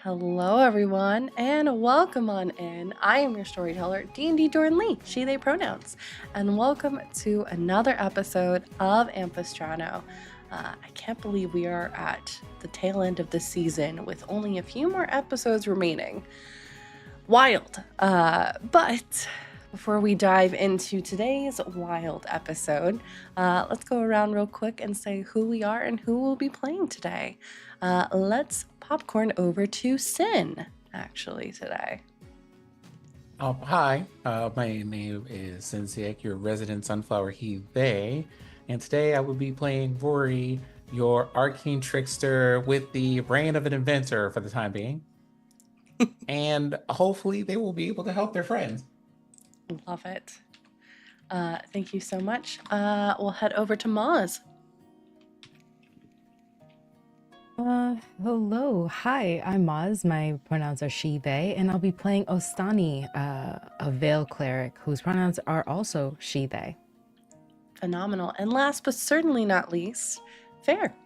Hello, everyone, and welcome on in. I am your storyteller, D&D Doran Lee, she, they pronouns, and welcome to another episode of Ampistrano. I can't believe we are at the tail end of the season with only a few more episodes remaining. Wild. But before we dive into today's wild episode, let's go around real quick and say who we are and who we'll be playing today. Let's popcorn over to Sin, actually, today. Hi, my name is Sinsiak, your resident sunflower he/they, and today I will be playing Rory, your arcane trickster with the brain of an inventor for the time being. And hopefully they will be able to help their friends. Love it. Thank you so much. We'll head over to Maz. Hello. Hi, I'm Maz. My pronouns are she, they, and I'll be playing Ostani, a Veil cleric whose pronouns are also she, they. Phenomenal. And last but certainly not least, Fair.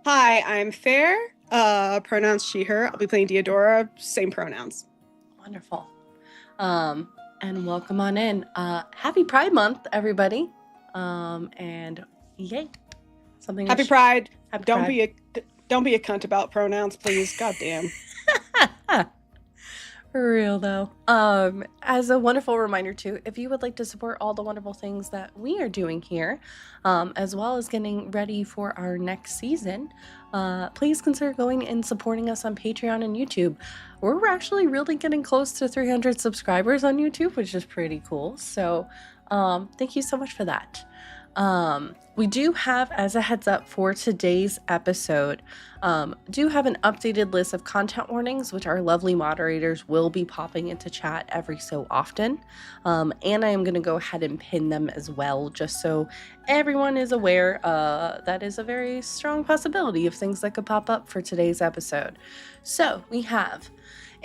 Hi, I'm Fair. Pronouns she, her. I'll be playing Deodora, same pronouns. Wonderful. And welcome on in. Happy Pride Month, everybody. And yay. Something Happy Pride. Happy don't Pride. don't be a cunt about pronouns, please. Goddamn. For real though. As a wonderful reminder too, if you would like to support all the wonderful things that we are doing here, as well as getting ready for our next season, please consider going and supporting us on Patreon and YouTube. We're actually really getting close to 300 subscribers on YouTube, which is pretty cool. So thank you so much for that. We do have, as a heads up for today's episode, do have an updated list of content warnings, which our lovely moderators will be popping into chat every so often. And I am going to go ahead and pin them as well, just so everyone is aware that is a very strong possibility of things that could pop up for today's episode. So we have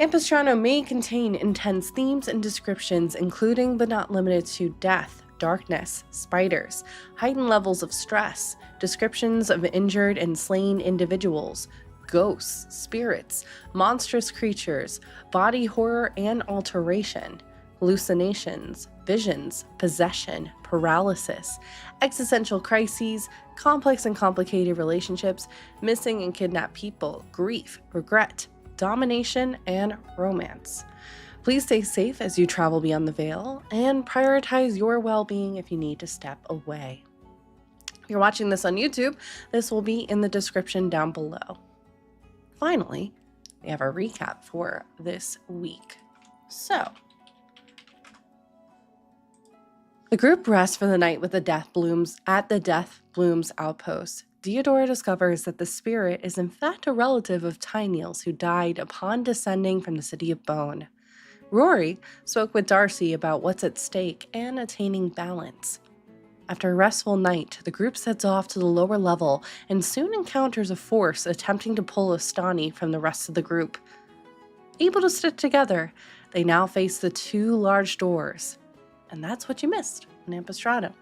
Ampistrano may contain intense themes and descriptions, including but not limited to death, darkness, spiders, heightened levels of stress, descriptions of injured and slain individuals, ghosts, spirits, monstrous creatures, body horror and alteration, hallucinations, visions, possession, paralysis, existential crises, complex and complicated relationships, missing and kidnapped people, grief, regret, domination, and romance. Please stay safe as you travel beyond the veil, and prioritize your well-being if you need to step away. If you're watching this on YouTube, this will be in the description down below. Finally, we have our recap for this week. So, the group rests for the night with the Death Blooms at the Death Blooms outpost. Deodora discovers that the spirit is in fact a relative of Tyneal's who died upon descending from the city of Bone. Rory spoke with Darcy about what's at stake and attaining balance. After a restful night, the group sets off to the lower level and soon encounters a force attempting to pull Ostani from the rest of the group. Able to stick together, they now face the two large doors. And that's what you missed in Ampistrano.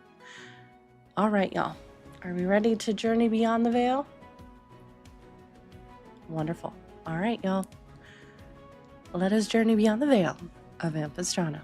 Alright, y'all. Are we ready to journey beyond the veil? Wonderful. Alright, y'all. Let us journey beyond the veil of Ampistrano.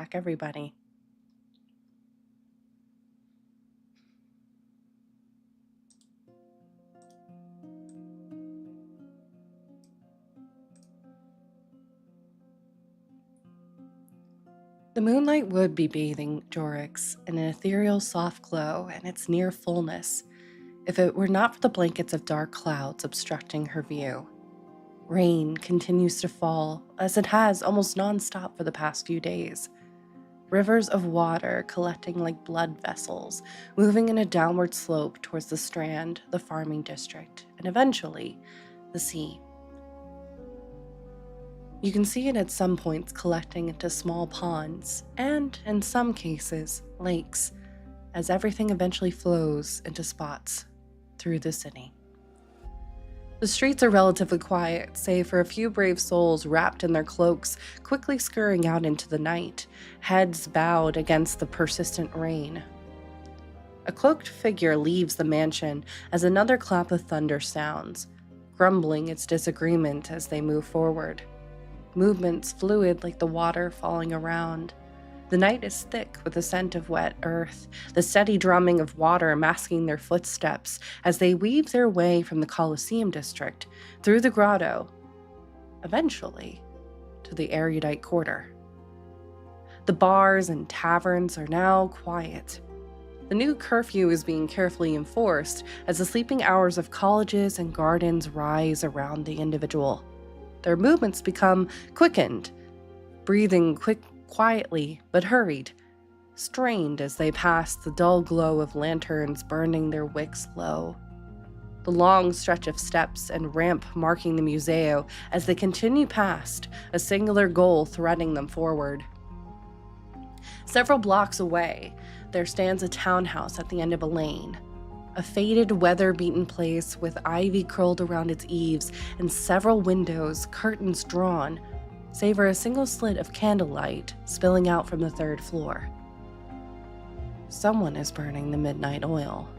back everybody. The moonlight would be bathing Jorix in an ethereal soft glow and its near fullness, if it were not for the blankets of dark clouds obstructing her view. Rain continues to fall, as it has almost non-stop for the past few days. Rivers of water collecting like blood vessels, moving in a downward slope towards the Strand, the farming district, and eventually, the sea. You can see it at some points collecting into small ponds, and, in some cases, lakes, as everything eventually flows into spots through the city. The streets are relatively quiet, save for a few brave souls wrapped in their cloaks, quickly scurrying out into the night, heads bowed against the persistent rain. A cloaked figure leaves the mansion as another clap of thunder sounds, grumbling its disagreement as they move forward. Movements fluid like the water falling around. The night is thick with the scent of wet earth, the steady drumming of water masking their footsteps as they weave their way from the Colosseum district through the grotto, eventually to the erudite quarter. The bars and taverns are now quiet. The new curfew is being carefully enforced as the sleeping hours of colleges and gardens rise around the individual. Their movements become quickened, breathing quietly but hurried, strained as they pass the dull glow of lanterns burning their wicks low. The long stretch of steps and ramp marking the museo as they continue past, a singular goal threading them forward. Several blocks away, there stands a townhouse at the end of a lane. A faded, weather-beaten place with ivy curled around its eaves and several windows, curtains drawn, save for a single slit of candlelight spilling out from the third floor. Someone is burning the midnight oil.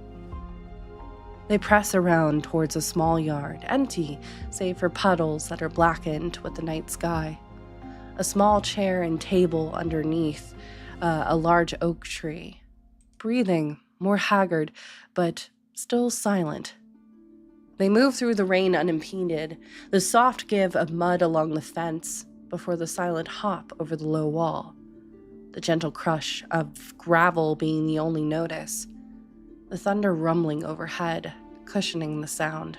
They press around towards a small yard, empty save for puddles that are blackened with the night sky. A small chair and table underneath a large oak tree. Breathing, more haggard, but still silent. They move through the rain unimpeded, the soft give of mud along the fence before the silent hop over the low wall, the gentle crush of gravel being the only notice, the thunder rumbling overhead, cushioning the sound.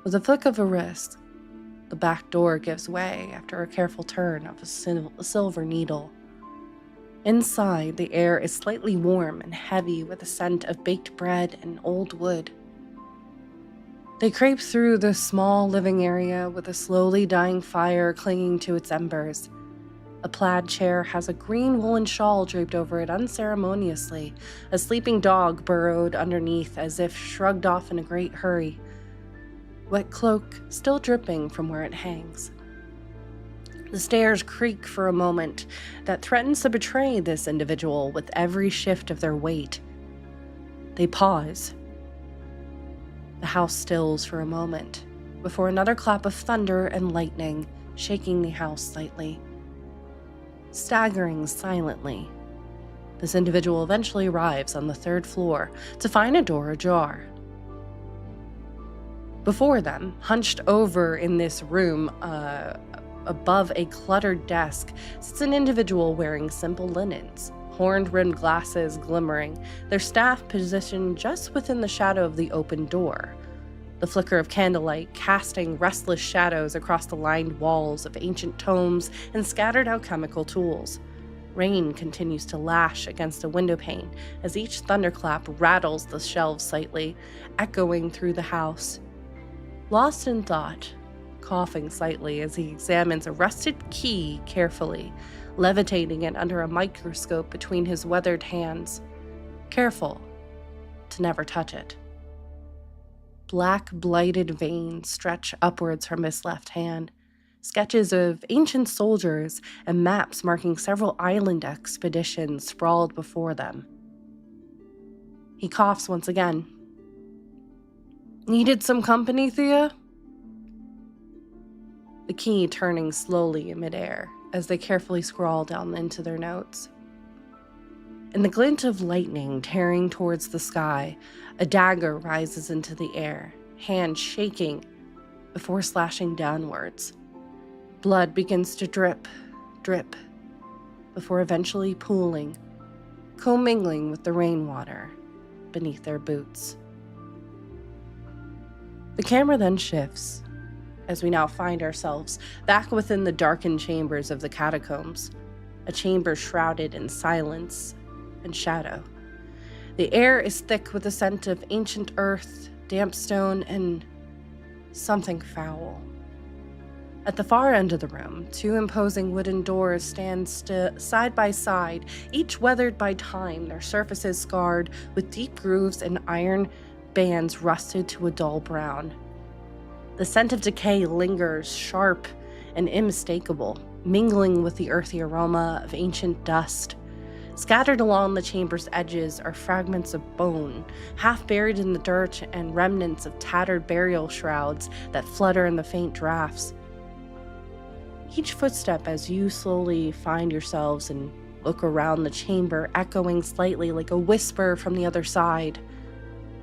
With a flick of a wrist, the back door gives way after a careful turn of a silver needle. Inside, the air is slightly warm and heavy with a scent of baked bread and old wood. They creep through the small living area with a slowly dying fire clinging to its embers. A plaid chair has a green woolen shawl draped over it unceremoniously, a sleeping dog burrowed underneath as if shrugged off in a great hurry, wet cloak still dripping from where it hangs. The stairs creak for a moment that threatens to betray this individual with every shift of their weight. They pause. The house stills for a moment before another clap of thunder and lightning shaking the house slightly. Staggering silently, this individual eventually arrives on the third floor to find a door ajar. Before them, hunched over in this room, above a cluttered desk, sits an individual wearing simple linens, horn-rimmed glasses glimmering, their staff positioned just within the shadow of the open door. The flicker of candlelight casting restless shadows across the lined walls of ancient tomes and scattered alchemical tools. Rain continues to lash against a window pane as each thunderclap rattles the shelves slightly, echoing through the house. Lost in thought, coughing slightly as he examines a rusted key carefully, levitating it under a microscope between his weathered hands, careful to never touch it. Black, blighted veins stretch upwards from his left hand, sketches of ancient soldiers and maps marking several island expeditions sprawled before them. He coughs once again. "Needed some company, Thea?" The key turning slowly in midair, as they carefully scrawl down into their notes. In the glint of lightning tearing towards the sky, a dagger rises into the air, hand shaking before slashing downwards. Blood begins to drip, drip, before eventually pooling, commingling with the rainwater beneath their boots. The camera then shifts, as we now find ourselves back within the darkened chambers of the catacombs, a chamber shrouded in silence and shadow. The air is thick with the scent of ancient earth, damp stone, and something foul. At the far end of the room, two imposing wooden doors stand side by side, each weathered by time, their surfaces scarred with deep grooves and iron bands rusted to a dull brown. The scent of decay lingers, sharp and unmistakable, mingling with the earthy aroma of ancient dust. Scattered along the chamber's edges are fragments of bone, half buried in the dirt, and remnants of tattered burial shrouds that flutter in the faint drafts. Each footstep, as you slowly find yourselves and look around the chamber, echoing slightly like a whisper from the other side,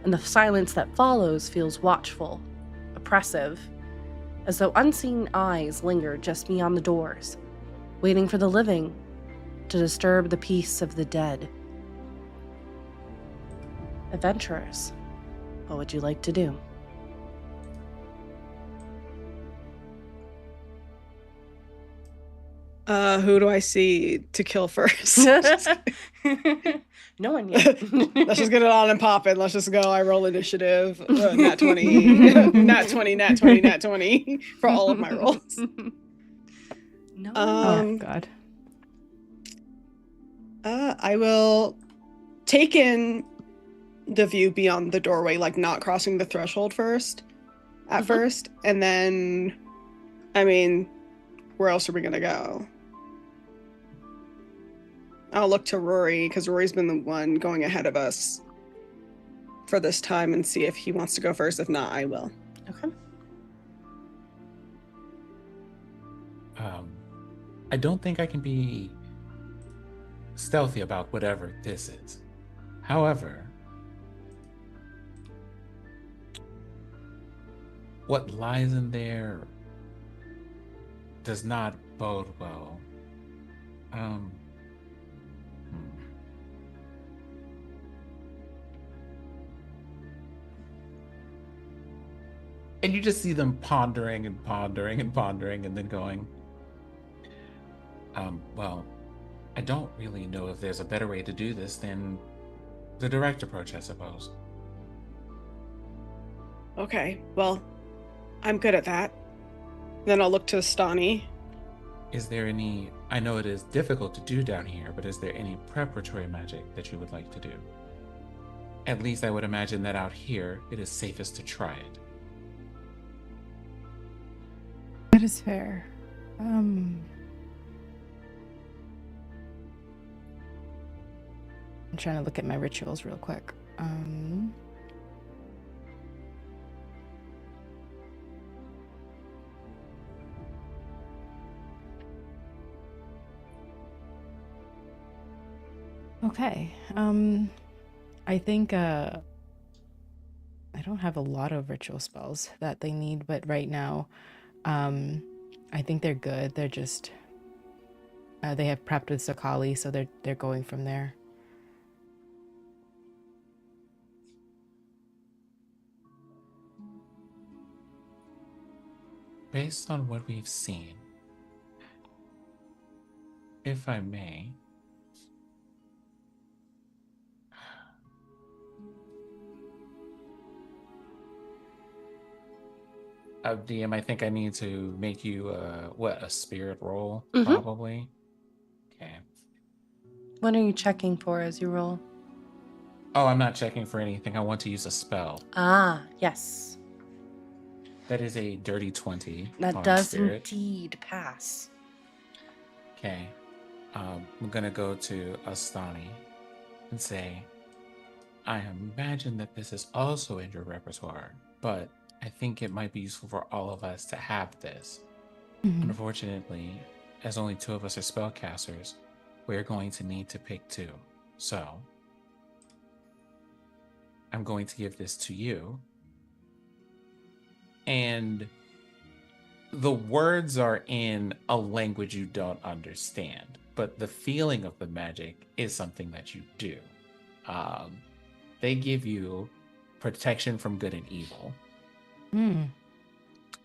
and the silence that follows feels watchful, oppressive, as though unseen eyes linger just beyond the doors, waiting for the living to disturb the peace of the dead. Adventurers, what would you like to do? Who do I see to kill first? No one yet. Let's just get it on and pop it. Let's just go. I roll initiative. Nat 20. Nat 20, nat 20, nat 20 for all of my rolls. No. Oh, God. I will take in the view beyond the doorway, like not crossing the threshold first, first. And then, I mean, where else are we going to go? I'll look to Rory, because Rory's been the one going ahead of us for this time, and see if he wants to go first. If not, I will. Okay. I don't think I can be stealthy about whatever this is. However, what lies in there does not bode well. And you just see them pondering and pondering and pondering and then going, well, I don't really know if there's a better way to do this than the direct approach, I suppose. Okay, well, I'm good at that. Then I'll look to Stani. Is there any, I know it is difficult to do down here, but is there any preparatory magic that you would like to do? At least I would imagine that out here, it is safest to try it. That is fair. I'm trying to look at my rituals real quick. Okay. I think I don't have a lot of ritual spells that they need, but right now, I think they're good. They're just they have prepped with Sakali, so they're going from there. Based on what we've seen, if I may, DM, I think I need to make you a spirit roll, probably. Okay. What are you checking for as you roll? Oh, I'm not checking for anything. I want to use a spell. Ah, yes. That is a dirty 20. That on does spirit. indeed pass. Okay. I'm gonna go to Astani and say, I imagine that this is also in your repertoire, but I think it might be useful for all of us to have this. Unfortunately, as only 2 of us are spellcasters, we're going to need to pick 2. So, I'm going to give this to you. And the words are in a language you don't understand, but the feeling of the magic is something that you do. They give you protection from good and evil.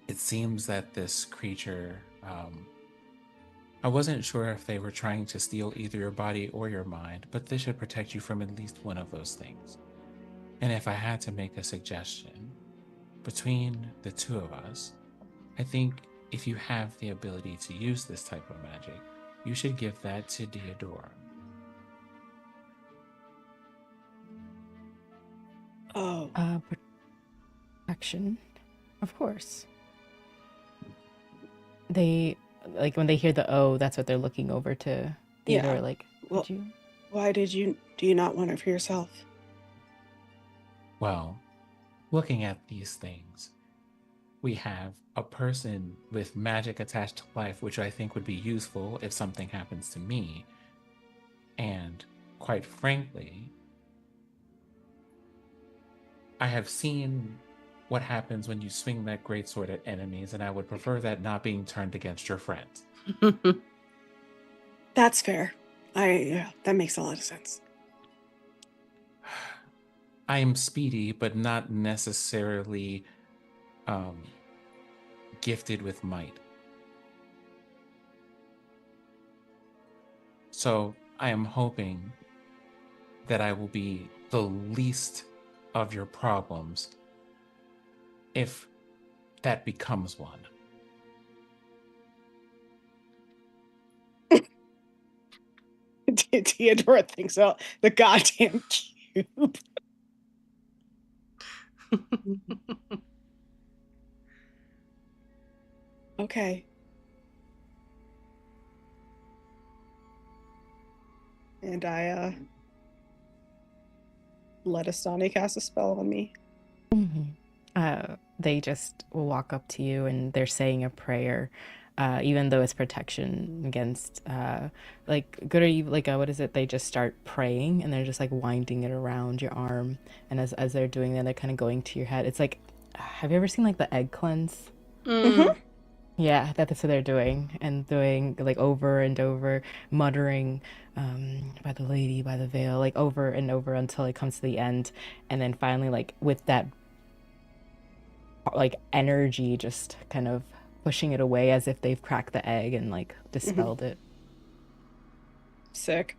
It seems that this creature, I wasn't sure if they were trying to steal either your body or your mind, but this should protect you from at least one of those things. And if I had to make a suggestion, between the 2 of us, I think if you have the ability to use this type of magic, you should give that to Deodora. Oh. Protection, of course. They, like, when they hear the O, that's what they're looking over to Theodore. Yeah. Like, Well, did you? why do you not want it for yourself? Well, looking at these things, we have a person with magic attached to life, which I think would be useful if something happens to me. And quite frankly, I have seen what happens when you swing that greatsword at enemies, and I would prefer that not being turned against your friends. That's fair. That makes a lot of sense. I am speedy, but not necessarily gifted with might. So I am hoping that I will be the least of your problems if that becomes one. Theodora thinks about the goddamn cube. Okay. And I let Astani cast a spell on me. They just will walk up to you and they're saying a prayer, even though it's protection against, like, good or evil, like, what is it? They just start praying and they're just, like, winding it around your arm. And as they're doing that, they're kind of going to your head. It's like, have you ever seen, like, the egg cleanse? Mm-hmm. Yeah, that's what they're doing. And doing, like, over and over, muttering, by the lady, by the veil, like, over and over until it comes to the end. And then finally, like, with that, like, energy, just kind of pushing it away as if they've cracked the egg and, like, dispelled it. Sick.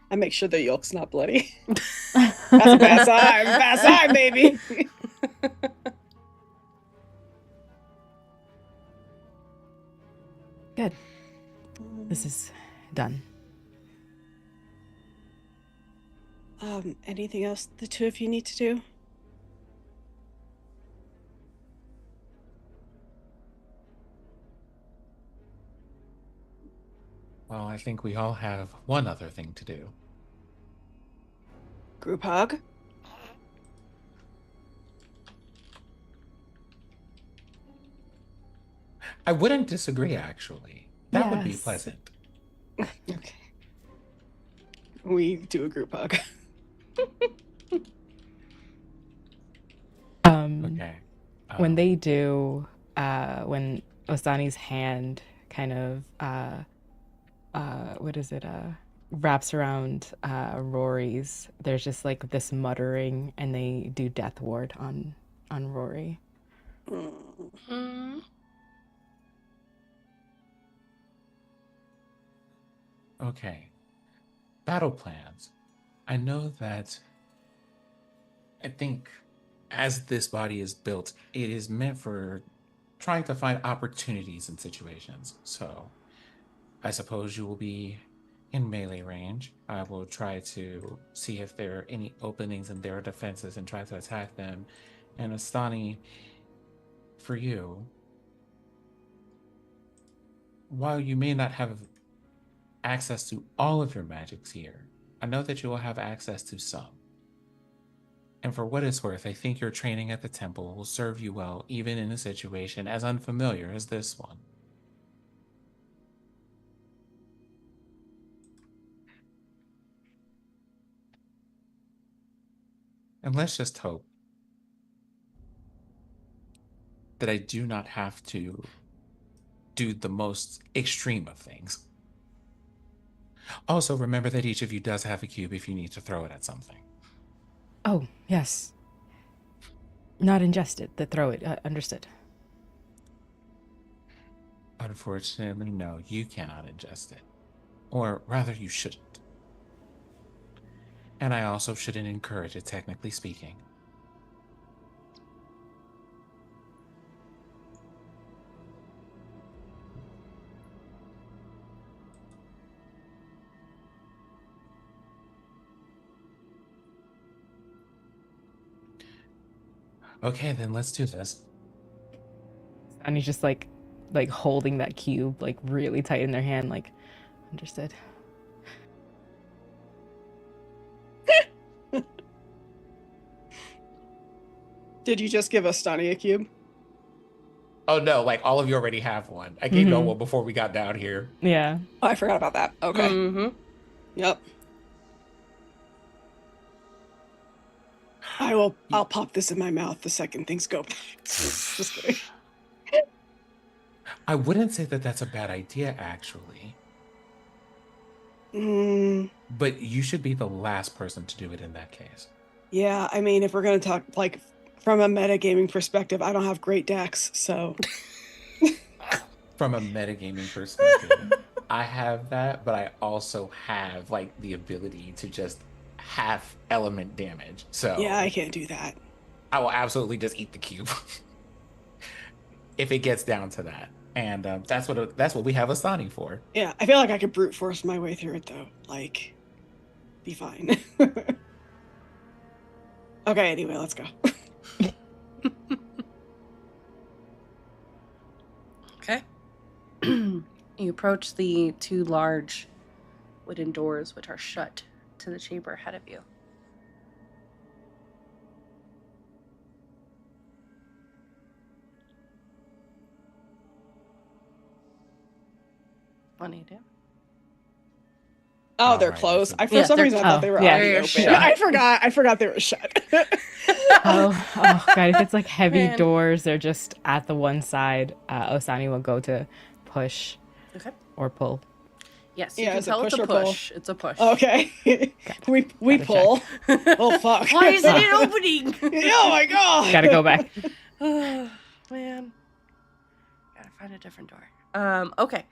I make sure the yolk's not bloody. That's a bad sign. Bad sign, baby. Good. This is done. Anything else the 2 of you need to do? Well, I think we all have one other thing to do. Group hug? I wouldn't disagree, actually. That would be Yes. pleasant. Okay. We do a group hug. Okay. When they do, when Osani's hand kind of, what is it, wraps around Rory's, there's just like this muttering, and they do death ward on Rory. Okay. Battle plans. I know that I think as this body is built, it is meant for trying to find opportunities in situations. So I suppose you will be in melee range. I will try to see if there are any openings in their defenses and try to attack them. And Astani, for you, while you may not have access to all of your magics here, I know that you will have access to some. And for what it's worth, I think your training at the temple will serve you well, even in a situation as unfamiliar as this one. And let's just hope that I do not have to do the most extreme of things. Also, remember that each of you does have a cube if you need to throw it at something. Oh, yes. Not ingest it, the throw it. Understood. Unfortunately, no, you cannot ingest it. Or rather, you shouldn't. And I also shouldn't encourage it, technically speaking. Okay, then let's do this. And he's just like holding that cube like really tight in their hand, like, understood. Did you just give Astani a cube? Oh no, like all of you already have one. I gave no one before we got down here. Yeah. Oh, I forgot about that. Okay. Mm-hmm. Yep. I'll pop this in my mouth the second things go. Just kidding. I wouldn't say that that's a bad idea, actually. But you should be the last person to do it in that case. Yeah, I mean, if we're going to talk, like, from a metagaming perspective, I don't have great decks, so... From a metagaming perspective, I have that, but I also have, like, the ability to just half element damage. So yeah, I can't do that. I will absolutely just eat the cube. If it gets down to that. And that's what we have Astani for. Yeah, I feel like I could brute force my way through it, though. Like, be fine. Okay, anyway, let's go. Okay. You approach the two large wooden doors which are shut to the chamber ahead of you. What do you do? Oh, they're Alright, closed. so- For some reason, I thought they were already open. shut. I forgot they were shut. Oh god, if it's like heavy Man. doors, they're just at the one side. Osani will go to push Okay. or pull. Yes, you Yeah, can is it tell it's push a or pull? push. It's a push. Okay. we Gotta pull. Oh, fuck. Why isn't it opening? Oh, my God. Gotta go back. Oh, man. Gotta find a different door. Okay.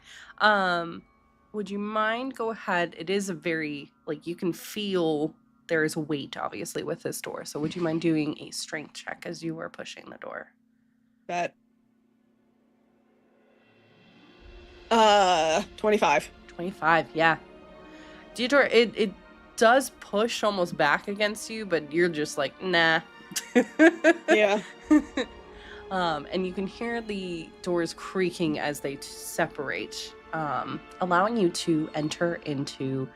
Would you mind go ahead? It is a very, like, you can feel there is weight, obviously, with this door. So would you mind doing a strength check as you were pushing the door? Bet. 25. 25, yeah. Deitor, it does push almost back against you, but you're just like, nah. Yeah. And you can hear the doors creaking as they separate, allowing you to enter into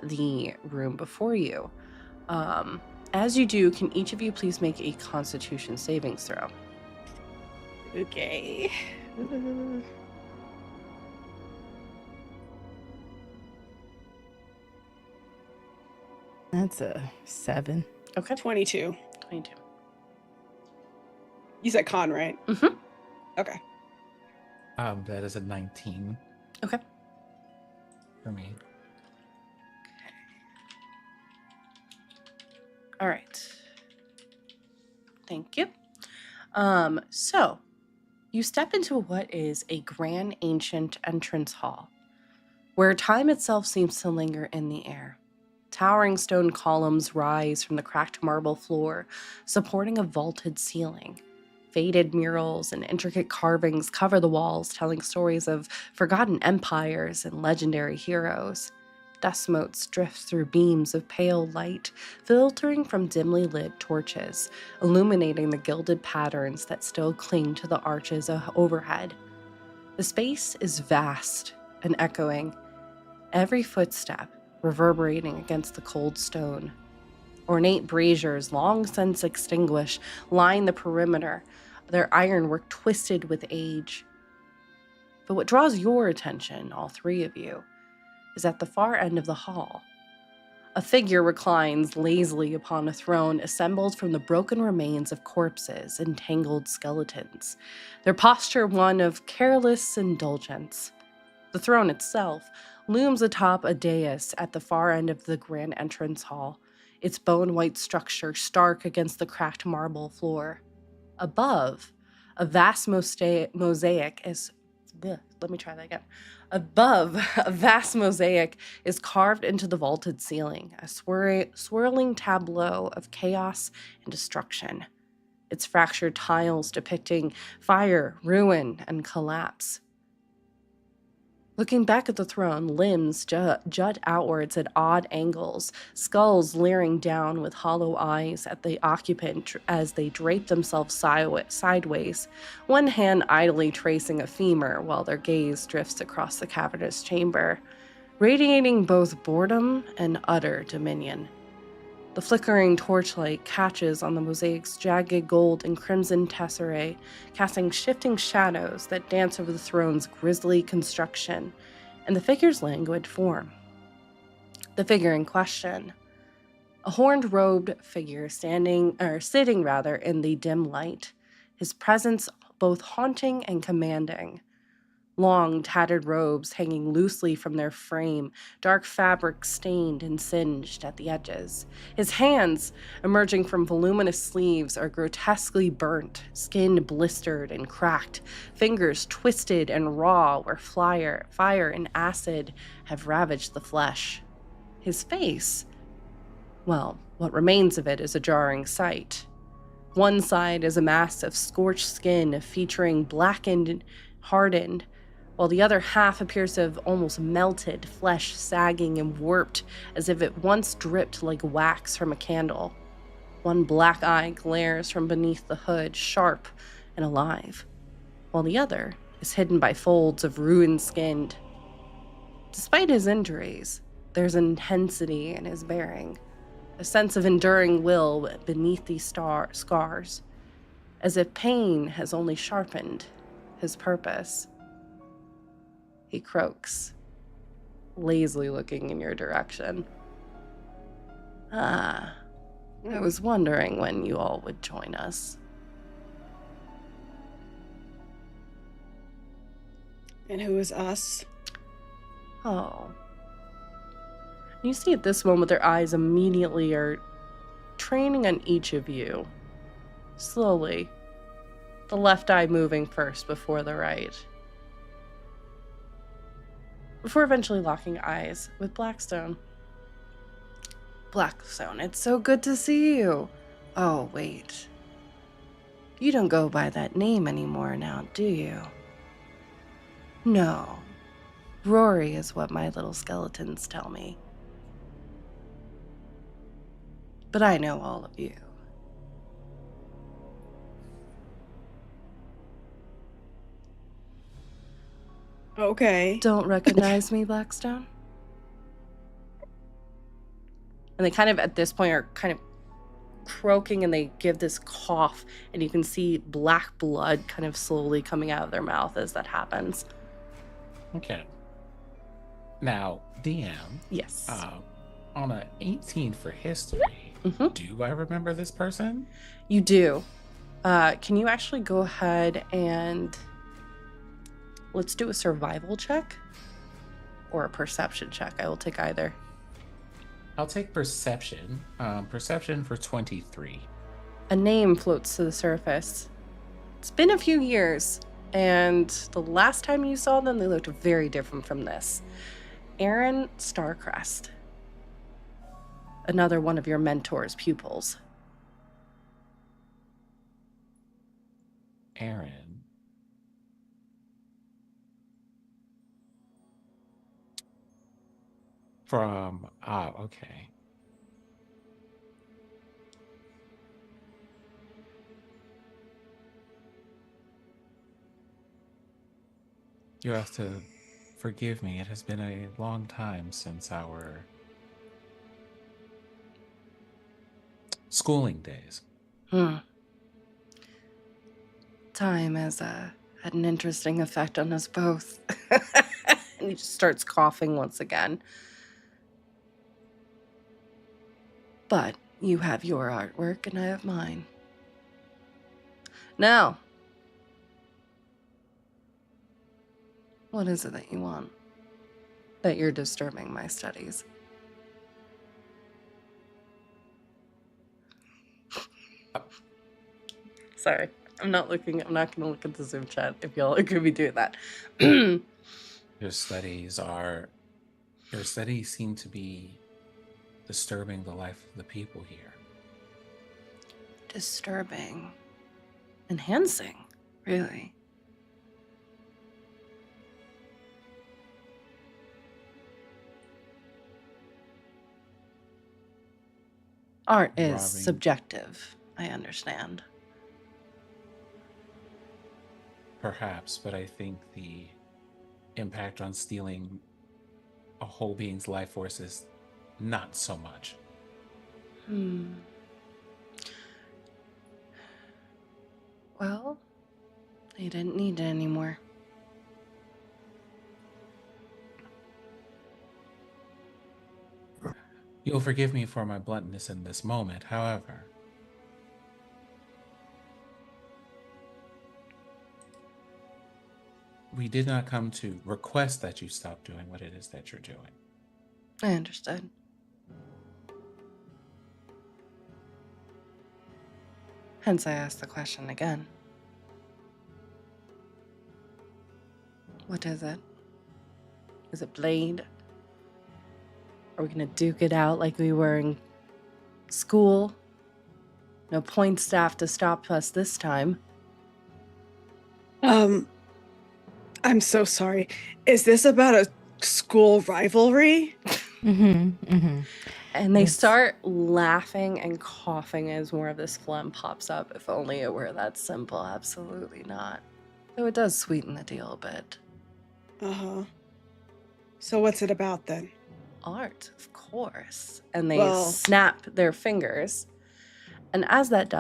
the room before you. As you do, can each of you please make a Constitution savings throw? Okay. That's a 7. Okay. 22. 22. You said con, right? Mm-hmm. Okay. That is a 19 Okay. for me. All right. Thank you. So you step into what is a grand ancient entrance hall, where time itself seems to linger in the air. Towering stone columns rise from the cracked marble floor, supporting a vaulted ceiling. Faded murals and intricate carvings cover the walls, telling stories of forgotten empires and legendary heroes. Dust motes drift through beams of pale light, filtering from dimly lit torches, illuminating the gilded patterns that still cling to the arches overhead. The space is vast and echoing, every footstep reverberating against the cold stone. Ornate braziers, long since extinguished, line the perimeter, their ironwork twisted with age. But what draws your attention, all three of you, is at the far end of the hall. A figure reclines lazily upon a throne assembled from the broken remains of corpses and tangled skeletons, their posture one of careless indulgence. The throne itself looms atop a dais at the far end of the grand entrance hall, its bone-white structure stark against the cracked marble floor. Above, a vast mosaic is... Let me try that again. Above, a vast mosaic is carved into the vaulted ceiling, a swirling tableau of chaos and destruction. Its fractured tiles depicting fire, ruin, and collapse. Looking back at the throne, limbs jut outwards at odd angles, skulls leering down with hollow eyes at the occupant as they drape themselves sideways, one hand idly tracing a femur while their gaze drifts across the cavernous chamber, radiating both boredom and utter dominion. The flickering torchlight catches on the mosaic's jagged gold and crimson tesserae, casting shifting shadows that dance over the throne's grisly construction and the figure's languid form. The figure in question, a horned-robed figure sitting in the dim light, his presence both haunting and commanding. Long, tattered robes hanging loosely from their frame, dark fabric stained and singed at the edges. His hands, emerging from voluminous sleeves, are grotesquely burnt, skin blistered and cracked, fingers twisted and raw where fire and acid have ravaged the flesh. His face, well, what remains of it is a jarring sight. One side is a mass of scorched skin featuring blackened, hardened, while the other half appears to have almost melted, flesh sagging and warped as if it once dripped like wax from a candle. One black eye glares from beneath the hood, sharp and alive, while the other is hidden by folds of ruined skin. Despite his injuries, there's intensity in his bearing, a sense of enduring will beneath these scars, as if pain has only sharpened his purpose. He croaks, lazily looking in your direction. I was wondering when you all would join us. And who is us? Oh. You see at this moment their eyes immediately are training on each of you. Slowly. The left eye moving first before the right. Before eventually locking eyes with Blackstone. Blackstone, it's so good to see you. Oh, wait. You don't go by that name anymore now, do you? No. Rory is what my little skeletons tell me. But I know all of you. Okay. Don't recognize me, Blackstone? And they kind of, at this point, are kind of croaking and they give this cough, and you can see black blood kind of slowly coming out of their mouth as that happens. Okay. Now, DM. Yes. On a 18 for history, do I remember this person? You do. Can you actually go ahead and let's do a survival check or a perception check? I will take either. I'll take perception. Perception for 23. A name floats to the surface. It's been a few years, and the last time you saw them, they looked very different from this. Aaron Starcrest. Another one of your mentor's pupils. Aaron. From, okay. You have to forgive me. It has been a long time since our schooling days. Time has had an interesting effect on us both. And he just starts coughing once again. But you have your artwork and I have mine. Now, what is it that you want? That you're disturbing my studies? Sorry, I'm not going to look at the Zoom chat if y'all are going to be doing that. Your studies seem to be disturbing the life of the people here. Disturbing. Enhancing, really. Art is Robbing. subjective, I understand. Perhaps, but I think the impact on stealing a whole being's life force is not so much. Well, they didn't need it anymore. You'll forgive me for my bluntness in this moment, however. We did not come to request that you stop doing what it is that you're doing. I understood. Hence I asked the question again. What is it? Is it blade? Are we gonna duke it out like we were in school? No point staff to stop us this time. I'm so sorry. Is this about a school rivalry? And they Yes. start laughing and coughing as more of this phlegm pops up. If only it were that simple. Absolutely not. Though it does sweeten the deal a bit. Uh-huh. So what's it about then? Art, of course. And they Well- snap their fingers. And as that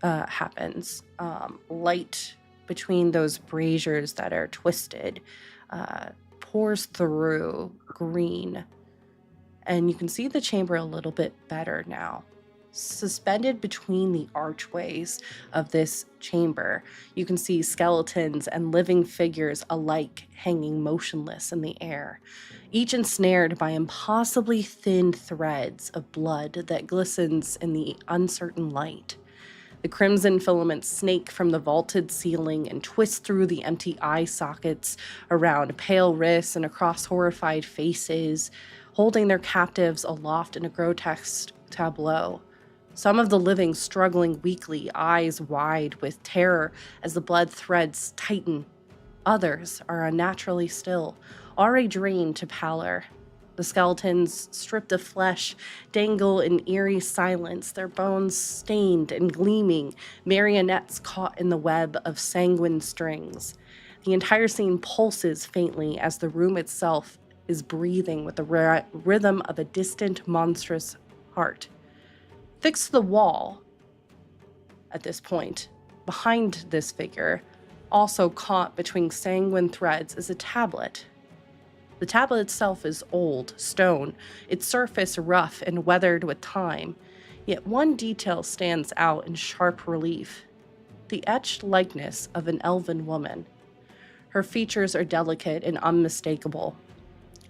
happens, light between those braziers that are twisted pours through green. And you can see the chamber a little bit better now. Suspended between the archways of this chamber, you can see skeletons and living figures alike hanging motionless in the air, each ensnared by impossibly thin threads of blood that glistens in the uncertain light. The crimson filaments snake from the vaulted ceiling and twist through the empty eye sockets around pale wrists and across horrified faces, holding their captives aloft in a grotesque tableau. Some of the living struggling weakly, eyes wide with terror as the blood threads tighten. Others are unnaturally still, already drained to pallor. The skeletons, stripped of flesh, dangle in eerie silence, their bones stained and gleaming, marionettes caught in the web of sanguine strings. The entire scene pulses faintly as the room itself is breathing with the rhythm of a distant, monstrous heart. Fixed to the wall, at this point, behind this figure, also caught between sanguine threads, is a tablet. The tablet itself is old, stone, its surface rough and weathered with time, yet one detail stands out in sharp relief: the etched likeness of an elven woman. Her features are delicate and unmistakable.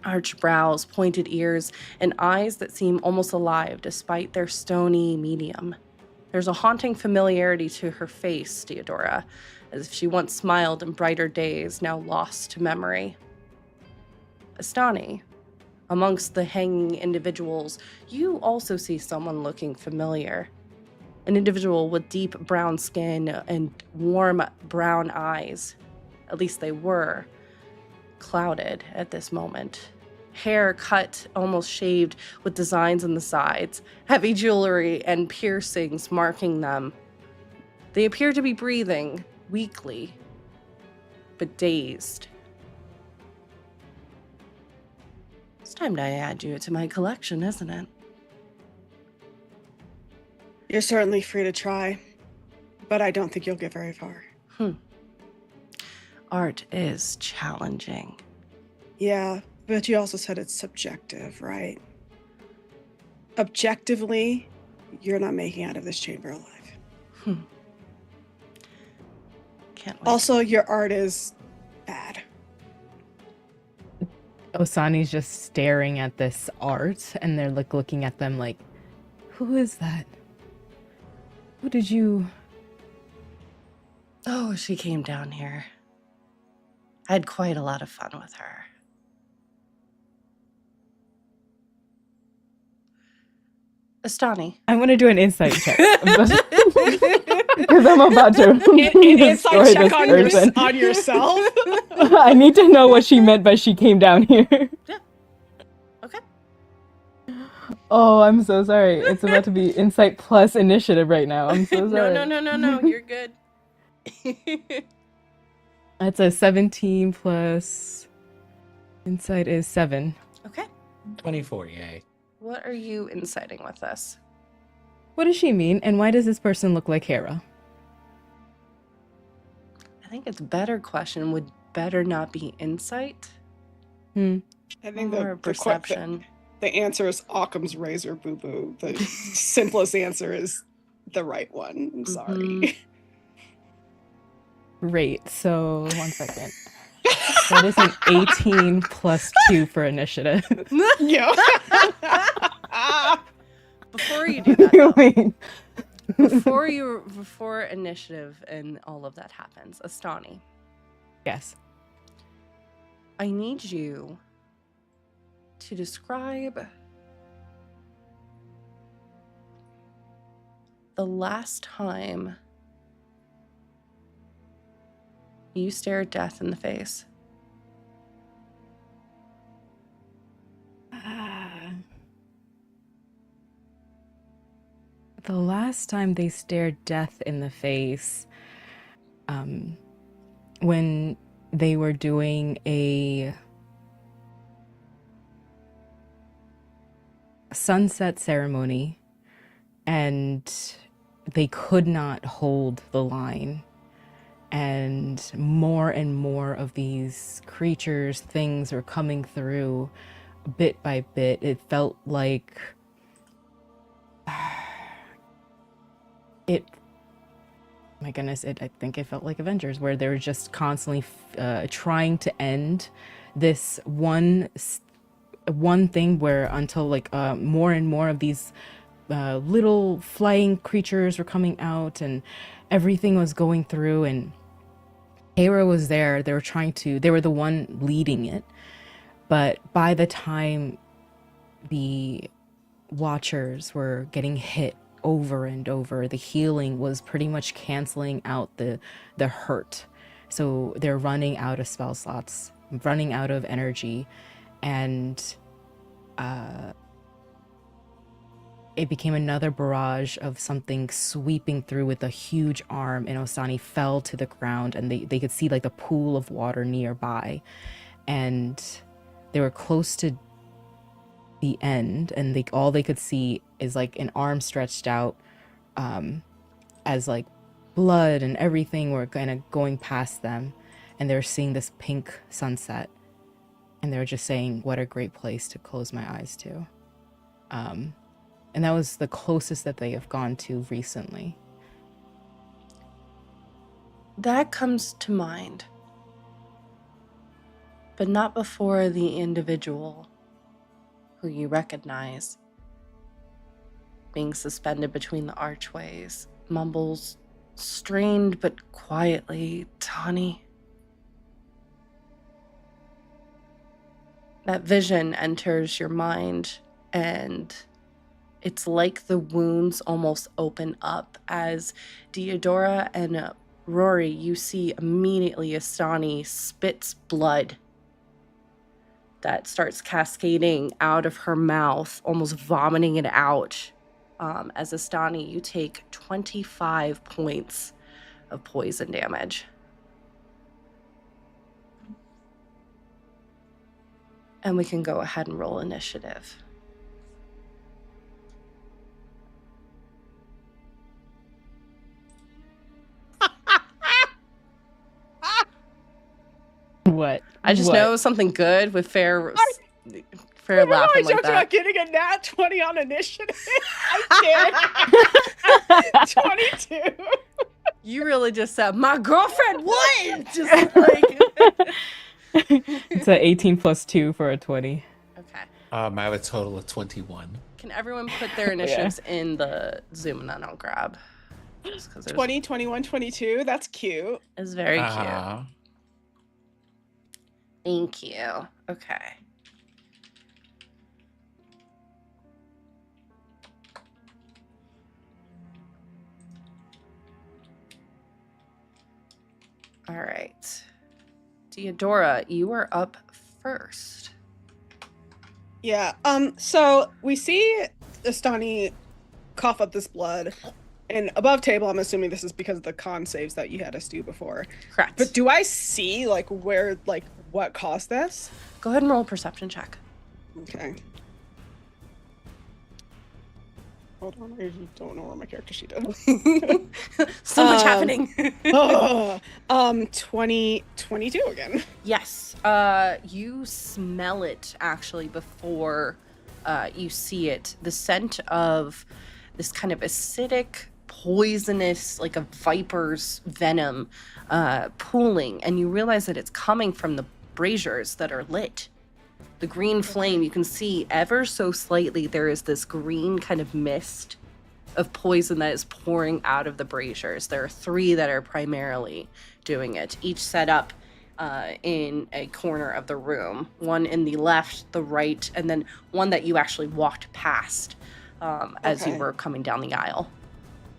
Arched brows, pointed ears, and eyes that seem almost alive despite their stony medium. There's a haunting familiarity to her face, Theodora, as if she once smiled in brighter days, now lost to memory. Astani, amongst the hanging individuals, you also see someone looking familiar. An individual with deep brown skin and warm brown eyes. At least they were clouded at this moment. Hair cut, almost shaved, with designs on the sides, heavy jewelry and piercings marking them. They appear to be breathing, weakly, but dazed. It's time to add you to my collection, isn't it? You're certainly free to try, but I don't think you'll get very far. Art is challenging. Yeah, but you also said it's subjective, right? Objectively, you're not making out of this chamber alive. Can't wait. Also, your art is bad. Osani's just staring at this art, and they're like looking at them like, who is that? Who did you... Oh, she came down here. I had quite a lot of fun with her. Astani. I'm gonna do an insight check. Because I'm about to An destroy inside check this person. on yourself. I need to know what she meant by she came down here. Yeah. Okay. Oh, I'm so sorry. It's about to be insight plus initiative right now. I'm so sorry. No. You're good. That's a 17 plus insight is 7. Okay. 24, yay. What are you inciting with us? What does she mean, and why does this person look like Hera? I think it's a better question. Would better not be insight? I think Or perception. The answer is Occam's razor, boo boo. The simplest answer is the right one. I'm sorry. Great. So 1 second. That is an 18 plus 2 for initiative. Yeah. Before you do that, though, Wait. before initiative and all of that happens, Astani, Yes. I need you to describe the last time you stared death in the face. The last time they stared death in the face, when they were doing a sunset ceremony and they could not hold the line, and more of these creatures, things were coming through bit by bit. It felt like my goodness, I think it felt like Avengers, where they were just constantly trying to end this one thing, where until like more and more of these little flying creatures were coming out, and everything was going through, and Hera was there. They were the one leading it. But by the time the Watchers were getting hit over and over, the healing was pretty much canceling out the hurt. So they're running out of spell slots, running out of energy, and it became another barrage of something sweeping through with a huge arm, and Osani fell to the ground, and they could see like the pool of water nearby, and they were close to the end, and all they could see is like an arm stretched out, as like blood and everything were kind of going past them, and they were seeing this pink sunset, and they were just saying, what a great place to close my eyes to. And that was the closest that they have gone to recently. That comes to mind, but not before the individual who you recognize, being suspended between the archways, mumbles, strained but quietly, "Tani." That vision enters your mind, and it's like the wounds almost open up as Deodora and Rory, you see immediately Astani spits blood that starts cascading out of her mouth, almost vomiting it out. As Astani, you take 25 points of poison damage. And we can go ahead and roll initiative. I just What? know something good with fair Remember I laughing like joked that. about getting a nat 20 on initiative? I did. 22. You really just said, my girlfriend won! Just like... It's a 18 plus 2 for a 20. Okay. I have a total of 21. Can everyone put their initiatives in the Zoom and then I'll grab? 20, 21, 22. That's cute. It's very cute. Uh, Thank you. Okay. All right. Theodora, you are up first. Yeah. So we see Astani cough up this blood, and above table, I'm assuming this is because of the con saves that you had us do before. Correct. But do I see what caused this? Go ahead and roll a perception check. Okay. Hold on, I don't know where my character sheet is. So much happening. 22 again. Yes. You smell it actually before you see it. The scent of this kind of acidic, poisonous, like a viper's venom pooling, and you realize that it's coming from the braziers that are lit. The green flame, you can see ever so slightly there is this green kind of mist of poison that is pouring out of the braziers. There are 3 that are primarily doing it, each set up in a corner of the room. One in the left, the right, and then one that you actually walked past as you were coming down the aisle.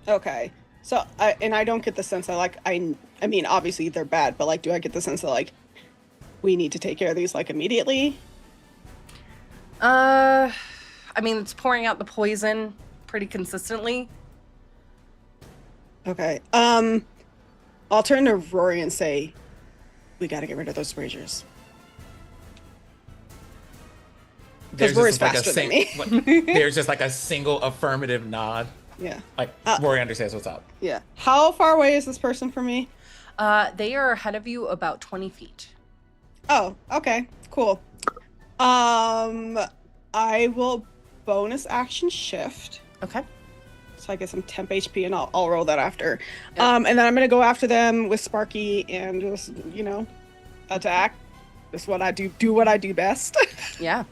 Okay. So, I don't get the sense that, I mean, obviously they're bad, but, do I get the sense that, we need to take care of these, immediately? I mean, it's pouring out the poison pretty consistently. Okay. I'll turn to Rory and say, we gotta get rid of those braziers. Because Rory's faster than me. There's just a single affirmative nod. Yeah. Rory understands what's up. Yeah. How far away is this person from me? They are ahead of you about 20 feet. Oh, okay. Cool. I will bonus action shift. Okay. So I get some temp HP, and I'll roll that after. Yep. And then I'm gonna go after them with Sparky and just attack. That's what I do. Do what I do best. Yeah.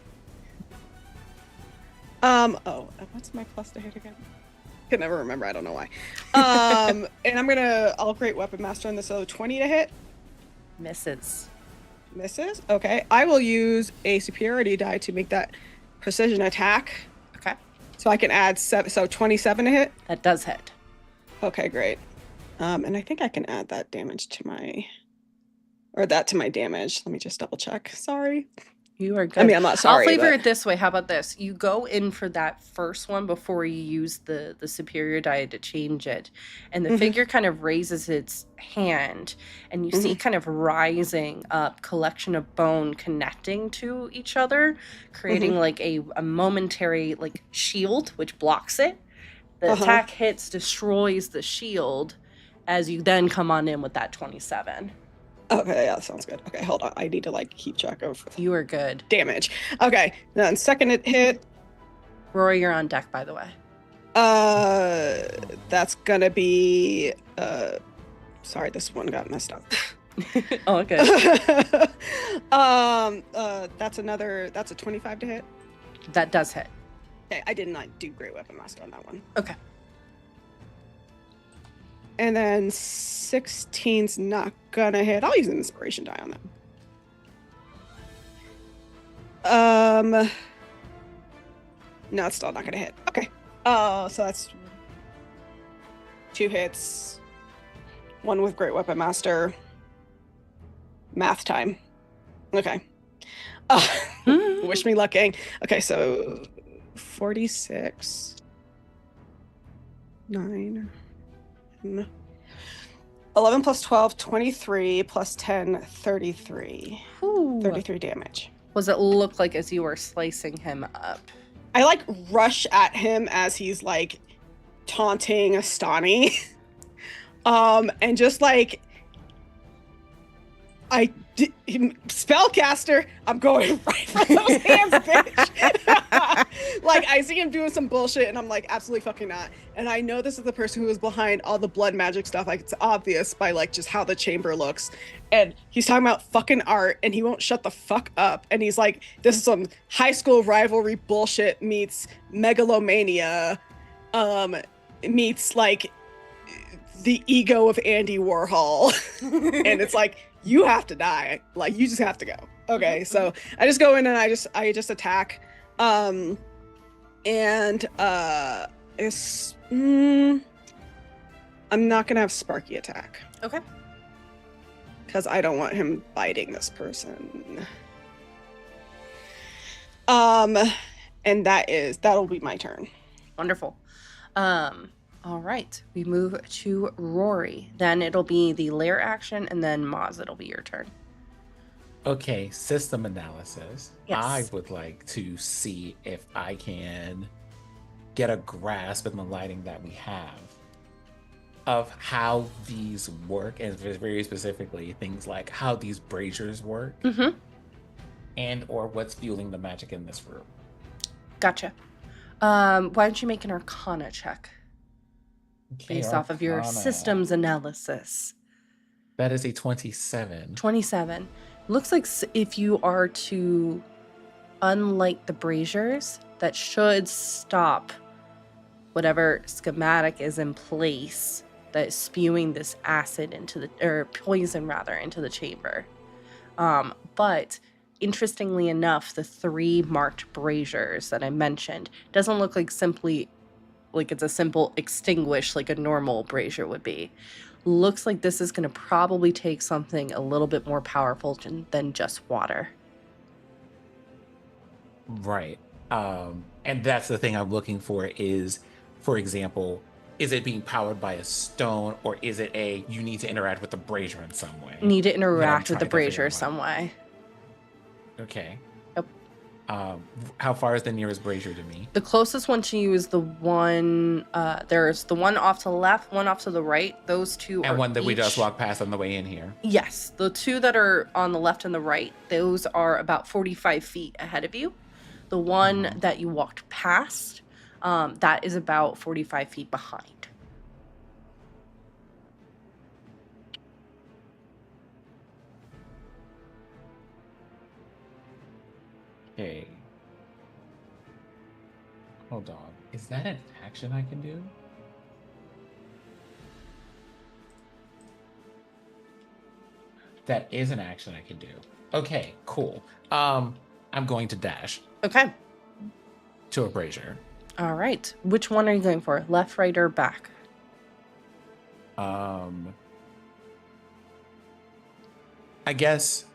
What's my plus to hit again? I can never remember. I don't know why. And I'll Great Weapon Master on this. So 20 to hit. Misses. Misses. Okay. I will use a superiority die to make that precision attack. Okay. So I can add 7. So 27 to hit. That does hit. Okay, great. And I think I can add that damage to my damage. Let me just double check. Sorry. You are good. I mean, I'm not sorry. I'll flavor but... it this way. How about this? You go in for that first one before you use the superior die to change it. And the figure kind of raises its hand, and you see kind of rising up collection of bone connecting to each other, creating a momentary shield, which blocks it. The attack hits, destroys the shield, as you then come on in with that 27. Okay, yeah, that sounds good. Okay, hold on. I need to keep track of You are good. damage. Okay, then second hit. Rory, you're on deck, by the way. That's gonna be sorry, this one got messed up. Oh, good. That's a 25 to hit. That does hit. Okay, I did not do Great Weapon Master on that one. Okay. And then 16's not gonna hit. I'll use an inspiration die on that. No, it's still not gonna hit. Okay. So that's 2 hits. 1 with Great Weapon Master. Math time. Okay. Wish me luck, gang. Okay, so 46. 9. 11 plus 12, 23 plus 10, 33. Ooh. 33 damage. What does it look like as you are slicing him up? I rush at him as he's taunting Astani. And just I Spellcaster, I'm going right for those hands, bitch. Like, I see him doing some bullshit, and I'm like, absolutely fucking not. And I know this is the person who is behind all the blood magic stuff. Like, it's obvious by, like, just how the chamber looks. And he's talking about fucking art, and he won't shut the fuck up. And he's like, this is some high school rivalry bullshit meets megalomania, meets, like, the ego of Andy Warhol. And it's like, you have to die. Like, you just have to go. Okay, so I just go in and I just attack. It's I'm not gonna have Sparky attack. Okay. Because I don't want him biting this person. And that'll be my turn. Wonderful. All right, we move to Rory. Then it'll be the lair action, and then Maz, it'll be your turn. Okay, system analysis. Yes. I would like to see if I can get a grasp in the lighting that we have of how these work, and very specifically things like how these braziers work, and or what's fueling the magic in this room. Gotcha. Why don't you make an Arcana check? Okay, Based off of your Arcana. systems analysis. That is a 27. 27. Looks like if you are to unlight the braziers, that should stop whatever schematic is in place that is spewing this acid into the, or poison rather, into the chamber. But interestingly enough, the 3 marked braziers that I mentioned doesn't look like simply like it's a simple extinguish like a normal brazier would be. Looks like this is going to probably take something a little bit more powerful than just water. Right. And that's the thing I'm looking for is, for example, is it being powered by a stone, or is it you need to interact with the brazier in some way? Need to interact with the trying to figure brazier out. some way. Okay. Yep. How far is the nearest brazier to me? The closest one to you is the one, there's the one off to the left, one off to the right. Those two are And one that we each- just walked past on the way in here. Yes, the 2 that are on the left and the right, those are about 45 feet ahead of you. The one that you walked past, that is about 45 feet behind. Okay. Hold on. Is that an action I can do? That is an action I can do. Okay, cool. I'm going to dash Okay. to a brazier. All right. Which one are you going for? Left, right, or back? I guess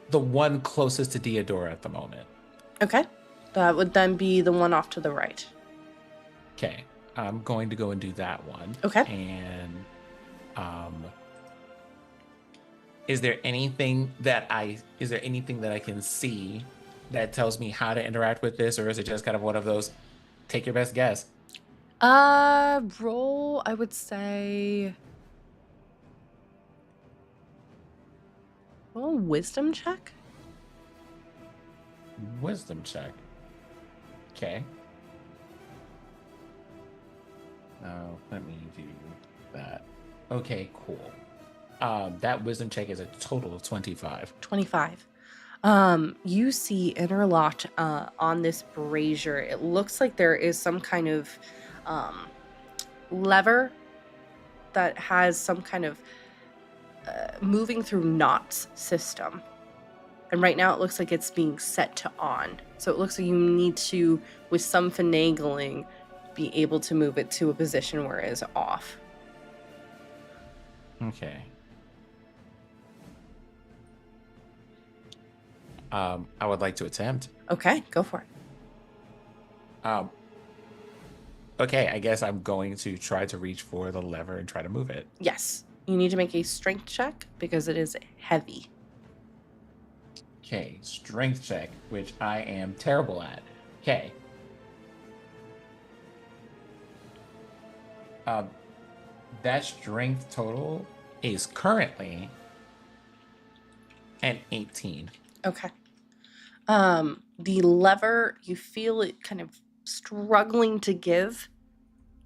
the one closest to Deodora at the moment. Okay. That would then be the one off to the right. Okay, I'm going to go and do that one. Okay. And is there anything that I can see that tells me how to interact with this, or is it just kind of one of those take your best guess? Roll, I would say, roll a wisdom check. Wisdom check. Okay. Let me do that. Okay, cool. That wisdom check is a total of 25. 25. You see interlocked on this brazier. It looks like there is some kind of lever that has some kind of moving through knots system. And right now it looks like it's being set to on. So it looks like you need to, with some finagling, be able to move it to a position where it is off. Okay. I would like to attempt. Okay, go for it. Okay, I guess I'm going to try to reach for the lever and try to move it. Yes. You need to make a strength check because it is heavy. Okay, strength check, which I am terrible at. Okay. That strength total is currently An 18. Okay. The lever, you feel it kind of struggling to give,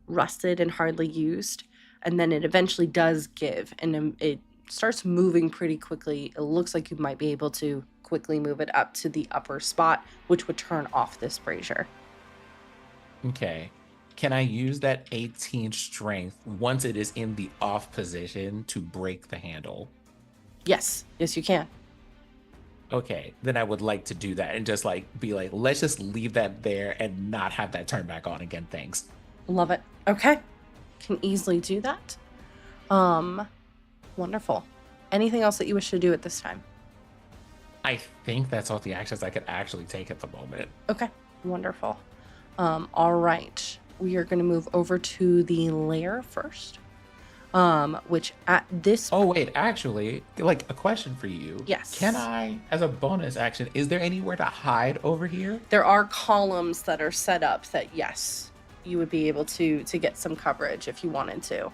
rusted and hardly used, and then it eventually does give, and it starts moving pretty quickly. It looks like you might be able to quickly move it up to the upper spot, which would turn off this brazier. Okay. Can I use that 18 strength once it is in the off position to break the handle? Yes, you can. Okay, then I would like to do that and just like be like, let's just leave that there and not have that turn back on again. Thanks. Love it. Okay. Can easily do that. Wonderful. Anything else that you wish to do at this time? I think that's all the actions I could actually take at the moment. Okay. Wonderful. All right. We are going to move over to the lair first. Which at this Oh, wait, actually, like a question for you. Yes. Can I, as a bonus action, is there anywhere to hide over here? There are columns that are set up that, yes, you would be able to get some coverage if you wanted to.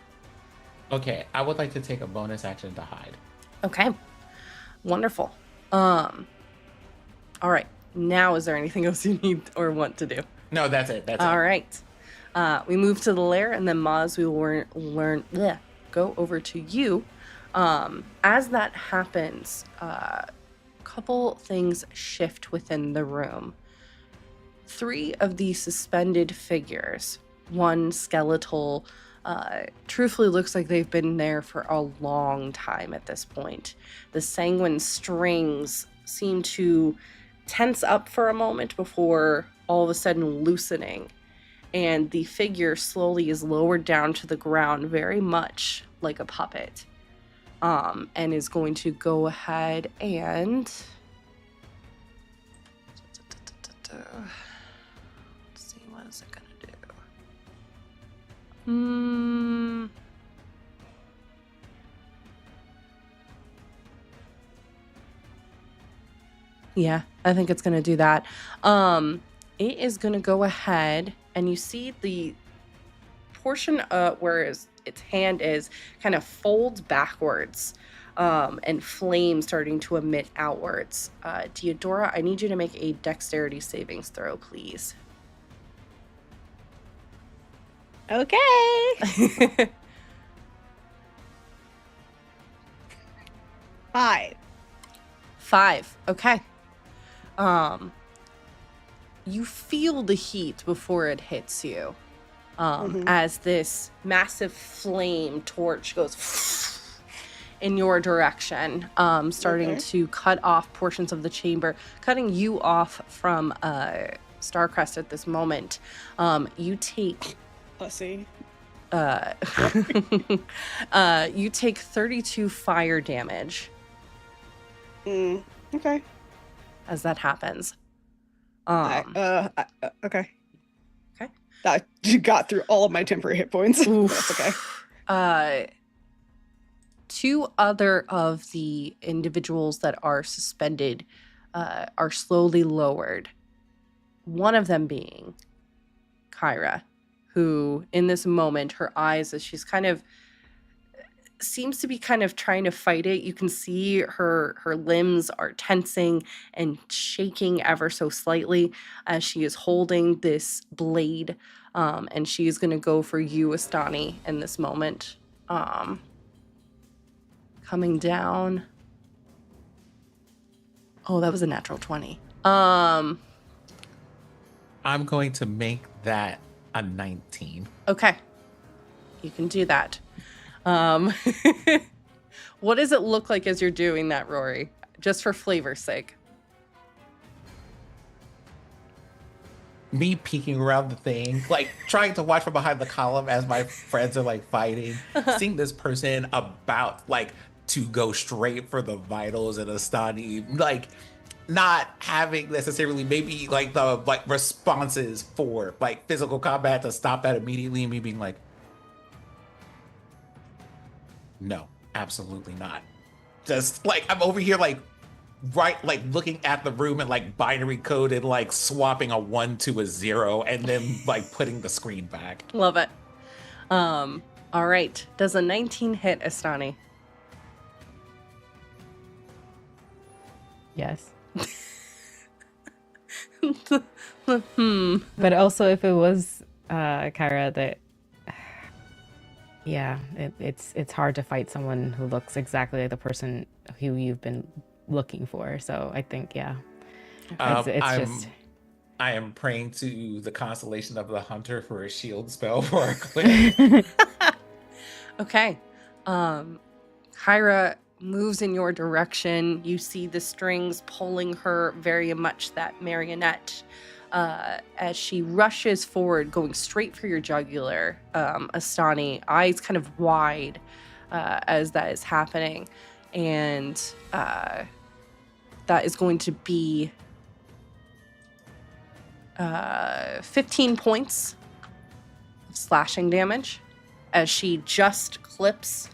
Okay, I would like to take a bonus action to hide. Okay. Wonderful. All right. Now, is there anything else you need or want to do? No, that's it. That's All it. right. We move to the lair, and then Maz, we will go over to you. As that happens, a couple things shift within the room. 3 of the suspended figures, one skeletal, truthfully looks like they've been there for a long time at this point. The sanguine strings seem to tense up for a moment before all of a sudden loosening, and the figure slowly is lowered down to the ground, very much like a puppet, and is going to go ahead and let's see, what is it gonna do? Yeah, I think it's gonna do that. It is gonna go ahead, and you see the portion where its hand is kind of folds backwards, and flame starting to emit outwards. Deodora, I need you to make a dexterity savings throw, please. Okay. 5. 5. Okay. You feel the heat before it hits you. As this massive flame torch goes in your direction, starting to cut off portions of the chamber, cutting you off from Starcrest at this moment. You take Pussy. you take 32 fire damage Okay. as that happens. Okay. Okay. That got through all of my temporary hit points. That's okay. 2 other of the individuals that are suspended are slowly lowered. One of them being Kyra, who in this moment, her eyes, as she's kind of seems to be kind of trying to fight it. You can see her limbs are tensing and shaking ever so slightly as she is holding this blade, and she is going to go for you, Astani, in this moment. Coming down. Oh, that was a natural 20. I'm going to make that a 19. Okay. You can do that. What does it look like as you're doing that, Rory? Just for flavor's sake. Me peeking around the thing, like trying to watch from behind the column as my friends are like fighting, seeing this person about like to go straight for the vitals and Astani, like not having necessarily maybe like the like responses for like physical combat to stop that immediately, and me being like, no, absolutely not. Just like I'm over here like right, like looking at the room and like binary code and like swapping a 1 to a 0 and then like putting the screen back. Love it. All right. Does a 19 hit, Astani? Yes. Hmm. But also, if it was Kyra, that yeah, it's hard to fight someone who looks exactly like the person who you've been looking for. So I think it's just I am praying to the constellation of the hunter for a shield spell for a click. Okay. Hyra moves in your direction. You see the strings pulling her very much that marionette as she rushes forward, going straight for your jugular. Astani, eyes kind of wide as that is happening. And that is going to be 15 points of slashing damage as she just clips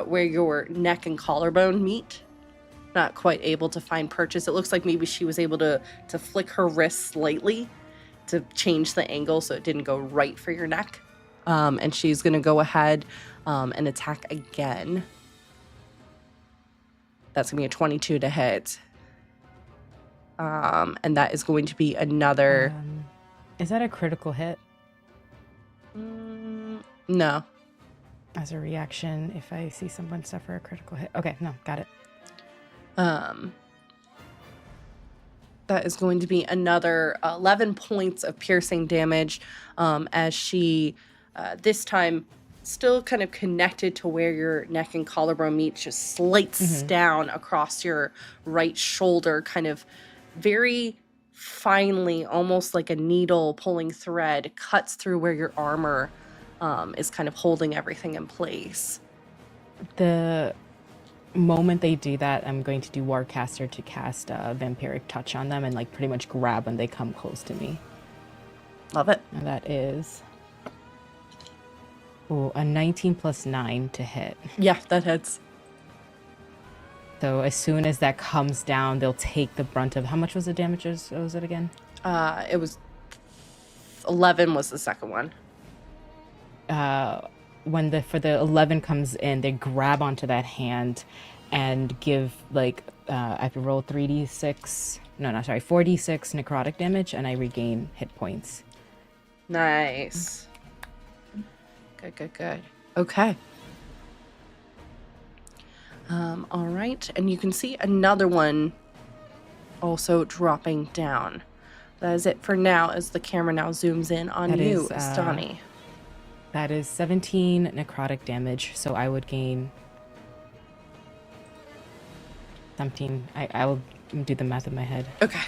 where your neck and collarbone meet. Not quite able to find purchase. It looks like maybe she was able to flick her wrist slightly to change the angle so it didn't go right for your neck. And she's going to go ahead and attack again. That's going to be a 22 to hit. And that is going to be another... is that a critical hit? No. As a reaction, if I see someone suffer a critical hit. Okay, no, got it. That is going to be another 11 points of piercing damage as she, this time, still kind of connected to where your neck and collarbone meet, just slices down across your right shoulder, kind of very finely, almost like a needle pulling thread, cuts through where your armor is kind of holding everything in place. The moment they do that, I'm going to do Warcaster to cast a Vampiric Touch on them and like pretty much grab when they come close to me. Love it. And that is a 19 plus 9 to hit. Yeah, that hits. So as soon as that comes down, they'll take the brunt of... How much was the damage? Was it again? It was 11 was the second one. When the 11 comes in, they grab onto that hand and give like I have to roll 4d6 necrotic damage, and I regain hit points. Nice. Good. Okay. All right, and you can see another one also dropping down. That is it for now, as the camera now zooms in on you, Astani. That is 17 necrotic damage, so I would gain 17. I will do the math in my head. Okay.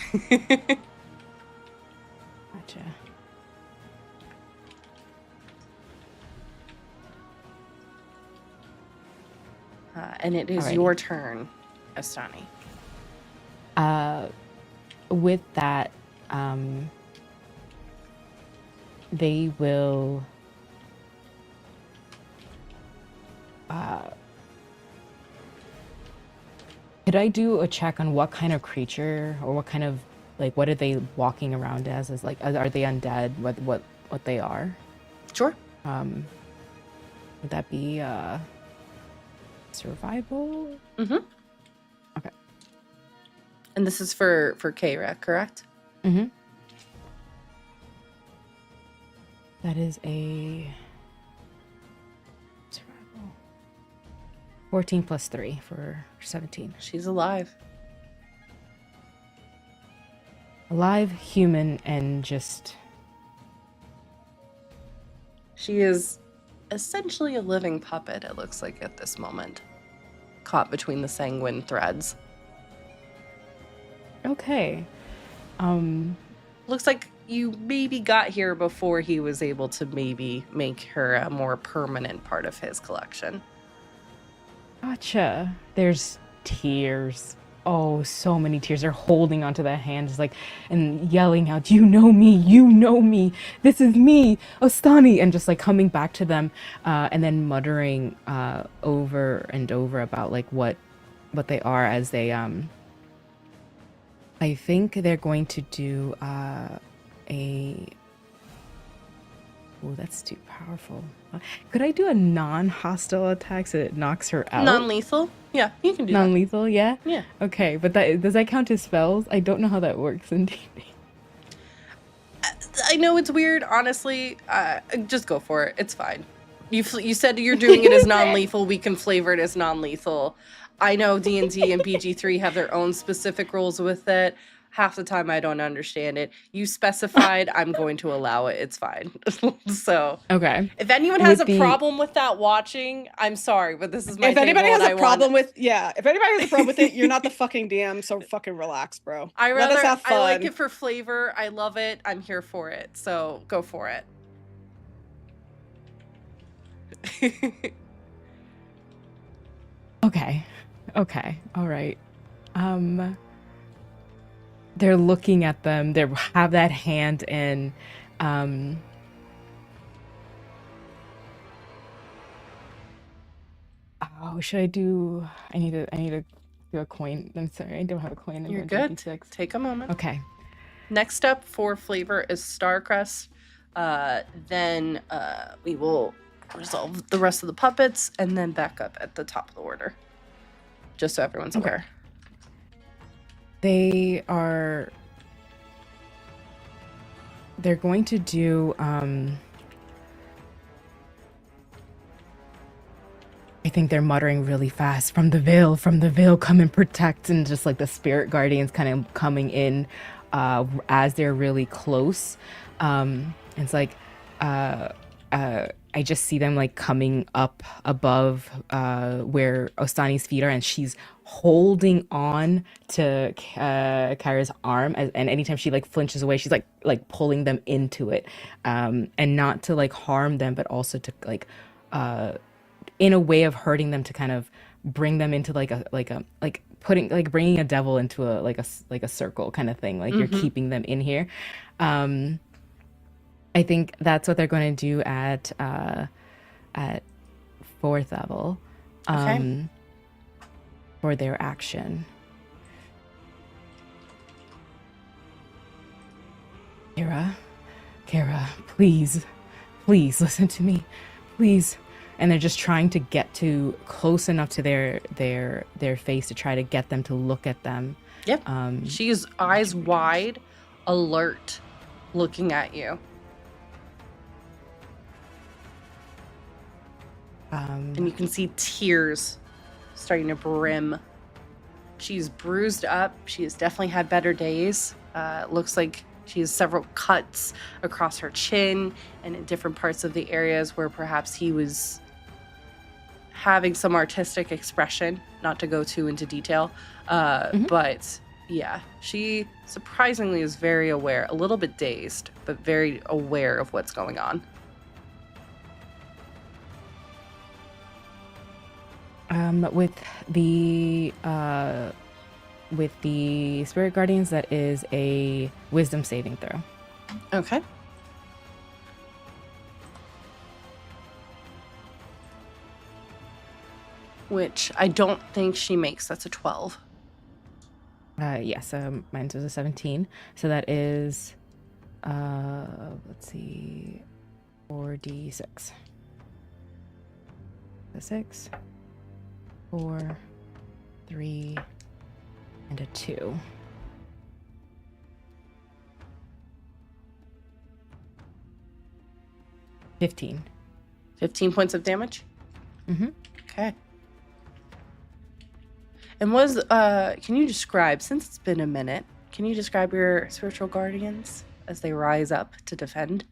Gotcha. And it is your turn, Astani. With that, they will... could I do a check on what kind of creature or what kind of, like, what are they walking around as? Is like, are they undead? What they are? Sure. Would that be survival? Mm-hmm. Okay. And this is for Kara, correct? Mm-hmm. That is a survival. 14 plus 3 for 17. She's alive. Alive, human, and just... She is essentially a living puppet, it looks like at this moment. Caught between the sanguine threads. Okay. Looks like you maybe got here before he was able to maybe make her a more permanent part of his collection. Gotcha. There's tears. Oh, so many tears. They're holding onto that hand, just like, and yelling out, "You know me, this is me, Astani," and just like coming back to them, and then muttering over and over about like what they are as they I think they're going to do Oh, that's too powerful. Could I do a non-hostile attack so it knocks her out? Non-lethal? Yeah, you can do that. Non-lethal, yeah? Yeah. Okay, but does that count as spells? I don't know how that works in D&D. I know it's weird, honestly. Just go for it. It's fine. You said you're doing it as non-lethal. We can flavor it as non-lethal. I know D&D and BG3 have their own specific rules with it. Half the time I don't understand it. You specified, I'm going to allow it. It's fine. So, Okay. if anyone has a problem with that watching, I'm sorry, but this is my If anybody table has and a problem with if anybody has a problem with it, you're not the fucking DM, so fucking relax, bro. Let us have fun. I like it for flavor. I love it. I'm here for it. So go for it. Okay. All right. They're looking at them. They have that hand in. Oh, should I do? I need to do a coin. I'm sorry, I don't have a coin. You're good. Take a moment. Okay. Next up for flavor is Starcrest. Then we will resolve the rest of the puppets and then back up at the top of the order, just so everyone's aware. They're going to do I think they're muttering really fast, from the veil, come and protect, and just like the spirit guardians kind of coming in as they're really close. It's like I just see them like coming up above where Ostani's feet are, and she's holding on to Kyra's arm, and anytime she like flinches away, she's like pulling them into it, and not to like harm them, but also to like in a way of hurting them, to kind of bring them into bringing a devil into a circle kind of thing, like you're keeping them in here. I think that's what they're going to do at 4th level for their action. Kara, please listen to me, please. And they're just trying to get to close enough to their face to try to get them to look at them. Yep. She's eyes wide, alert, looking at you. And you can see tears starting to brim. She's bruised up. She has definitely had better days. Looks like she has several cuts across her chin and in different parts of the areas where perhaps he was having some artistic expression, not to go too into detail. But yeah, she surprisingly is very aware, a little bit dazed, but very aware of what's going on. With the spirit guardians, that is a wisdom saving throw. Okay. Which I don't think she makes. That's a 12. Yes, mine was a 17. So that is, let's see, 4d6. A 6, 4, 3, and a 2. $15 points of damage? Mm-hmm. Okay. And can you describe, since it's been a minute, can you describe your spiritual guardians as they rise up to defend?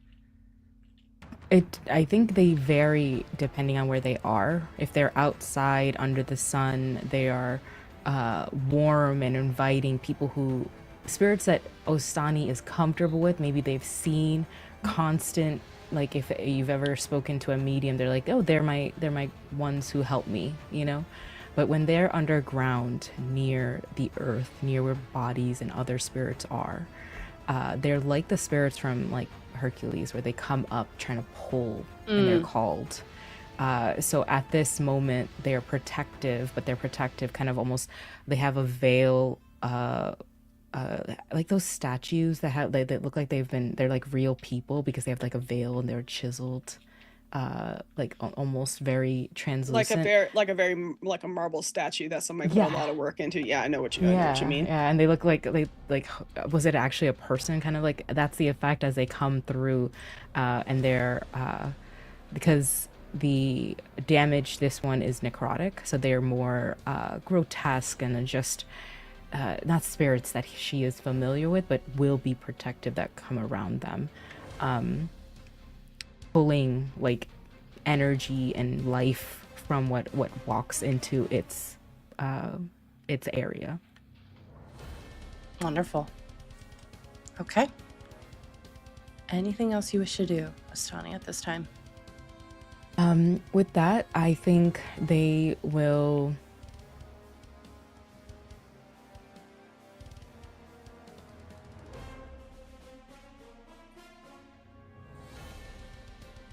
I think they vary depending on where they are. If they're outside under the sun, they are warm and inviting, spirits that Ostani is comfortable with. Maybe they've seen constant, like if you've ever spoken to a medium, they're like, oh, they're my ones who help me, you know? But when they're underground, near the earth, near where bodies and other spirits are, they're like the spirits from like Hercules, where they come up trying to pull and they're called. So at this moment, they're protective, but they're protective kind of almost, they have a veil like those statues that have that look like they're like real people because they have like a veil and they're chiseled, like almost very translucent. Like a marble statue that somebody put a Yeah. lot of work into. Yeah, I know what you mean. Yeah, and they look like was it actually a person? Kind of like that's the effect as they come through, and they're because the damage this one is necrotic, so they're more grotesque and just not spirits that she is familiar with, but will be protective that come around them, pulling like energy and life from what walks into its area. Wonderful. Okay. Anything else you wish to do, Astani, at this time? With that, I think they will.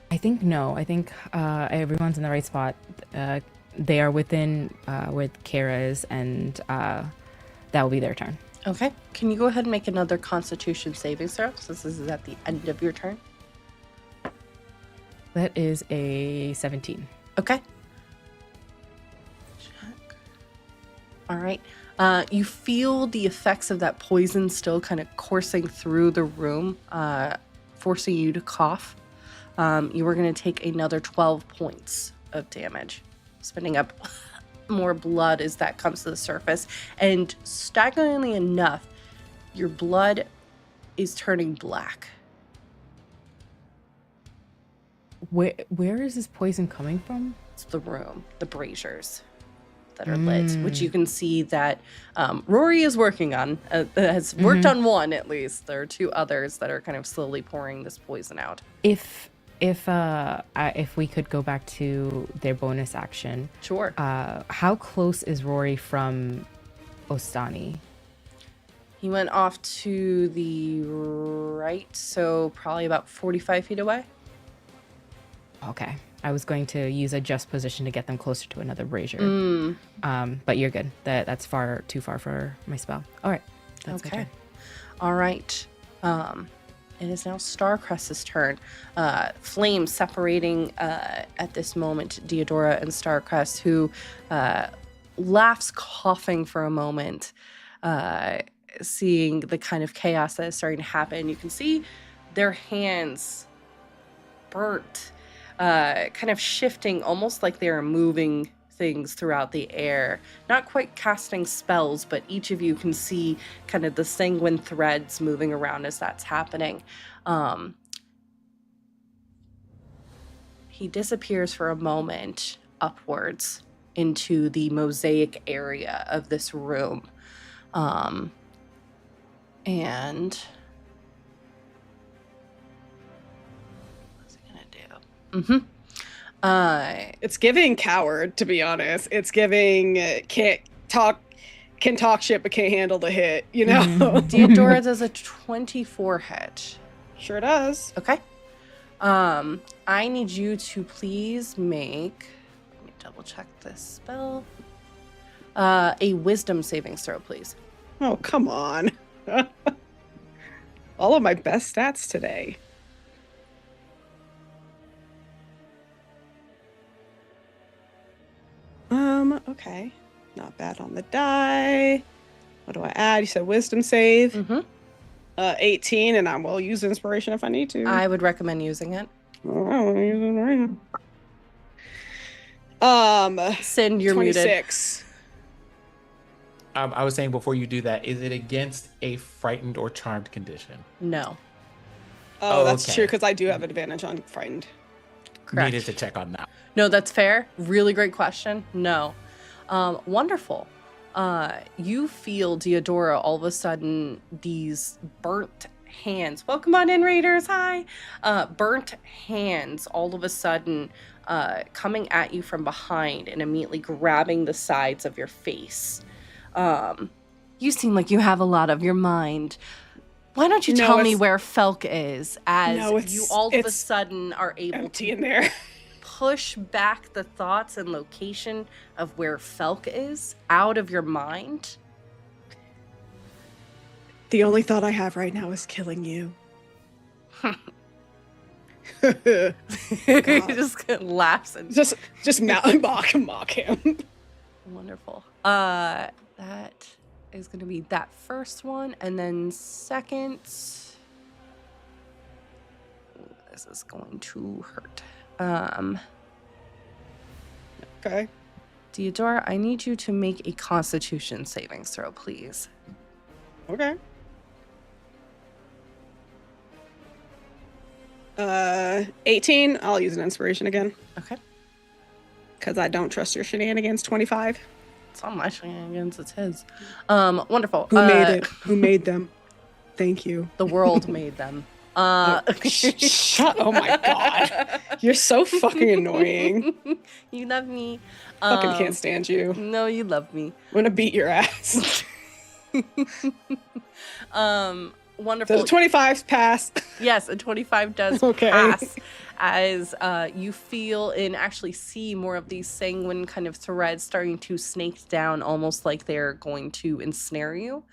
I think no. I think everyone's in the right spot. They are within where Kara is, and that will be their turn. Okay. Can you go ahead and make another Constitution saving throw, since this is at the end of your turn? That is a 17. Okay. Check. All right. You feel the effects of that poison still kind of coursing through the room, forcing you to cough. You are going to take another 12 points of damage, spitting up more blood as that comes to the surface. And staggeringly enough, your blood is turning black. Where is this poison coming from? It's the room, the braziers that are lit, which you can see that Rory is working on, has worked on one at least. There are two others that are kind of slowly pouring this poison out. If we could go back to their bonus action. Sure. How close is Rory from Ostani? He went off to the right, so probably about 45 feet away. Okay. I was going to use a just position to get them closer to another brazier. But you're good. That's too far for my spell. All right. That's my Okay. turn. All right. It is now Starcrest's turn. Flames separating at this moment Deodora and Starcrest, who laughs, coughing for a moment, seeing the kind of chaos that is starting to happen. You can see their hands burnt, kind of shifting, almost like they are moving things throughout the air. Not quite casting spells, but each of you can see kind of the sanguine threads moving around as that's happening. He disappears for a moment upwards into the mosaic area of this room. And what's he gonna do? It's giving coward, to be honest. It's giving can talk shit but can't handle the hit, you know? Deodora does a 24 hit. Sure does. Okay. I need you to please make, let me double check this spell. A wisdom saving throw, please. Oh, come on. All of my best stats today. Okay. Not bad on the die. What do I add? You said wisdom save. 18, and I will use inspiration if I need to. I would recommend using it. Oh, I'm gonna use it right now. Cind, you're 26. muted. I was saying before you do that, is it against a frightened or charmed condition? No. Oh, that's okay. true, because I do have advantage on frightened. Correct. Needed to check on that. No, that's fair. Really great question. No. Wonderful. You feel, Deodora, all of a sudden, these burnt hands. Welcome on in, Raiders. Hi. Burnt hands all of a sudden coming at you from behind and immediately grabbing the sides of your face. You seem like you have a lot of your mind. Why don't you tell me where Felk is, as you all of a sudden are able empty to in there. push back the thoughts and location of where Felk is out of your mind? The only thought I have right now is killing you. He just laughs and just mock him. wonderful. That is going to be that first one, and then second. This is going to hurt. Okay. Theodora, I need you to make a Constitution savings throw, please. Okay. 18. I'll use an inspiration again. Okay. Because I don't trust your shenanigans. 25. It's not my shenanigans, it's his. Wonderful. Who made it? Who made them? Thank you. The world made them. Shut! Oh my god, you're so fucking annoying. You love me. Fucking can't stand you. No, you love me. I'm gonna beat your ass. Wonderful. So the 25's passed. Yes, a 25 does Okay. pass as you feel and actually see more of these sanguine kind of threads starting to snake down, almost like they're going to ensnare you,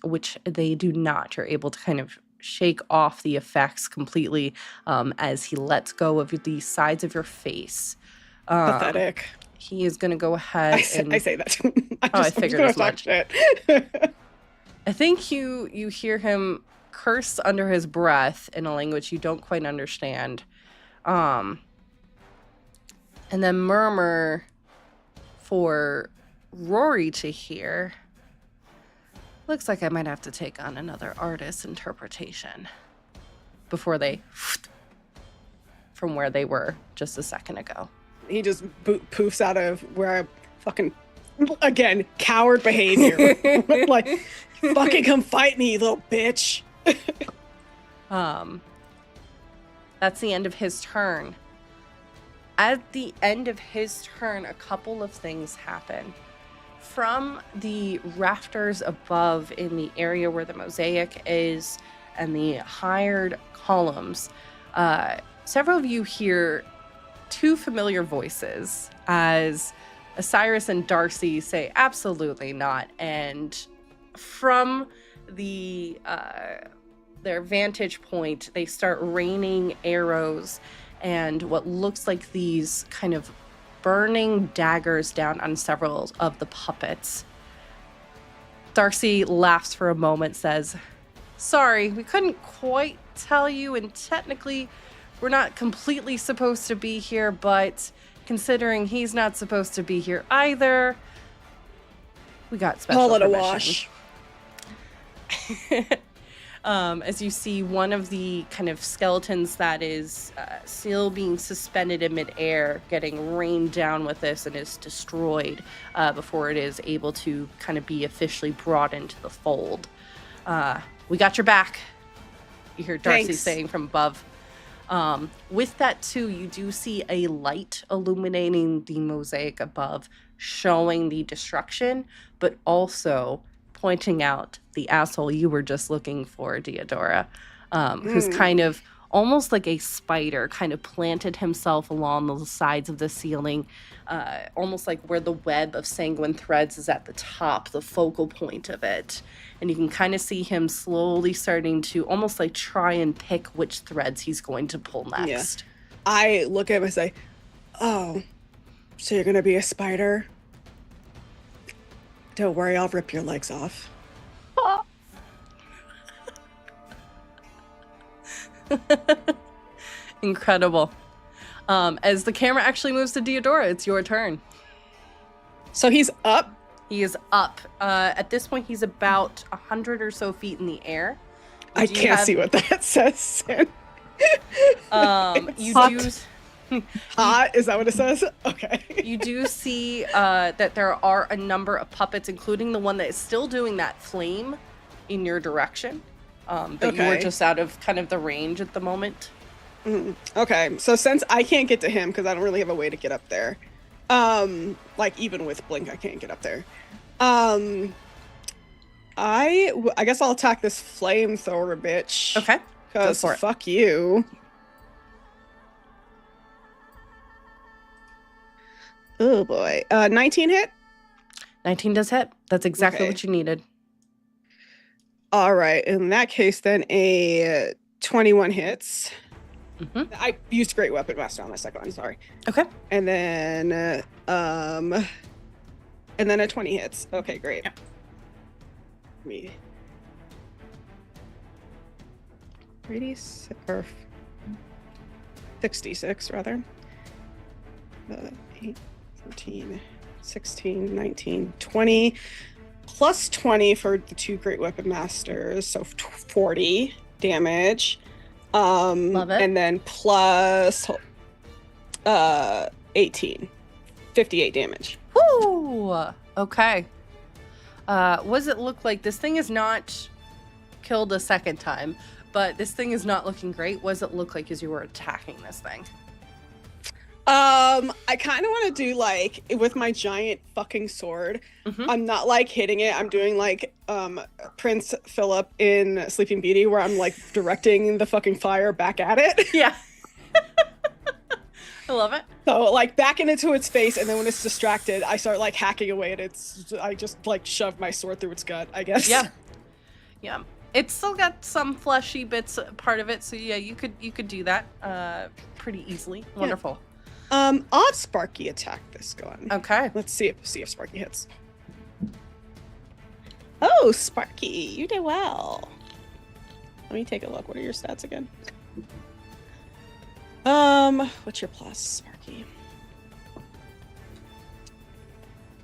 which they do not. You're able to kind of shake off the effects completely as he lets go of the sides of your face. Pathetic. He is going to go ahead I say that too. I figured as much. Shit. I think you hear him curse under his breath in a language you don't quite understand. And then murmur for Rory to hear. Looks like I might have to take on another artist's interpretation before they from where they were just a second ago. He just poofs out of where I fucking, again, coward behavior. Like, fucking come fight me, you little bitch. That's the end of his turn. At the end of his turn, a couple of things happen. From the rafters above in the area where the mosaic is and the hired columns, several of you hear two familiar voices as Osiris and Darcy say, absolutely not. And from the their vantage point, they start raining arrows and what looks like these kind of burning daggers down on several of the puppets. Darcy laughs for a moment, says, sorry, we couldn't quite tell you, and technically we're not completely supposed to be here, but considering he's not supposed to be here either, we got special Call it permission. a wash. As you see one of the kind of skeletons that is still being suspended in midair, getting rained down with this and is destroyed before it is able to kind of be officially brought into the fold. We got your back, you hear Darcy Thanks. saying from above. With that too, you do see a light illuminating the mosaic above, showing the destruction, but also pointing out the asshole you were just looking for, Theodora, who's kind of almost like a spider, kind of planted himself along the sides of the ceiling, almost like where the web of sanguine threads is at the top, the focal point of it. And you can kind of see him slowly starting to almost like try and pick which threads he's going to pull next. Yeah. I look at him and say, oh, so you're gonna be a spider? Don't worry, I'll rip your legs off. Incredible. As the camera actually moves to Theodora, it's your turn. So he's up? He is up. At this point, he's about 100 or so feet in the air. I can't see what that says. You Hot. do... Hot? Is that what it says? Okay. You do see that there are a number of puppets, including the one that is still doing that flame in your direction. But you were just out of kind of the range at the moment. Okay, so since I can't get to him because I don't really have a way to get up there, like even with Blink, I can't get up there. I guess I'll attack this flamethrower bitch. Okay. Because fuck you. Oh boy. 19 hit? 19 does hit. That's exactly what you needed. All right. In that case, then a 21 hits. Mm-hmm. I used Great Weapon Master on my second one. Sorry. Okay. And then a 20 hits. Okay, great. Yeah. Me. 36 or 66 rather. 8, 14, 16, 19, 20. Plus 20 for the 2 Great Weapon Masters, so 40 damage. Love it. And then plus 18. 58 damage. Woo! Okay. What does it look like? This thing is not killed a second time, but this thing is not looking great. What does it look like as you were attacking this thing? I kind of want to do like with my giant fucking sword. Mm-hmm. I'm not like hitting it. I'm doing like Prince Philip in Sleeping Beauty, where I'm like directing the fucking fire back at it. Yeah. I love it. So like back into its face, and then when it's distracted, I start like hacking away at its. I just like shove my sword through its gut, I guess. Yeah. Yeah. It's still got some fleshy bits part of it, so yeah, you could do that pretty easily. Wonderful. I'll Sparky attack this gun. Okay. Let's see if Sparky hits. Oh, Sparky, you did well. Let me take a look. What are your stats again? What's your plus, Sparky?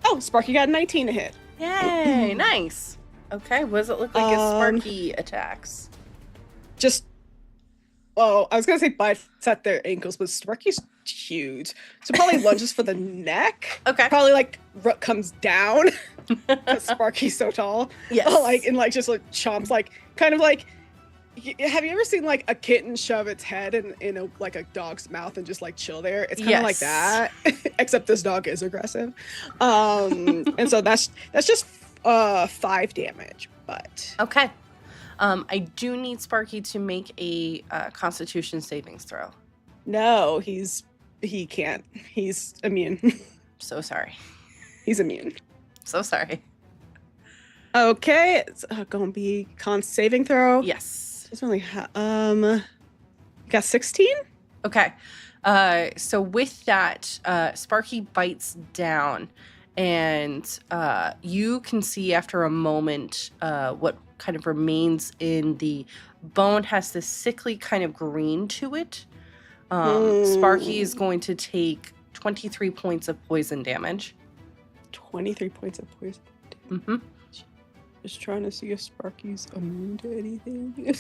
Oh, Sparky got 19 to hit. Yay, nice. Okay, what does it look like as Sparky attacks? Just, oh, I was gonna say bites at their ankles, but Sparky's huge, so probably lunges for the neck. Okay. Probably like comes down because Sparky's so tall. Yes. Like just like chomps, like kind of like. Have you ever seen like a kitten shove its head in a like a dog's mouth and just like chill there? It's kind of like that, except this dog is aggressive. And so that's just 5 damage. But okay. I do need Sparky to make a Constitution savings throw. no, he can't. He's immune. So sorry. He's immune. So sorry. Okay, it's gonna be con saving throw. Yes. It's only got 16. Okay. So with that, Sparky bites down, and you can see after a moment what kind of remains in the bone has this sickly kind of green to it. Sparky is going to take 23 points of poison damage. 23 points of poison. Mm-hmm. Just trying to see if Sparky's immune to anything.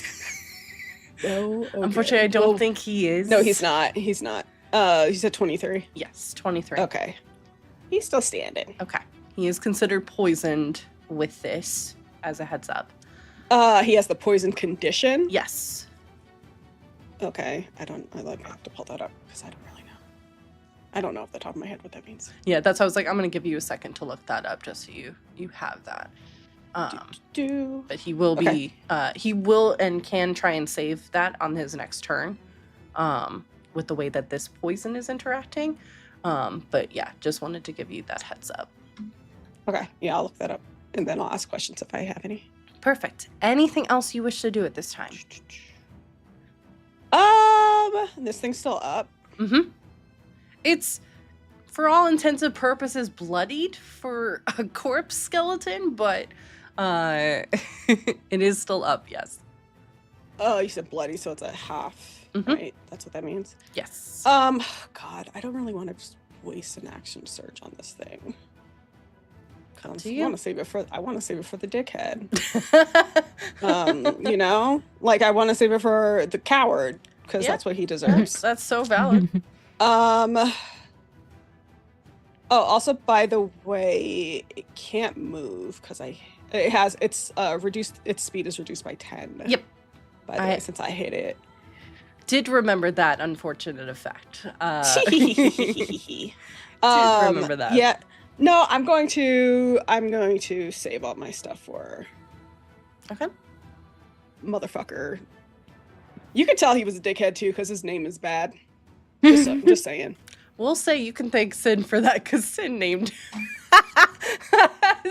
No. Okay. Unfortunately, I don't think he is. No, he's not. He's not. He said 23. Yes, 23. Okay. He's still standing. Okay. He is considered poisoned with this, as a heads up. He has the poison condition. Yes. Okay. I have to pull that up because I don't really know. I don't know off the top of my head what that means. Yeah, that's why I was like, I'm going to give you a second to look that up just so you have that. But he will be, he will and can try and save that on his next turn, with the way that this poison is interacting. But yeah, just wanted to give you that heads up. Okay, yeah, I'll look that up, and then I'll ask questions if I have any. Perfect. Anything else you wish to do at this time? This thing's still up. Mm-hmm. It's, for all intents and purposes, bloodied for a corpse skeleton, but it is still up, yes. Oh, you said bloody, so it's a half, right? That's what that means. Yes. God, I don't really want to just waste an action surge on this thing. I want to save it for the dickhead. You know, like I want to save it for the coward because that's what he deserves. That's so valid. Oh, also, by the way, it can't move because its speed is reduced by 10. Yep. By the way, since I hit it. Did remember that unfortunate effect. Did remember that. Yeah. No, I'm going to save all my stuff for Okay. motherfucker. You could tell he was a dickhead too because his name is bad. Just saying. We'll say you can thank Sin for that because Sin named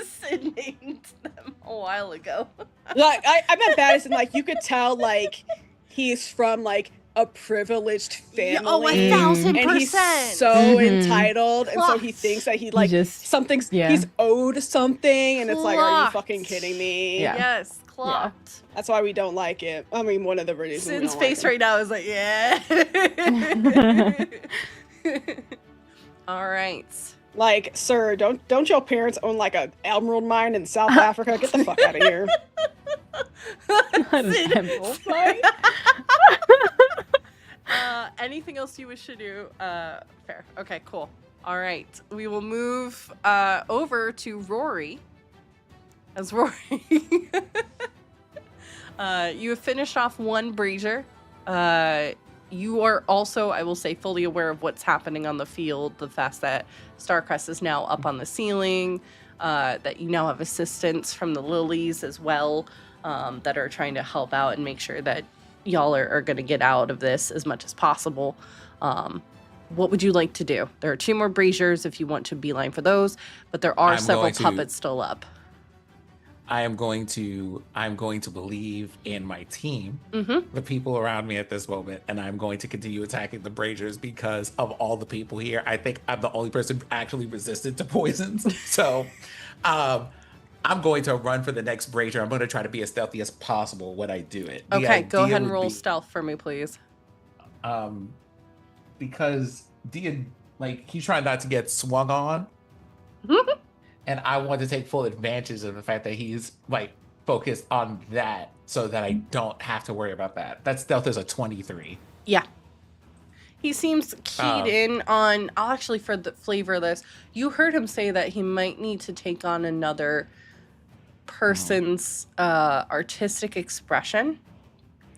Sin named them a while ago. Like I meant bad as in like you could tell like he's from like a privileged family. Oh, 1,000%. And he's so entitled, and so he Clocked. thinks that he like something's yeah. he's owed something, and it's like, are you Clocked. fucking kidding me? Yeah. Yes, clocked. That's why we don't like it. I mean, one of the reasons. Sin's face right now is like, yeah. All right. Like, sir, don't your parents own like a emerald mine in South Africa? Get the fuck out of here. Not an emerald mine. Anything else you wish to do? Fair. Okay, cool. All right. We will move over to Rory. As Rory. You have finished off one brazier. You are also, I will say, fully aware of what's happening on the field. The fact that Starcrest is now up on the ceiling, that you now have assistance from the lilies as well, that are trying to help out and make sure that y'all are going to get out of this as much as possible. What would you like to do? There are 2 more braziers if you want to beeline for those, but there are several puppets still up. I'm going to believe in my team, the people around me at this moment, and I'm going to continue attacking the braziers because of all the people here. I think I'm the only person actually resistant to poisons. So I'm going to run for the next brazier. I'm going to try to be as stealthy as possible when I do it. Okay, go ahead and roll stealth for me, please. Because he's trying not to get swung on. And I want to take full advantage of the fact that he's like focused on that so that I don't have to worry about that. That stealth is a 23. Yeah. He seems keyed in on, I'll actually, for the flavor of this, you heard him say that he might need to take on another person's artistic expression.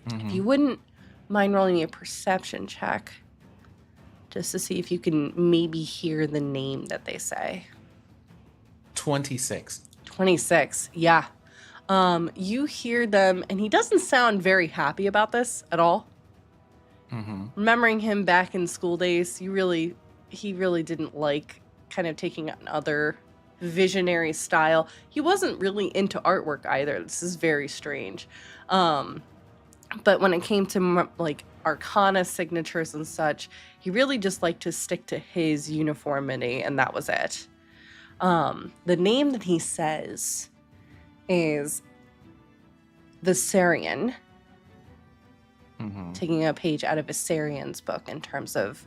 If you wouldn't mind rolling me a perception check just to see if you can maybe hear the name that they say. 26. 26, yeah. You hear them, and he doesn't sound very happy about this at all. Remembering him back in school days, he really didn't like kind of taking another visionary style. He wasn't really into artwork either. This is very strange. But when it came to like arcana signatures and such, he really just liked to stick to his uniformity, and that was it. The name that he says is Viserion. Taking a page out of Viserian's book in terms of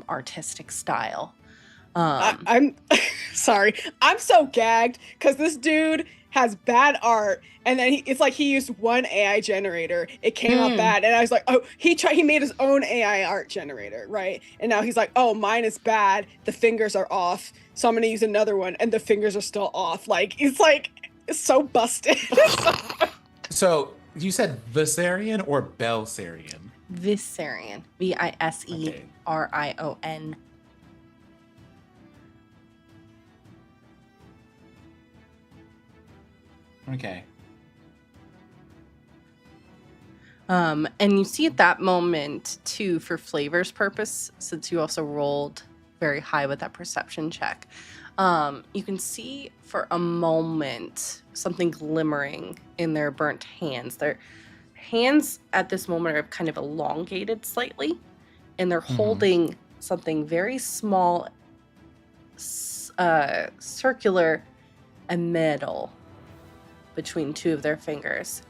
artistic style. I'm sorry. I'm so gagged because this dude has bad art, and then it's like he used one AI generator. It came out bad, and I was like, oh, he made his own AI art generator, right? And now he's like, oh, mine is bad. The fingers are off, so I'm gonna use another one, and the fingers are still off. Like it's so busted. So you said Viserion or Belserion? Viserion. Viserion. Okay. And you see at that moment, too, for flavor's purpose, since you also rolled very high with that perception check, you can see for a moment something glimmering in their burnt hands. Their hands at this moment are kind of elongated slightly, and they're holding something very small, circular, and metal between 2 of their fingers.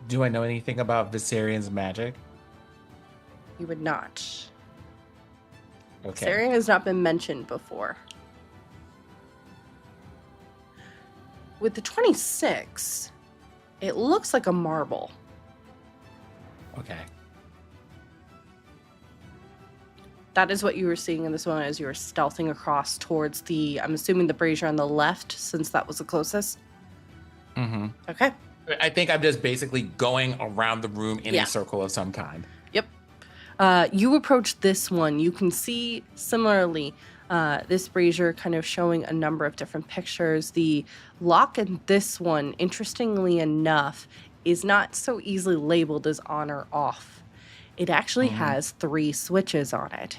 Do I know anything about Viserion's magic? You would not. Okay. Viserion has not been mentioned before. With the 26, it looks like a marble. Okay. That is what you were seeing in this one as you were stealthing across towards the, I'm assuming the brazier on the left, since that was the closest. Okay. I think I'm just basically going around the room in a circle of some kind. Yep. You approach this one. You can see similarly this brazier kind of showing a number of different pictures. The lock in this one, interestingly enough, is not so easily labeled as on or off. It actually has 3 switches on it.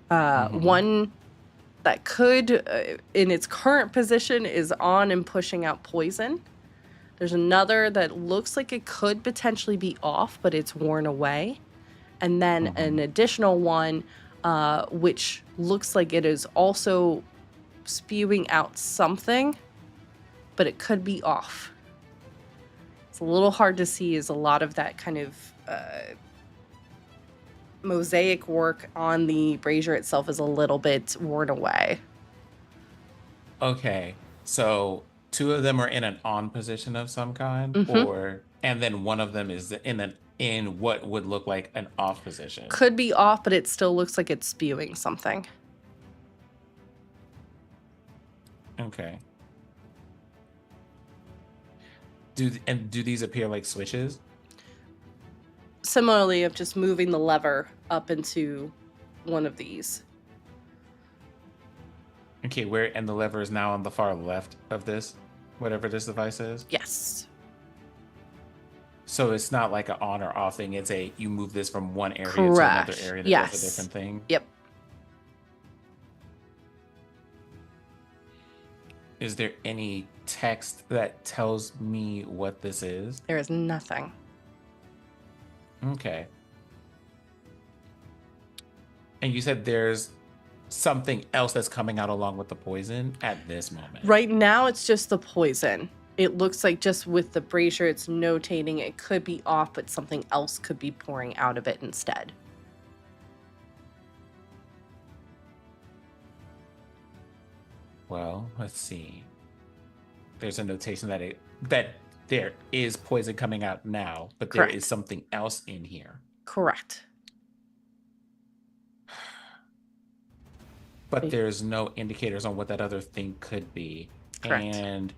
One that could, in its current position, is on and pushing out poison. There's another that looks like it could potentially be off, but it's worn away. And then an additional one, which looks like it is also spewing out something, but it could be off. It's a little hard to see, as a lot of that kind of mosaic work on the brazier itself is a little bit worn away. Okay, so 2 of them are in an on position of some kind, and then one of them is in what would look like an off position. Could be off, but it still looks like it's spewing something. Okay. Do these appear like switches? Similarly, of just moving the lever up into one of these. Okay, and the lever is now on the far left of this, whatever this device is? Yes. So it's not like an on or off thing, it's you move this from one area to Correct. another area that Yes. does a different thing? Yep. Is there any text that tells me what this is? There is nothing. Okay. And you said there's something else that's coming out along with the poison at this moment. Right now, it's just the poison. It looks like just with the brazier, it's notating it could be off, but something else could be pouring out of it instead. Well, let's see. There's a notation that there is poison coming out now, but there Correct. is something else in here. Correct. But there's no indicators on what that other thing could be. Correct. And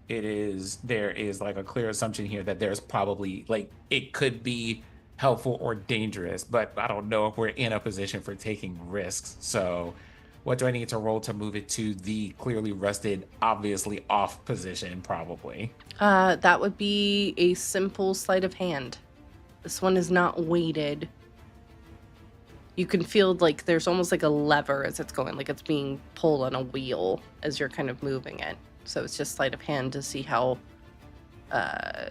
there is like a clear assumption here that there's probably like it could be helpful or dangerous, but I don't know if we're in a position for taking risks. So what do I need to roll to move it to the clearly rusted, obviously off position? Probably. That would be a simple sleight of hand. This one is not weighted. You can feel like there's almost like a lever as it's going, like it's being pulled on a wheel as you're kind of moving it. So it's just sleight of hand to see how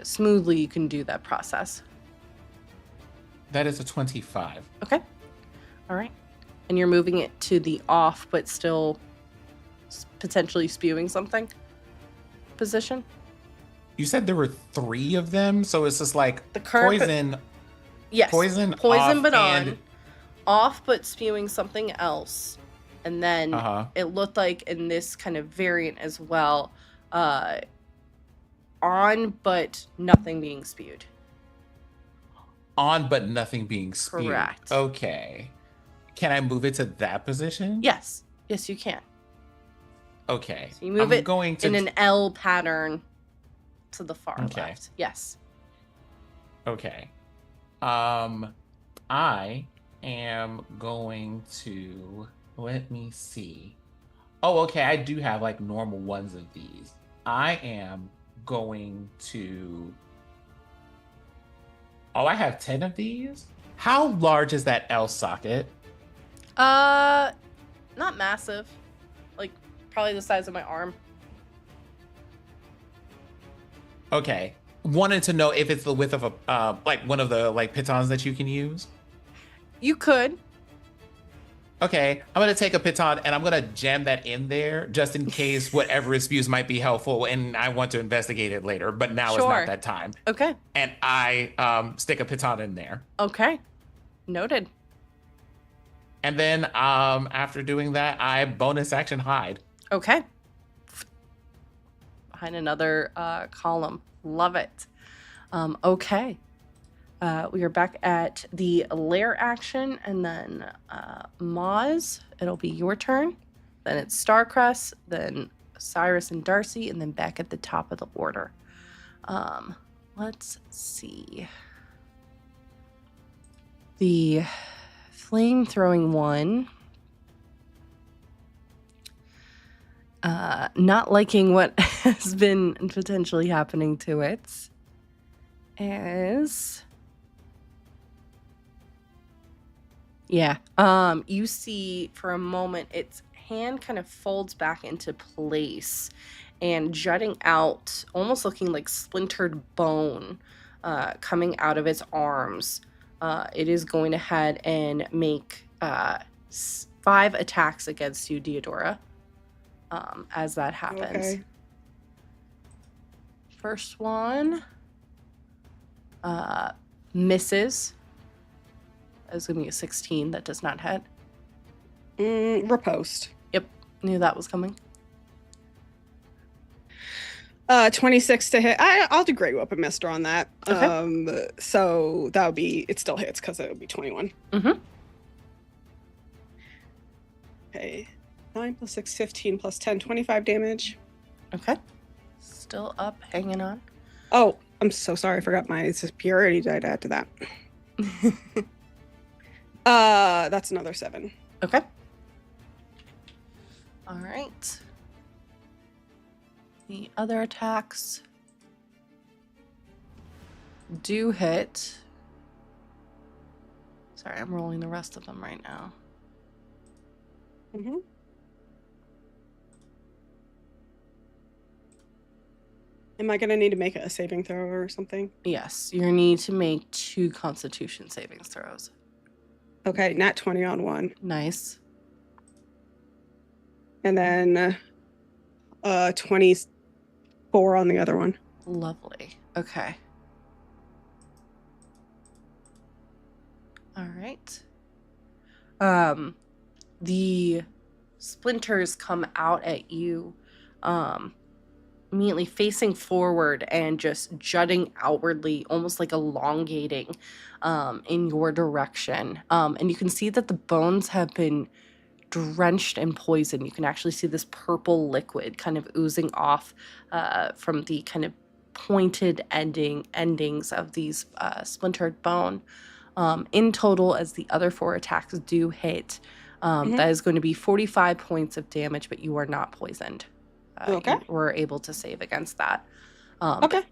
smoothly you can do that process. That is a 25. Okay. All right. And you're moving it to the off, but still potentially spewing something position? You said there were 3 of them, so it's just like The current poison. Yes. Poison off but and- on. Off, but spewing something else. And then it looked like in this kind of variant as well, on, but nothing being spewed. On, but nothing being spewed. Correct. Okay. Can I move it to that position? Yes. Yes, you can. Okay. So you move I'm it going to in an L pattern to the far Okay. left. Yes. Okay. I am going to, let me see. Oh, okay. I do have like normal ones of these. I am going to, I have 10 of these. How large is that L socket? Not massive. Like probably the size of my arm. Okay. Wanted to know if it's the width of a like one of the like pitons that you can use. You could. Okay, I'm gonna take a piton and I'm gonna jam that in there just in case whatever it spews might be helpful, and I want to investigate it later. But now is Sure. not that time. Okay. And I stick a piton in there, Okay. Noted. and then after doing that, I bonus action hide. Okay. Behind another column. Love it. Okay. We are back at the lair action, and then Moz, it'll be your turn. Then it's Starcrest, then Cyrus and Darcy, and then back at the top of the order. Let's see. The flame-throwing one. Not liking what has been potentially happening to it is, yeah, you see for a moment its hand kind of folds back into place, and jutting out, almost looking like splintered bone coming out of its arms. It is going to head and make 5 attacks against you, Deodora, as that happens. Okay. First one misses. It's going to be a 16. That does not hit. Riposte. Yep, knew that was coming. 26 to hit. I'll do Great Weapon Mister on that. Okay. So that would be, it still hits because it would be 21. Mm-hmm. Okay. 9 plus 6, 15 plus 10, 25 damage. Okay. Still up, hanging on. Oh, I'm so sorry. I forgot my superiority die to add to that. That's another 7. Okay. All right. The other attacks do hit. Sorry, I'm rolling the rest of them right now. Mm-hmm. Am I going to need to make a saving throw or something? Yes, you need to make 2 Constitution savings throws. Okay, nat 20 on one. Nice. And then 24 on the other one. Lovely. Okay. All right. The splinters come out at you, immediately facing forward and just jutting outwardly, almost like elongating in your direction. And you can see that the bones have been drenched in poison. You can actually see this purple liquid kind of oozing off from the kind of pointed endings of these splintered bone. In total, as the other 4 attacks do hit, that is going to be 45 points of damage, but you are not poisoned. Okay. You were able to save against that. Okay.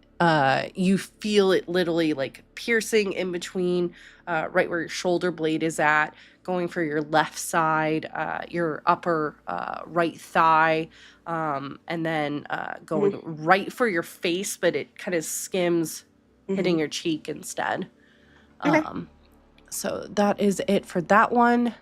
You feel it literally like piercing in between, right where your shoulder blade is at, going for your left side, your upper right thigh, and then going right for your face, but it kind of skims, hitting your cheek instead. Okay. So that is it for that one.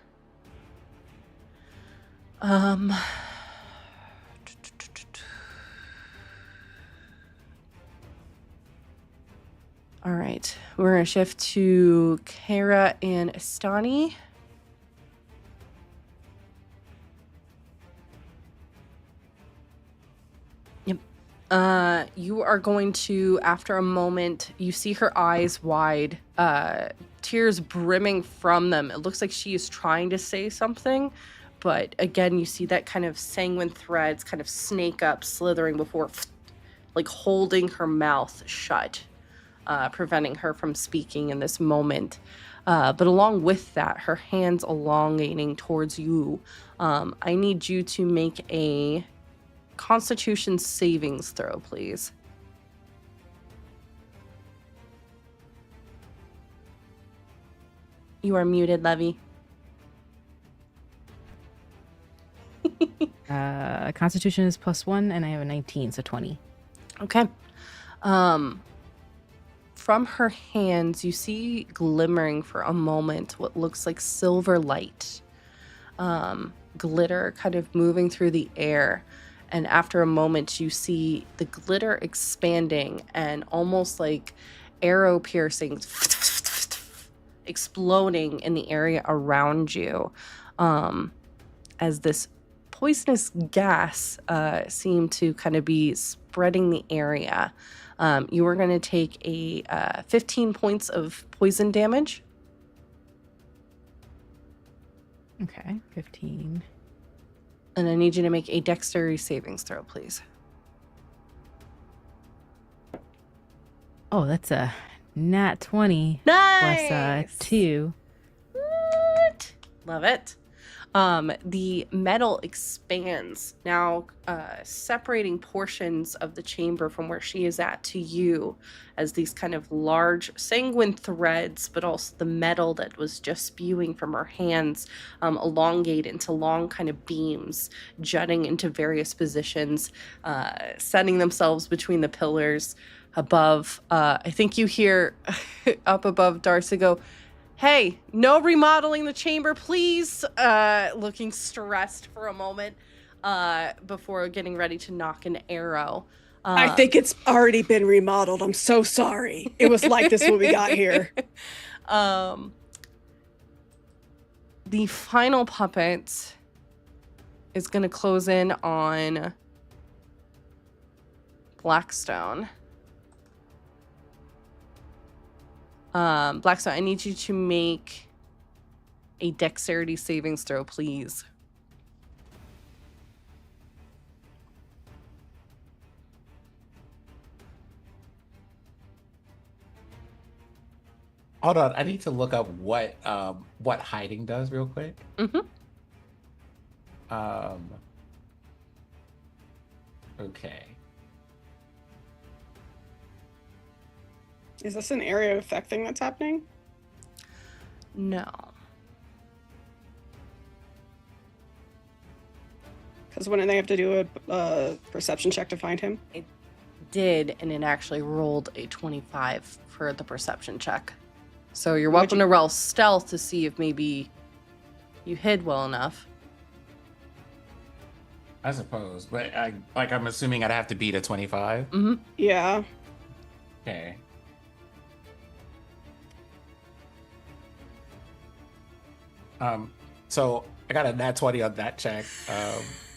All right, we're going to shift to Kara and Astani. Yep. You are going to, after a moment, you see her eyes wide, tears brimming from them. It looks like she is trying to say something, but again, you see that kind of sanguine threads kind of snake up, slithering before, like holding her mouth shut. Preventing her from speaking in this moment. But along with that, her hands elongating towards you. I need you to make a Constitution savings throw, please. You are muted, Levy. Constitution is +1, and I have a 19, so 20. Okay. From her hands, you see glimmering for a moment what looks like silver light, glitter kind of moving through the air. And after a moment, you see the glitter expanding and almost like arrow piercings exploding in the area around you, as this poisonous gas seemed to kind of be spreading the area. You are going to take a 15 points of poison damage. Okay, 15. And I need you to make a dexterity savings throw, please. Oh, that's a nat 20 Nice! plus 2. What? Love it. The metal expands, now separating portions of the chamber from where she is at to you as these kind of large sanguine threads, but also the metal that was just spewing from her hands elongate into long kind of beams, jutting into various positions, setting themselves between the pillars above. I think you hear up above Darcy go, "Hey, no remodeling the chamber, please." Looking stressed for a moment before getting ready to knock an arrow. I think it's already been remodeled. I'm so sorry. It was like this when we got here. The final puppet is going to close in on Blackstone. Blackstone, I need you to make a dexterity savings throw, please. Hold on, I need to look up what hiding does real quick. Okay. Is this an area effect thing that's happening? No. Because wouldn't they have to do a perception check to find him? It did, and it actually rolled a 25 for the perception check. So you're welcome to roll stealth to see if maybe you hid well enough. I suppose, but I'm assuming I'd have to beat a 25. Mm-hmm. Yeah. Okay. So I got a nat 20 on that check.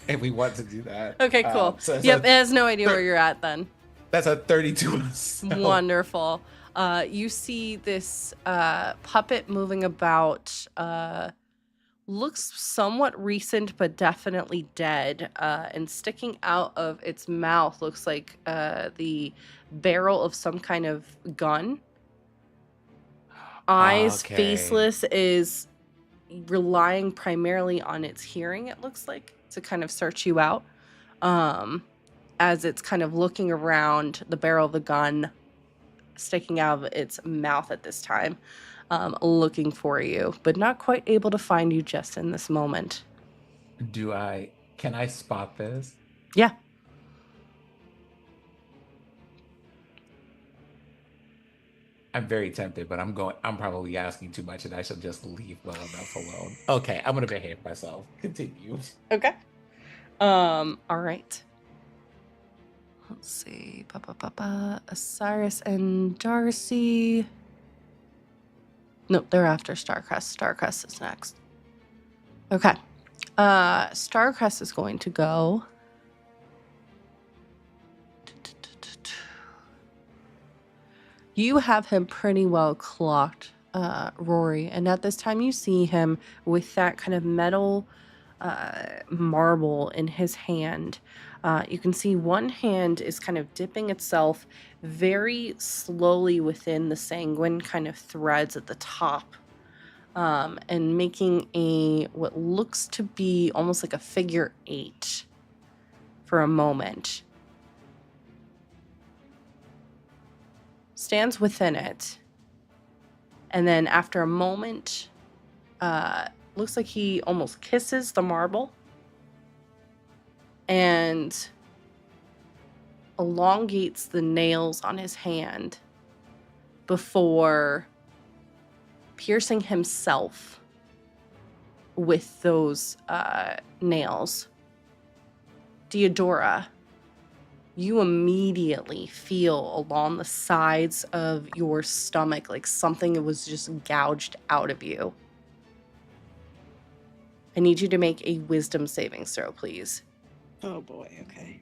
If we want to do that. Okay, cool. Yep, it has no idea where you're at then. That's a 32. Wonderful. You see this puppet moving about. Looks somewhat recent, but definitely dead. And sticking out of its mouth looks like the barrel of some kind of gun. Eyes, Okay. faceless, is relying primarily on its hearing, it looks like, to kind of search you out. As it's kind of looking around, the barrel of the gun sticking out of its mouth at this time, looking for you, but not quite able to find you just in this moment. Can I spot this? Yeah. I'm very tempted, but I'm probably asking too much and I should just leave well enough alone. Okay, I'm gonna behave myself. Continue. Okay. All right. Let's see. Osiris and Darcy. Nope, they're after Starcrest. Starcrest is next. Okay. Starcrest is going to go. You have him pretty well clocked, Rory, and at this time you see him with that kind of metal marble in his hand. You can see one hand is kind of dipping itself very slowly within the sanguine kind of threads at the top, and making what looks to be almost like a figure 8 for a moment. Stands within it, and then after a moment, looks like he almost kisses the marble and elongates the nails on his hand before piercing himself with those nails. Deodora, you immediately feel along the sides of your stomach like something was just gouged out of you. I need you to make a wisdom saving throw, please. Oh boy, okay.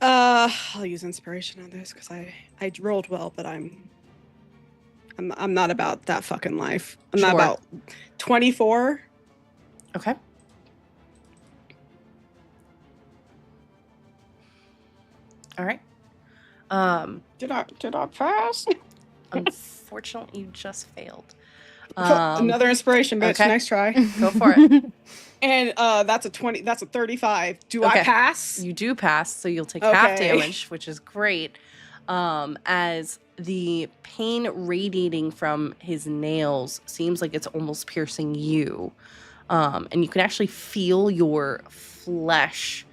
I'll use inspiration on this because I rolled well, but I'm not about that fucking life. I'm not about 24. Okay. All right. Did I pass? Unfortunately, you just failed. Another inspiration, bitch. okay. Nice try. Go for it. And that's a 20. That's a 35. Do Okay. I pass? You do pass, so you'll take half Okay. damage, which is great. As the pain radiating from his nails seems like it's almost piercing you. And you can actually feel your flesh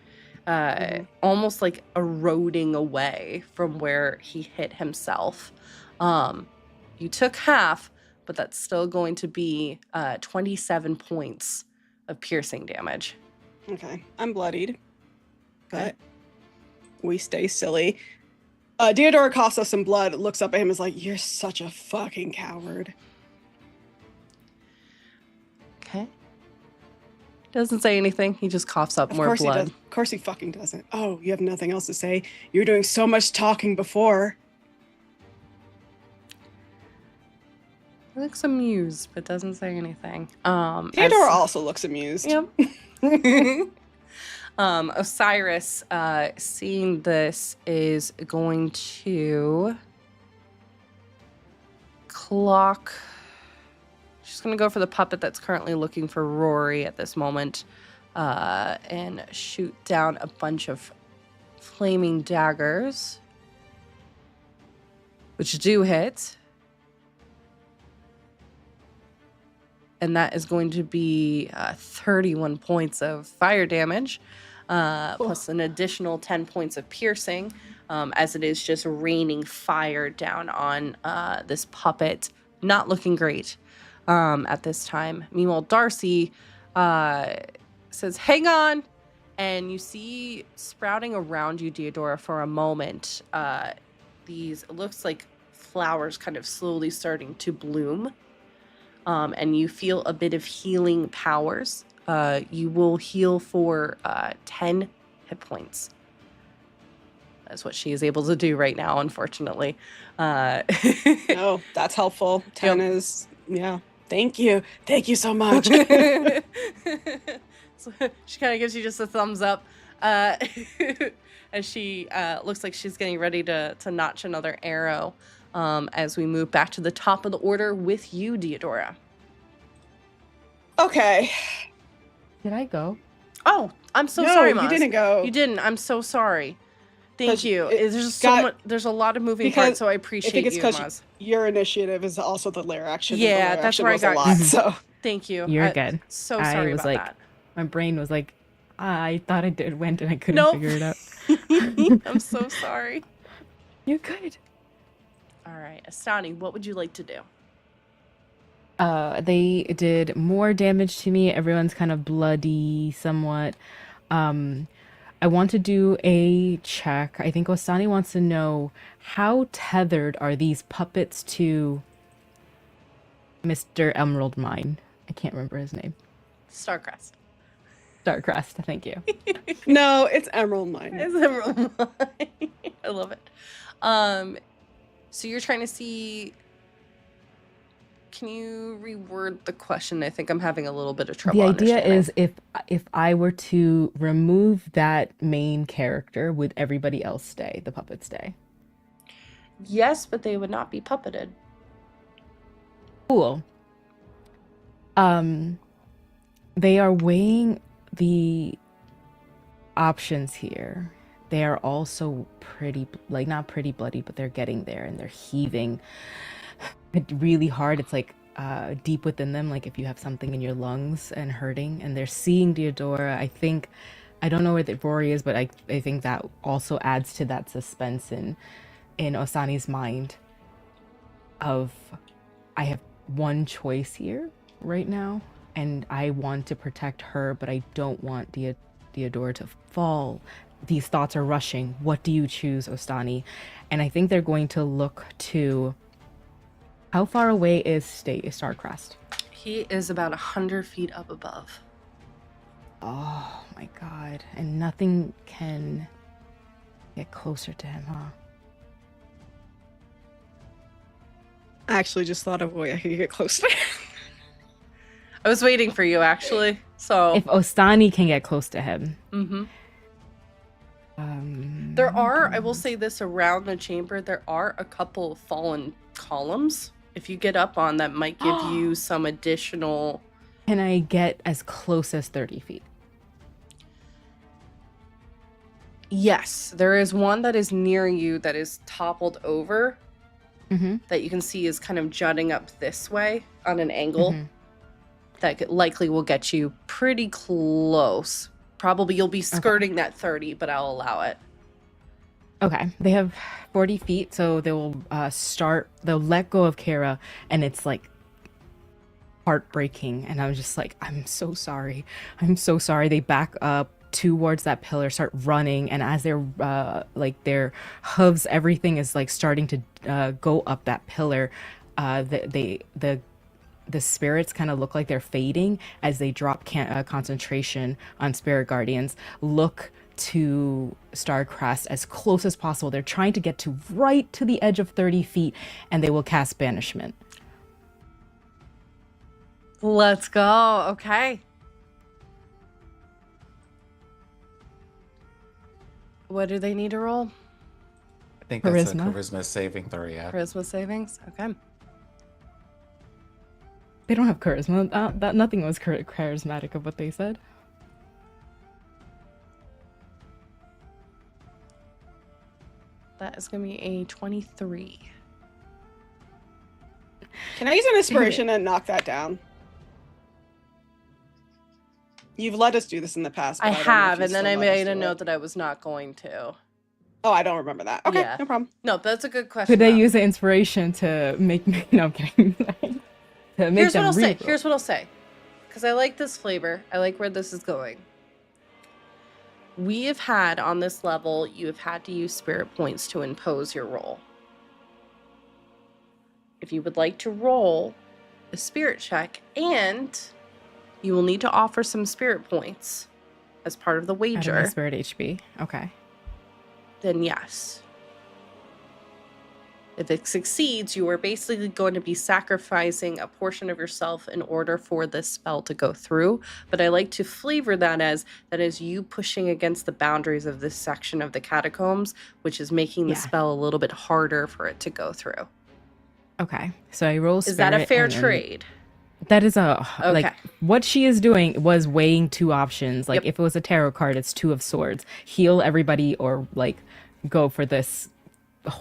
almost like eroding away from where he hit himself. You took half, but that's still going to be 27 points of piercing damage. Okay. I'm bloodied. Okay. But we stay silly. Deodora coughs up some blood, looks up at him and is like, you're such a fucking coward. Okay. Doesn't say anything. He just coughs up more blood. He does. Of course he fucking doesn't. Oh, you have nothing else to say? You were doing so much talking before. He looks amused, but doesn't say anything. Theodora also looks amused. Yep. Osiris, seeing this, is going to clock. She's going to go for the puppet that's currently looking for Rory at this moment, and shoot down a bunch of flaming daggers, which do hit. And that is going to be 31 points of fire damage, plus an additional 10 points of piercing, as it is just raining fire down on this puppet. Not looking great at this time. Meanwhile, Darcy says, hang on. And you see sprouting around you, Deodora, for a moment, these, it looks like flowers kind of slowly starting to bloom. And you feel a bit of healing powers. You will heal for 10 hit points. That's what she is able to do right now, unfortunately. No, that's helpful. 10 is, yeah. Thank you. Thank you so much. So she kind of gives you just a thumbs up. As she looks like she's getting ready to notch another arrow. As we move back to the top of the order with you, Deodora. Okay. Did I go? Oh, I'm so No, sorry, you Maz. didn't go. You didn't. I'm so sorry. Thank 'Cause you. it There's just so got- much. There's a lot of moving because parts, so I I appreciate think it's you, because Maz. your initiative is also the lair action. and Yeah, the lair that's action where I was got a lot, you. so. Thank you. You're good. So I sorry was about like, my brain was like, I thought I went and I couldn't Nope. figure it out. that. I'm so sorry. You're good. All right, Astani, what would you like to do? They did more damage to me. Everyone's kind of bloody somewhat. I want to do a check. I think Osani wants to know, how tethered are these puppets to Mr. Emerald Mine? I can't remember his name. Starcrest. Starcrest, thank you. No, it's Emerald Mine. It's Emerald Mine. I love it. So you're trying to see. Can you reword the question? I think I'm having a little bit of trouble. The idea understanding. is, if I were to remove that main character, would everybody else stay? The puppets stay? Yes, but they would not be puppeted. Cool. They are weighing the options here. They are also pretty, like, not pretty bloody, but they're getting there and they're heaving really hard. It's like deep within them, like if you have something in your lungs and hurting, and they're seeing Deodora. I don't know where the Rory is, but I think that also adds to that suspense in Osani's mind of, I have one choice here right now, and I want to protect her, but I don't want Deodora to fall. These thoughts are rushing. What do you choose, Ostani? And I think they're going to look to, how far away is Starcrest? He is about 100 feet up above. Oh my god. And nothing can get closer to him, huh? I actually just thought of a way I could get closer. I was waiting for you, actually. So If Ostani can get close to him. Mm-hmm. There are, I will say this, around the chamber, there are a couple fallen columns If you get up on, that might give you some additional. Can I get as close as 30 feet? Yes, there is one that is near you that is toppled over that you can see is kind of jutting up this way on an angle. That likely will get you pretty close. Probably you'll be skirting that 30, but I'll allow it. Okay, they have 40 feet, so they will they'll let go of Kara, and it's like heartbreaking. And I'm just like, I'm so sorry. I'm so sorry. They back up towards that pillar, start running, and as they're like their hooves, everything is like starting to go up that pillar. The spirits kind of look like they're fading as they drop concentration on spirit guardians. Look to Starcrest as close as possible. They're trying to get to right to the edge of 30 feet, and they will cast banishment. Let's go. Okay. What do they need to roll? I think that's a Charisma. charisma saving throw, yeah. Charisma savings? Okay. They don't have charisma. That nothing was charismatic of what they said. That is going to be a 23. Can I use an inspiration and knock that down? You've let us do this in the past. I but don't know if have, you and then still I let us made a do note it. that I was not going to. Oh, I don't remember that. Okay, Yeah. no problem. No, that's a good question. Could they though. use the inspiration to make me? No, I'm kidding. To make Here's what them I'll say. reroll. Here's what I'll say. Because I like this flavor. I like where this is going. We have had, on this level, you have had to use spirit points to impose your roll. If you would like to roll a spirit check, and you will need to offer some spirit points as part of the Out of my wager, spirit HB. Okay. then yes. If it succeeds, you are basically going to be sacrificing a portion of yourself in order for this spell to go through. But I like to flavor that as you pushing against the boundaries of this section of the catacombs, which is making the Yeah. spell a little bit harder for it to go through. Okay. So I roll spirit. Is that a fair and then- trade? That is a like Okay. what she is doing was weighing two options. Like Yep. if it was a tarot card, it's two of swords. Heal everybody or like go for this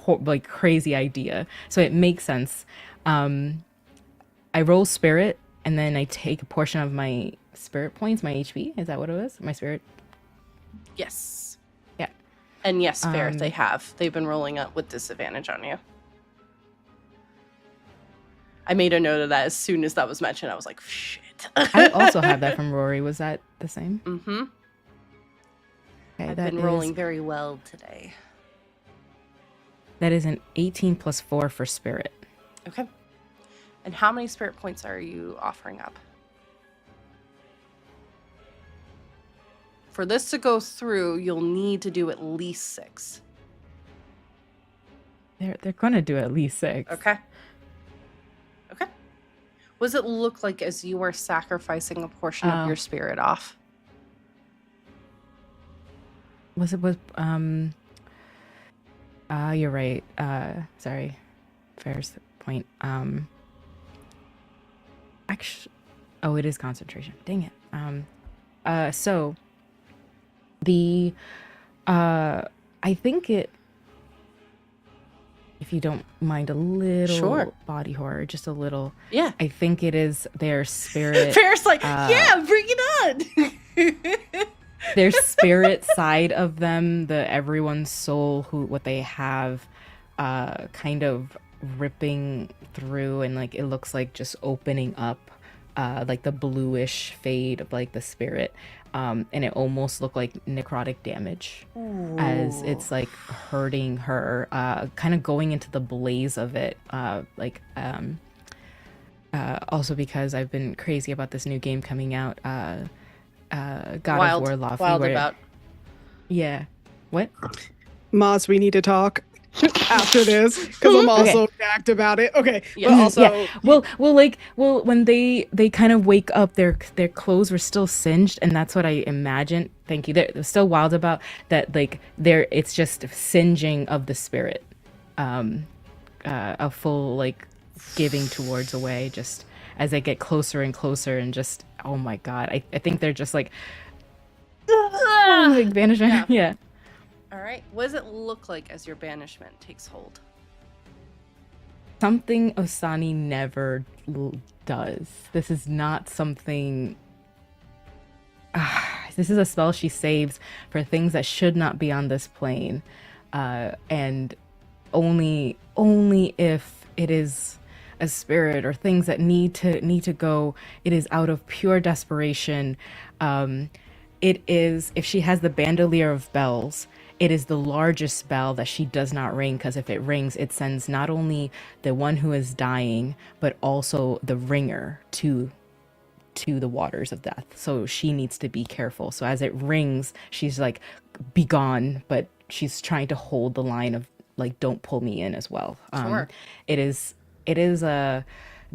like crazy idea. So it makes sense. I roll spirit and then I take a portion of my spirit points, my HP. Is that what it was? My spirit. Yes. Yeah. And yes, fair, they have. They've been rolling up with disadvantage on you. I made a note of that as soon as that was mentioned. I was like, shit. I also have that from Rory. Was that the same? Mm-hmm. Okay, I've that been is- rolling very well today. That is an 18 plus 4 for spirit. Okay. And how many spirit points are you offering up? For this to go through, you'll need to do at least 6. They're gonna do at least 6. Okay. Okay. What does it look like as you are sacrificing a portion of your spirit off? Was you're right. Sorry. Fair's point. Actually, oh, it is concentration. Dang it. So the I think it, if you don't mind a little Sure. body horror, just a little. Yeah. I think it is their spirit. Fair's like, yeah, bring it on. Their spirit side of them, the everyone's soul, what they have, kind of ripping through, and like it looks like just opening up, like the bluish fade of like the spirit, and it almost looked like necrotic damage as it's like hurting her, kind of going into the blaze of it, also because I've been crazy about this new game coming out, God of War Laufey, wild where- about. Yeah. What? Maz, we need to talk after this because I'm also jacked about it. Okay, Yeah. but also Yeah. Well, when they kind of wake up, their clothes were still singed, and that's what I imagined. Thank you. They're still wild about that. Like it's just singeing of the spirit. A full like giving towards away, just as they get closer and closer, and just, oh my god, I think they're just like, like banishment. Yeah. All right. What does it look like as your banishment takes hold? Something Osani never does. This is not something. This is a spell she saves for things that should not be on this plane, and only if it is a spirit or things that need to go. It is out of pure desperation. It is, if she has the bandolier of bells, it is the largest bell that she does not ring, because if it rings, it sends not only the one who is dying, but also the ringer to the waters of death. So she needs to be careful. So as it rings, she's like, be gone, but she's trying to hold the line of like, don't pull me in as well. Sure. It is the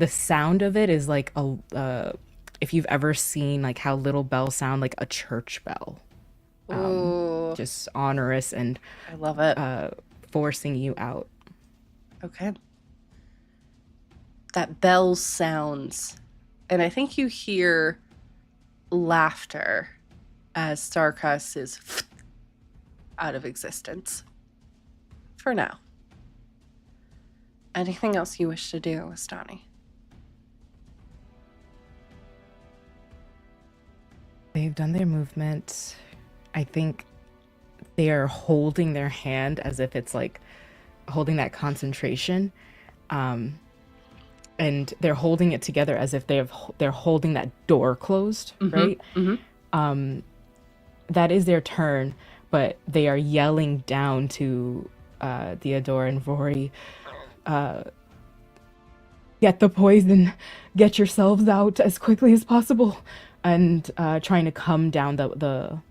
sound of it is like if you've ever seen like how little bells sound like a church bell. Ooh. Just onerous and I love it. Forcing you out. Okay. That bell sounds, and I think you hear laughter as Starcus is out of existence. For now. Anything else you wish to do, Astani? They've done their movement. I think they are holding their hand as if it's like holding that concentration. And they're holding it together as if they're holding that door closed, right? Mm-hmm. That is their turn, but they are yelling down to Theodore and Rory, get the poison, get yourselves out as quickly as possible, and trying to come down the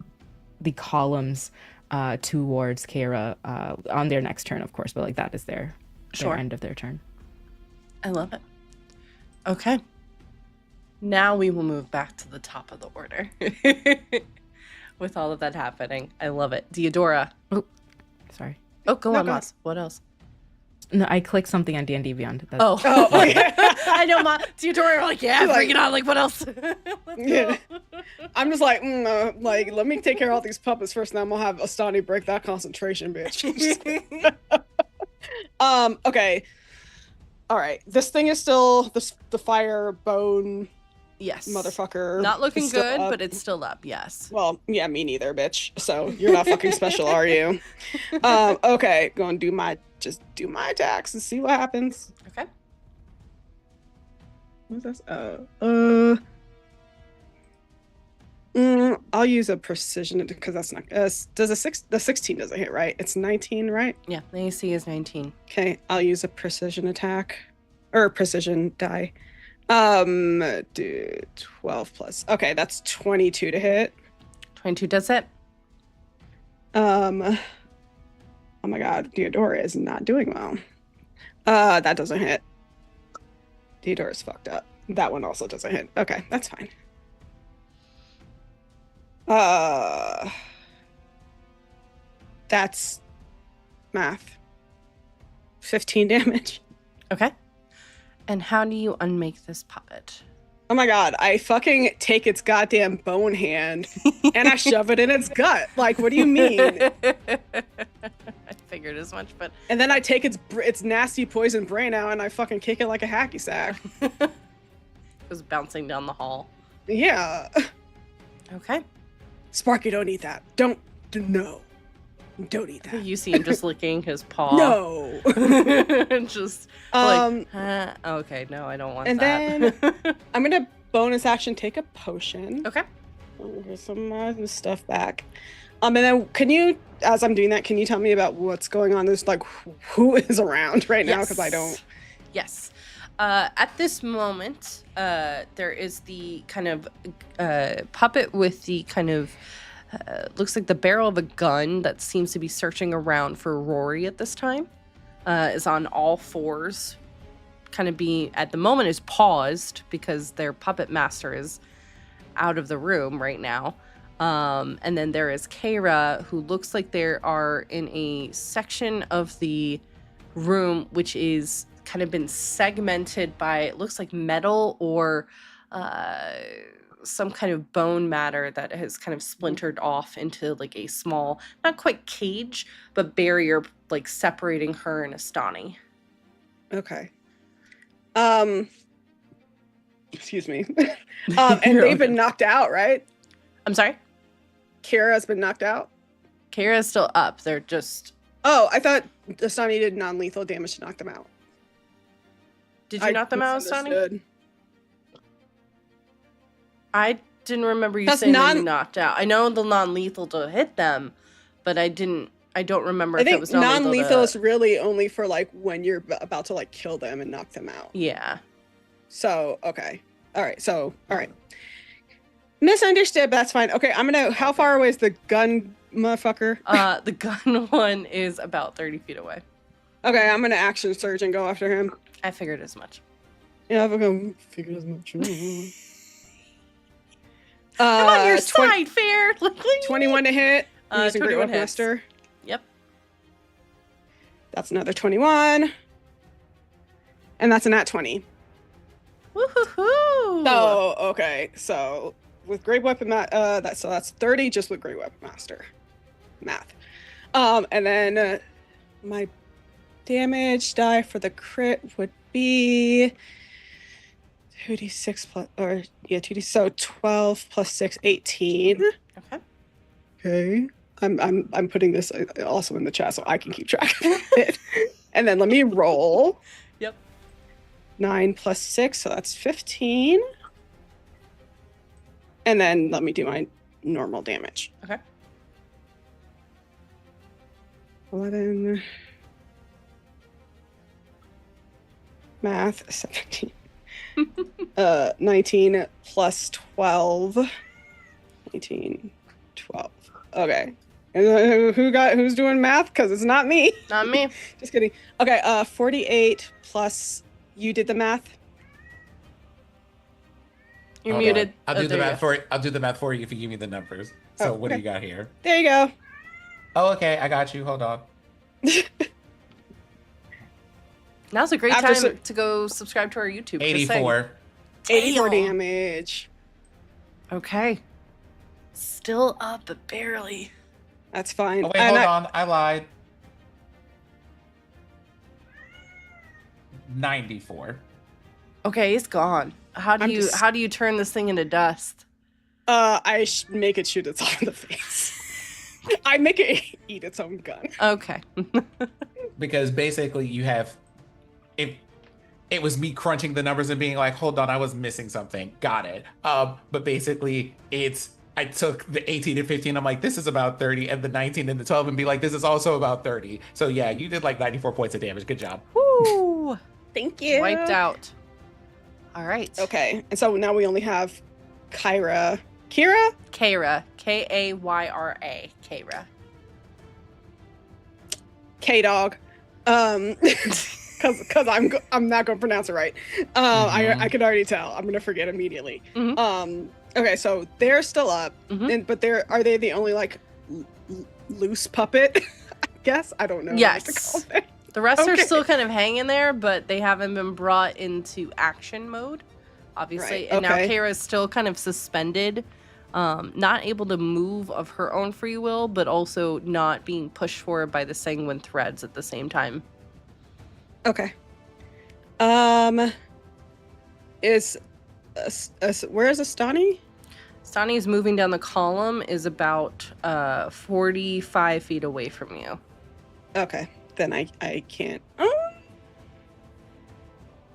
columns towards Kara on their next turn, of course, but like that is their end of their turn. I love it. Okay. Now we will move back to the top of the order. With all of that happening. I love it. Deodora. Oh, sorry. Oh, go on, Moss. What else? No, I clicked something on D&D Beyond. Oh, yeah. I know, Deodora, like, yeah, bring it on. Like, what else? Yeah. I'm just like, let me take care of all these puppets first, and then I'm gonna have Astani break that concentration, bitch. Okay. All right. This thing is still the fire bone. Yes. Motherfucker. Not looking good, up. but it's still up, yes. Well, yeah, me neither, bitch. So you're not fucking special, are you? Okay, go and do my attacks and see what happens. Okay. What's this? I'll use a precision because that's not. The 16 doesn't hit, right? It's 19, right? Yeah, the AC is 19. Okay, I'll use a precision attack or precision die. Do 12 plus. Okay, that's 22 to hit. 22 does it. Oh my god, Deodora is not doing well. That doesn't hit. Deodora's fucked up. That one also doesn't hit. Okay, that's fine. That's math. 15 damage. Okay. And how do you unmake this puppet? Oh my god, I fucking take its goddamn bone hand and I shove it in its gut. Like, what do you mean? I figured as much, but... And then I take its nasty poison brain out and I fucking kick it like a hacky sack. It was bouncing down the hall. Yeah. Okay. Sparky, don't eat that. Don't eat that. You see him just licking his paw. No. And just like, okay, no, I don't want and that. Then I'm gonna bonus action take a potion. Okay. Here's some stuff back. And then can you, as I'm doing that, can you tell me about what's going on? There's like who is around right now because I don't. Yes. At this moment, there is the kind of puppet with the kind of looks like the barrel of a gun that seems to be searching around for Rory at this time. Is on all fours, kind of at the moment is paused because their puppet master is out of the room right now. And then there is Kara, who looks like they are in a section of the room which is kind of been segmented by, it looks like metal or some kind of bone matter that has kind of splintered off into like a small, not quite cage, but barrier like separating her and Astani. Okay. Excuse me. And they've been knocked out, right? I'm sorry? Kira's been knocked out? Kira's still up. They're just... Oh, I thought Astani did non-lethal damage to knock them out. Did you knock them out, Astani? I didn't remember you saying that you knocked out. I know the non-lethal to hit them, but I don't remember if it was non-lethal. Non-lethal is really only for like when you're about to like kill them and knock them out. Yeah. So, okay. All right. Misunderstood, but that's fine. Okay, how far away is the gun motherfucker? The gun one is about 30 feet away. Okay, I'm gonna action surge and go after him. I figured as much. Yeah, I figured as much. I'm on your side, fair. 21 to hit. Using 21 Great hits. Weapmaster. Yep. That's another 21. And that's a nat 20. Woohoo! So, okay. So, with Great Weapon, that's 30 just with Great Weapon Master. Math. And then my damage die for the crit would be 2d6 plus, 2d, so 12 plus 6, 18. Okay. Okay. I'm putting this also in the chat so I can keep track of it. And then let me roll. Yep. 9 plus 6, so that's 15. And then let me do my normal damage. Okay. 11. Math, 17. 19 plus 12. 19, 12. Okay. And who's doing math? Because it's not me. Not me. Just kidding. Okay, 48 plus, you did the math? You're Hold muted. on. I'll do the math for you if you give me the numbers. So what do you got here? There you go. Oh, okay. I got you. Hold on. Now's a great time to go subscribe to our YouTube. 84. 84 damage. Okay. Still up, but barely. That's fine. Oh, wait, hold on. I lied. 94. Okay, it's gone. How do you turn this thing into dust? I make it shoot itself in the face. I make it eat its own gun. Okay. Because basically you have... It was me crunching the numbers and being like, hold on, I was missing something. Got it. But basically I took the 18 and 15. I'm like, this is about 30, and the 19 and the 12 and be like, this is also about 30. So yeah, you did like 94 points of damage. Good job. Woo! Thank you. Wiped out. All right. Okay. And so now we only have Kira? Kayra. Kayra. Kayra. K-Dog. Because I'm not going to pronounce it right. I can already tell. I'm going to forget immediately. Mm-hmm. Okay, so they're still up, but are they the only like loose puppet? I guess I don't know. Yes. What to call it. The rest are still kind of hanging there, but they haven't been brought into action mode, obviously. Right. And now Kara is still kind of suspended, not able to move of her own free will, but also not being pushed forward by the sanguine threads at the same time. Okay. Where is Astani? Astani is moving down the column, is about 45 feet away from you. Okay, then I can't.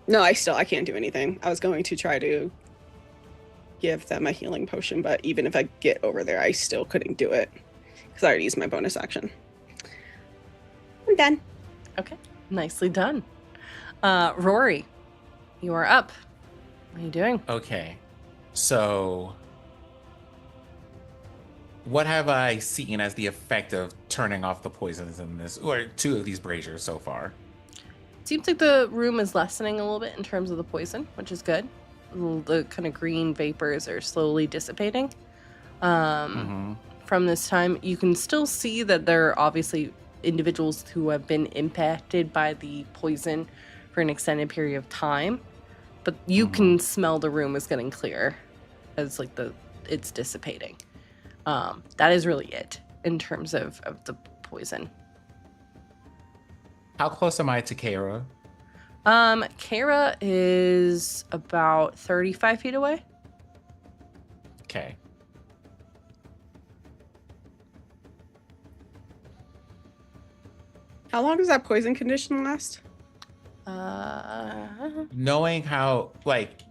No, I can't do anything. I was going to try to give them a healing potion, but even if I get over there, I still couldn't do it because I already used my bonus action. I'm done. Okay, nicely done. Rory, you are up. What are you doing? Okay. So what have I seen as the effect of turning off the poisons in this, or two of these braziers so far? Seems like the room is lessening a little bit in terms of the poison, which is good. The kind of green vapors are slowly dissipating. From this time, you can still see that there are obviously individuals who have been impacted by the poison for an extended period of time, but you can smell the room is getting clear as like it's dissipating. That is really it in terms of the poison. How close am I to Kara? Kara is about 35 feet away. Okay. How long does that poison condition last? Knowing how, like,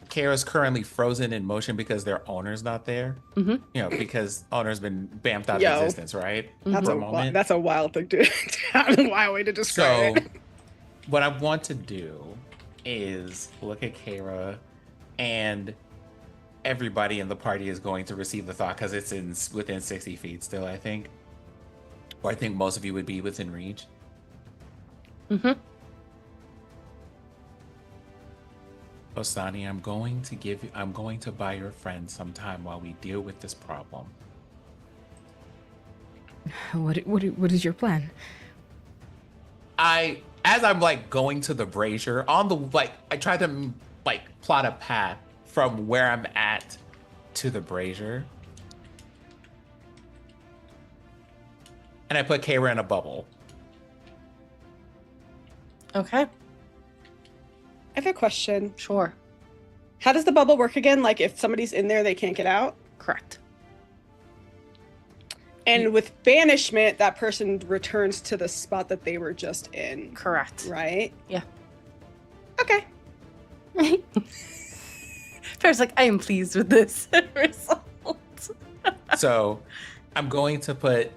Kara's currently frozen in motion because their owner's not there. Mm-hmm. You know, because owner's been bamped out Yo. of existence, right? That's For a a moment. that's a wild thing to have a wild way to describe So, it. what I want to do is look at Kara, and everybody in the party is going to receive the thought because it's within 60 feet still, I think. Or I think most of you would be within reach. Mm-hmm. Osani, I'm going to buy your friend some time while we deal with this problem. What is your plan? As I'm like going to the brazier on the, like, I tried to like plot a path from where I'm at to the brazier. And I put Kara in a bubble. Okay, I have a question. sure. How does the bubble work again? Like if somebody's in there, they can't get out? Correct. And with banishment, that person returns to the spot that they were just in, Correct. right? Yeah. Okay. Farrah's like, I am pleased with this result. So I'm going to put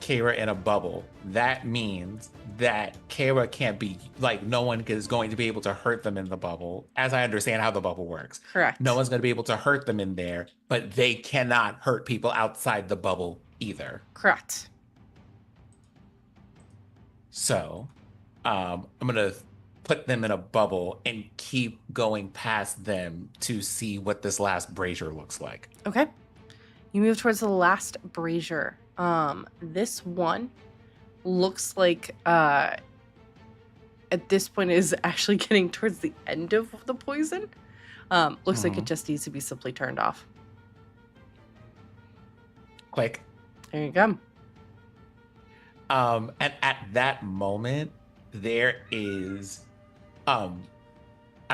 Kara in a bubble. That means that Kara can't be, like, no one is going to be able to hurt them in the bubble, as I understand how the bubble works. Correct. No one's going to be able to hurt them in there, but they cannot hurt people outside the bubble either. Correct. So I'm going to put them in a bubble and keep going past them to see what this last brazier looks like. Okay. You move towards the last brazier. This one looks like at this point is actually getting towards the end of the poison. Looks like it just needs to be simply turned off. Click. There you go. And at that moment, there is I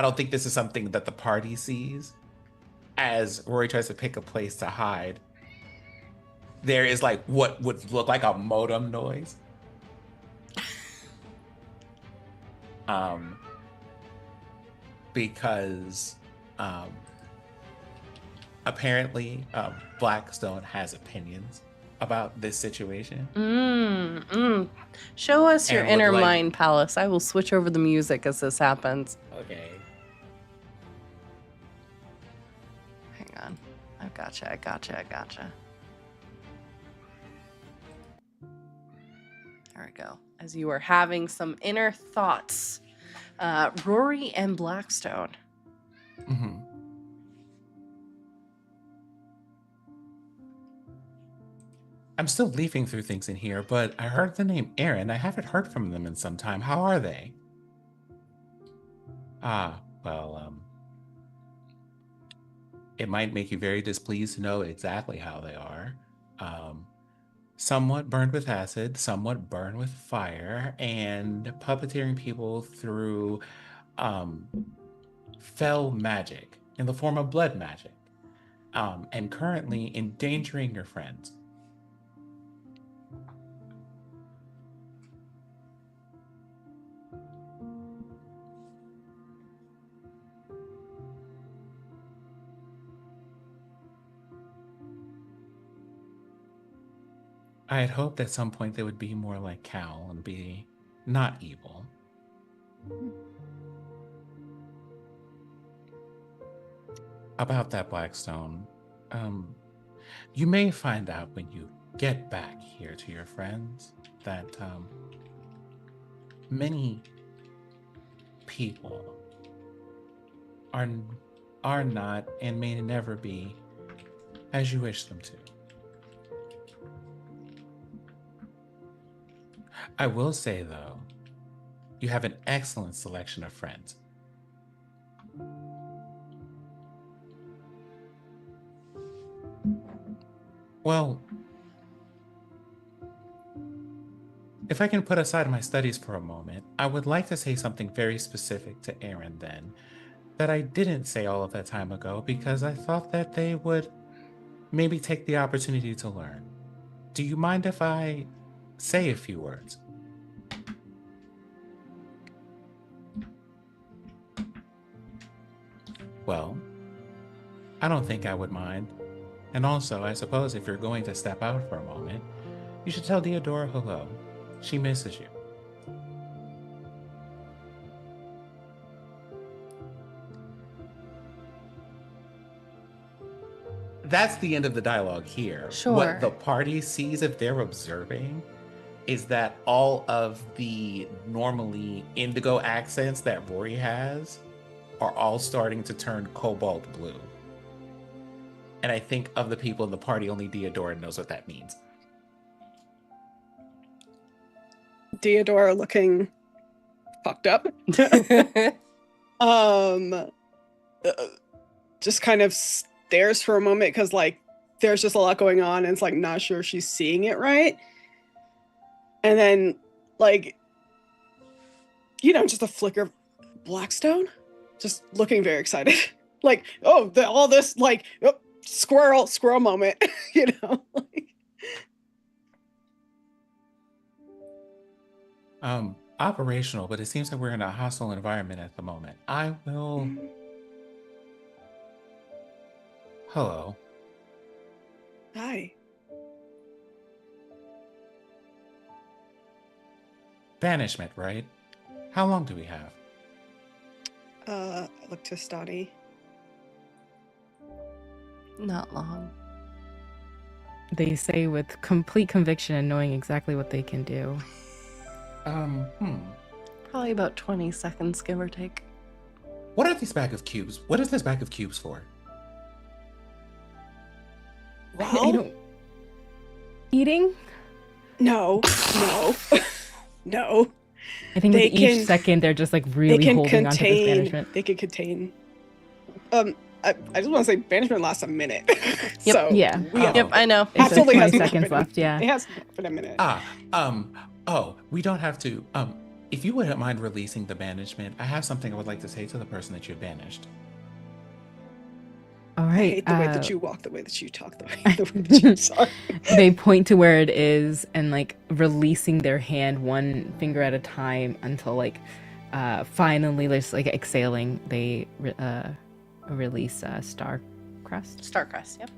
don't think this is something that the party sees. As Rory tries to pick a place to hide, there is like what would look like a modem noise. Because apparently Blackstone has opinions about this situation. Show us your And would inner like- mind palace. I will switch over the music as this happens. Okay. Hang on. I gotcha. There we go. As you are having some inner thoughts, Rory and Blackstone. Mm-hmm. I'm still leafing through things in here, but I heard the name Aaron. I haven't heard from them in some time. How are they? Well, it might make you very displeased to know exactly how they are. Somewhat burned with acid, somewhat burned with fire, and puppeteering people through fell magic in the form of blood magic, and currently endangering your friends. I had hoped at some point they would be more like Cal and be not evil. About that Blackstone, you may find out when you get back here to your friends that many people are not and may never be as you wish them to. I will say, though, You have an excellent selection of friends. Well, if I can put aside my studies for a moment, I would like to say something very specific to Aaron then, that I didn't say all of that time ago because I thought that they would maybe take the opportunity to learn. Do you mind if I say a few words? Well, I don't think I would mind. And also, I suppose if you're going to step out for a moment, you should tell Deodora hello. She misses you. That's the end of the dialogue here. Sure. What the party sees if they're observing is that all of the normally indigo accents that Rory has are all starting to turn cobalt blue. And I think of the people in the party, only Deodora knows what that means. Deodora looking fucked up. Just kind of stares for a moment because like there's just a lot going on and it's like not sure she's seeing it right. And then like, you know, just a flicker of Blackstone, just looking very excited. Like, oh, all this like squirrel moment, you know. Operational, but it seems like we're in a hostile environment at the moment. I will. Hello. Hi. Banishment, right? How long do we have? I look to Stoddy. Not long. They say with complete conviction and knowing exactly what they can do. Probably about 20 seconds, give or take. What are these bag of cubes? What is this bag of cubes for? Well, Eating? no. No. I think They with each can- second they're just like really holding onto this banishment. They can contain. I just want to say banishment lasts a minute. Yep. So Yeah. we have, Yep, I know. It's like Absolutely 20 has not seconds been- left, yeah. It has been a minute. We don't have to. If you wouldn't mind releasing the banishment, I have something I would like to say to the person that you banished. All I right. hate the way that you walk, the way that you talk, the way that you sorry. They point to where it is and like releasing their hand one finger at a time until like finally just like exhaling they release Starcrest. Starcrest, yep.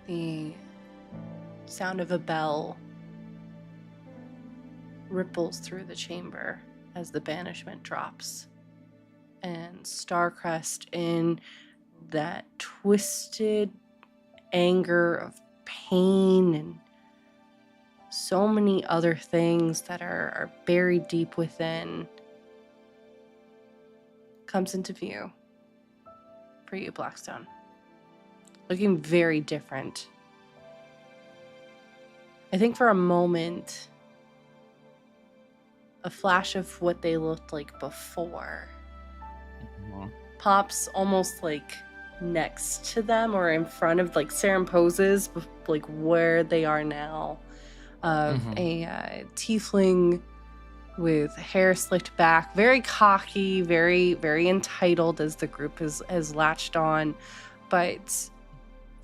The sound of a bell ripples through the chamber as the banishment drops. And Starcrest, in that twisted anger of pain and so many other things that are buried deep within, comes into view for you, Blackstone. Looking very different. I think for a moment, a flash of what they looked like before pops almost like next to them or in front of, like Saren poses, like where they are now, of a tiefling with hair slicked back, very cocky, very, very entitled as the group has latched on, but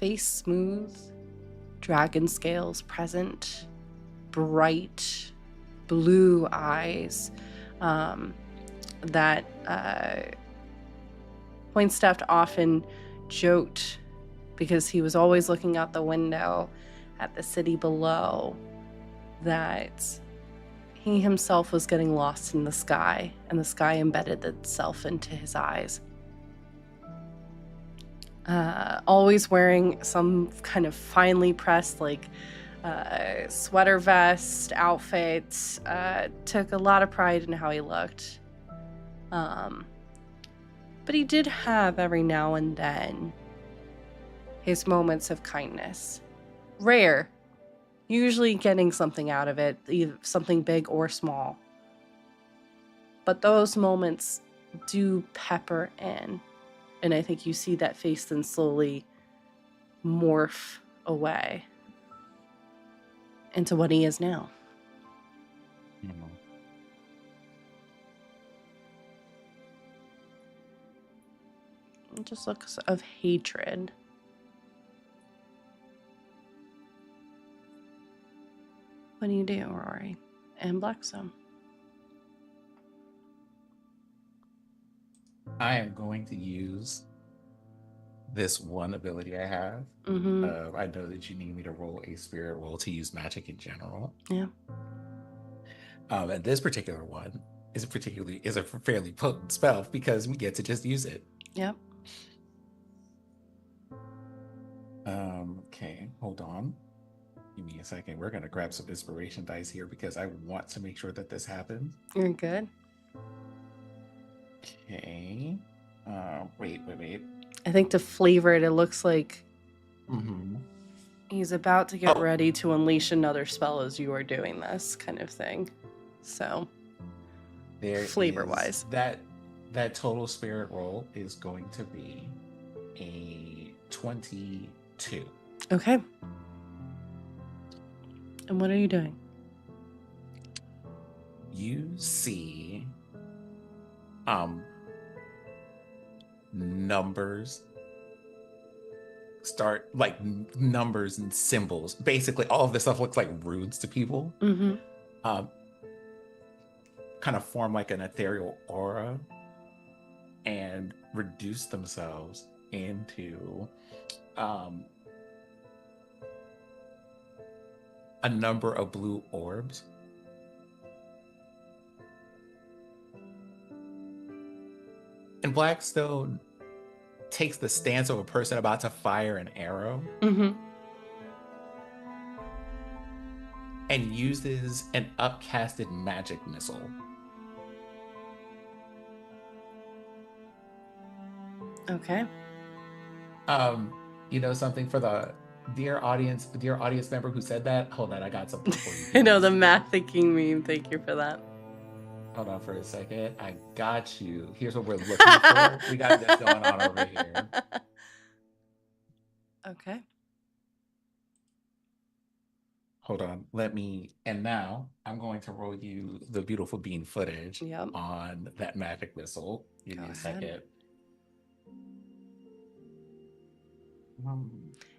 face smooth, dragon scales present, bright blue eyes, that Pointstaff often joked, because he was always looking out the window at the city below, that he himself was getting lost in the sky, and the sky embedded itself into his eyes. Always wearing some kind of finely pressed, like, sweater vest outfit. Took a lot of pride in how he looked. But he did have every now and then his moments of kindness. Rare. Usually getting something out of it, either something big or small. But those moments do pepper in. And I think you see that face then slowly morph away into what he is now. It just looks of hatred. What do you do, Rory? And Blackstone. I am going to use this one ability I have. Mm-hmm. I know that you need me to roll a spirit roll to use magic in general. Yeah. And this particular one is a fairly potent spell because we get to just use it. Yep. Okay, hold on. Give me a second. We're gonna grab some inspiration dice here because I want to make sure that this happens. You're good. Okay. Wait. I think to flavor it, it looks like Mm-hmm. he's about to get ready to unleash another spell as you are doing this kind of thing. So, flavor-wise, that total spirit roll is going to be a 22. Okay. And what are you doing? You see numbers start, like numbers and symbols. Basically, all of this stuff looks like runes to people. Mm-hmm. Kind of form like an ethereal aura and reduce themselves into a number of blue orbs. And Blackstone takes the stance of a person about to fire an arrow. Mm-hmm. And uses an upcasted magic missile. Okay. You know something for the dear audience member who said that? Hold on, I got something for you. I know the math thinking meme. Thank you for that. Hold on for a second. I got you. Here's what we're looking for. We got this going on over here. Okay. Hold on. And now I'm going to roll you the beautiful bean footage on that magic missile. Give me a second.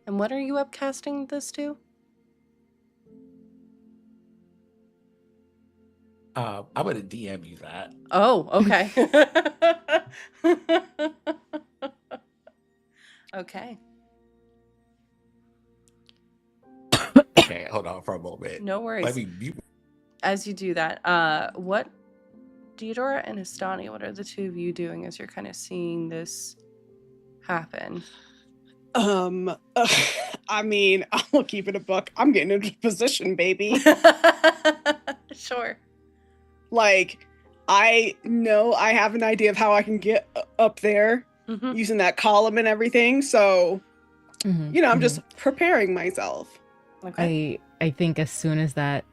And what are you upcasting this to? I'm gonna DM you that. Oh, okay. Okay. Okay, hold on for a moment. No worries. Let me mute. As you do that, what Deodora and Astani, what are the two of you doing as you're kind of seeing this happen? I mean, I'll keep it a buck. I'm getting into position, baby. Sure. Like, I know I have an idea of how I can get up there using that column and everything. So, you know, I'm just preparing myself. Okay. I think as soon as that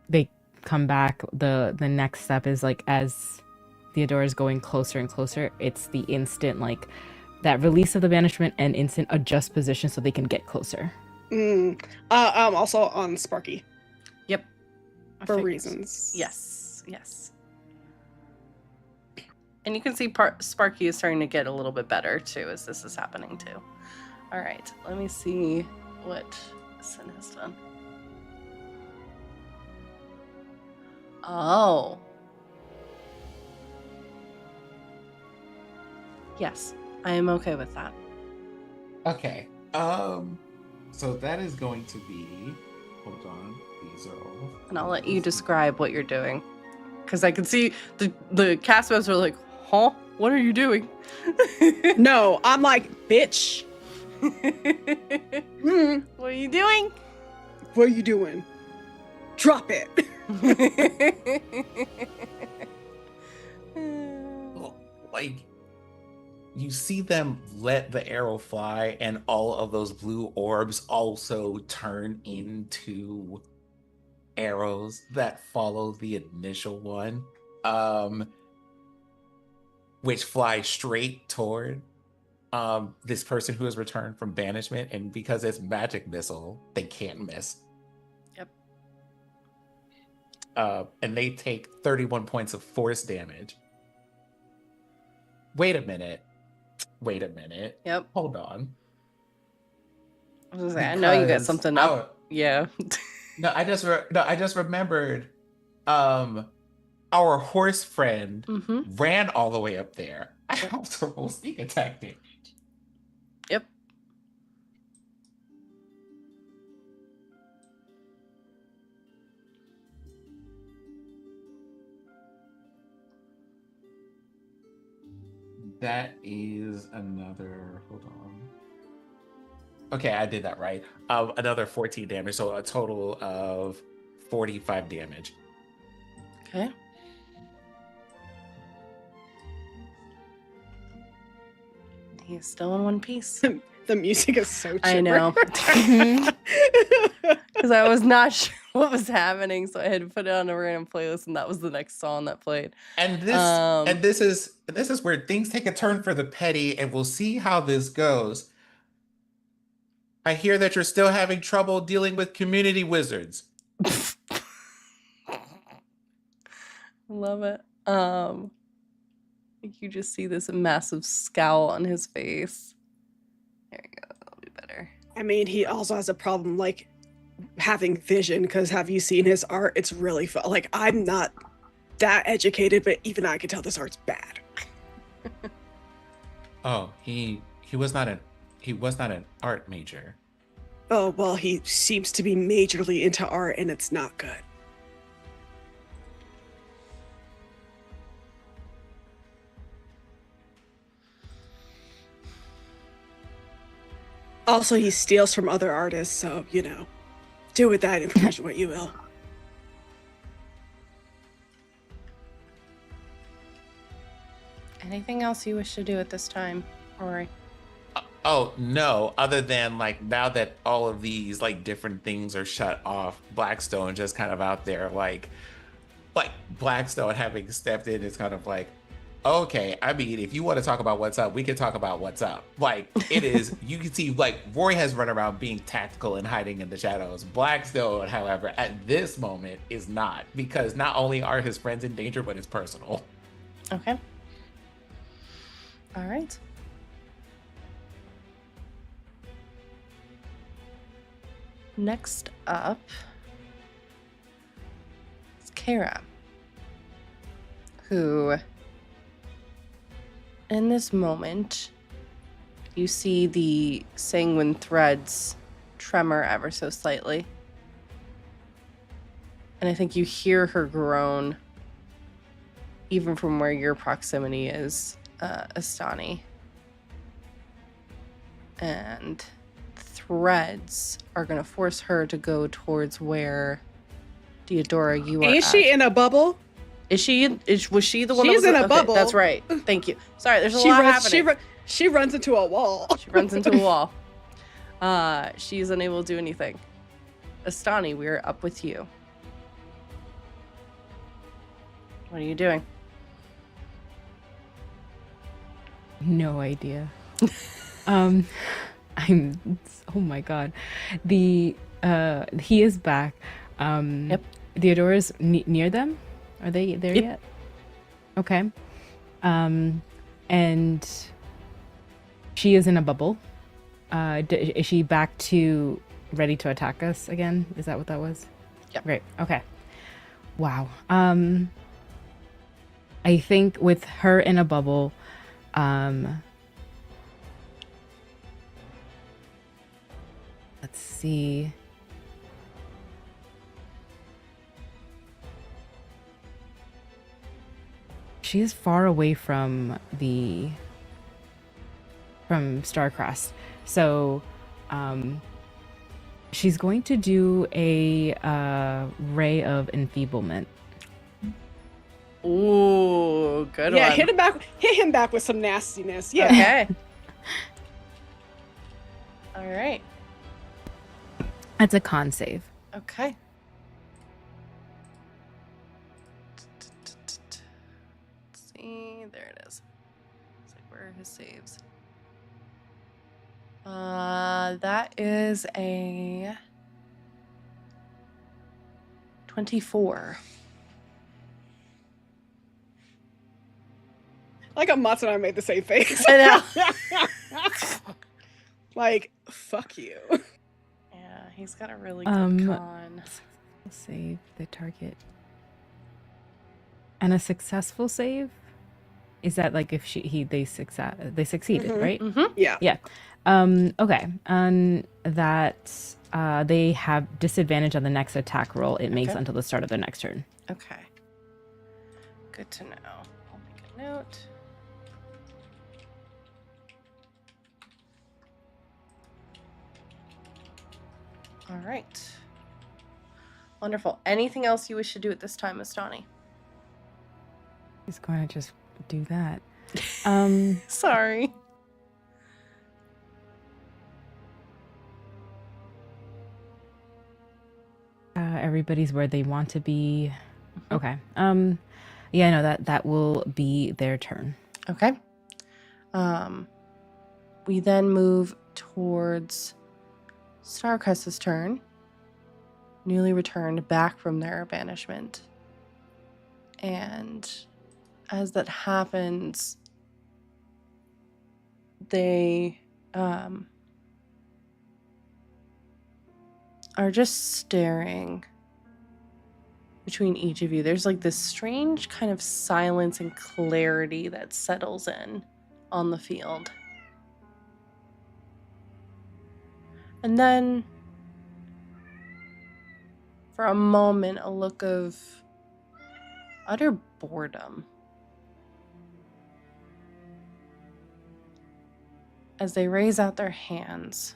they come back, the next step is like as Theodora is going closer and closer, it's the instant like that release of the banishment and instant adjust position so they can get closer. Also on Sparky. Yep. For reasons. Yes. And you can see Sparky is starting to get a little bit better too as this is happening too. All right, let me see what Sin has done. Oh. Yes, I am okay with that. Okay. So that is going to be. Hold on. These are all. And I'll let you describe what you're doing, because I can see the cast members are like, "Huh? What are you doing?" No, I'm like, bitch. What are you doing? What are you doing? Drop it. Like, you see them let the arrow fly, and all of those blue orbs also turn into arrows that follow the initial one. which fly straight toward this person who has returned from banishment, and because it's magic missile, they can't miss. Yep. And they take 31 points of force damage. Wait a minute. Yep. Hold on. I was gonna say, I know you got Because something up. Yeah. No, I just remembered. Our horse friend ran all the way up there. I have to roll sneak attack damage. Yep. That is another. Hold on. Okay, I did that right. Another 14 damage, so a total of 45 damage. Okay. He's still in one piece. The music is so chipper. I know. Because I was not sure what was happening, so I had to put it on a random playlist, and that was the next song that played. And this is where things take a turn for the petty, and we'll see how this goes. I hear that you're still having trouble dealing with community wizards. Love it. You just see this massive scowl on his face. There you go. That'll be better. I mean, he also has a problem, like, having vision, because have you seen his art? It's really fun. Like, I'm not that educated, but even I can tell this art's bad. Oh, he was not an art major. Oh, well, he seems to be majorly into art, and it's not good. Also, he steals from other artists, so, you know, do with that information what you will. Anything else you wish to do at this time, Rory? Oh, no, other than, like, now that all of these, like, different things are shut off, Blackstone just kind of out there, like Blackstone having stepped in is kind of like, okay, I mean, if you want to talk about what's up, we can talk about what's up. Like, it is, you can see, like, Rory has run around being tactical and hiding in the shadows. Blackstone, however, at this moment is not, because not only are his friends in danger, but it's personal. Okay. All right. Next up is Kara, who, in this moment, you see the sanguine threads tremor ever so slightly. And I think you hear her groan, even from where your proximity is, Astani. And threads are going to force her to go towards where Deodora, you are. Is she in a bubble? Was she the one? She's that was in a bubble. That's right. Thank you. Sorry, there's a lot happening. She runs into a wall. She runs into a wall. She's unable to do anything. Astani, we're up with you. What are you doing? No idea. Oh my god. He is back. Yep. Theodora's near them? Are they there yet? Okay. And she is in a bubble. Is she back to ready to attack us again? Is that what that was? Yep. Great. Okay. Wow. I think with her in a bubble, let's see. She is far away from Starcrest. So she's going to do a ray of enfeeblement. Ooh, good one. Yeah, hit him back with some nastiness. Yeah. Okay. All right. That's a con save. Okay. Let's see, there it is. Where are his saves? That is a 24. Like a Matsunae made the same face. I know. Like, fuck you. Yeah, he's got a really good con. Save the target. And a successful save? Is that like if they succeeded, right? Mm-hmm. Yeah. Okay. And that they have disadvantage on the next attack roll it makes Okay. until the start of their next turn. Okay. Good to know. I'll make a note. All right. Wonderful. Anything else you wish to do at this time, Astani? He's going to just do that. Sorry. Everybody's where they want to be. Mhm. Okay. Yeah, no, that will be their turn. Okay. We then move towards Starcrest's turn, newly returned back from their banishment. And as that happens, they are just staring between each of you. There's like this strange kind of silence and clarity that settles in on the field. And then, for a moment, a look of utter boredom as they raise out their hands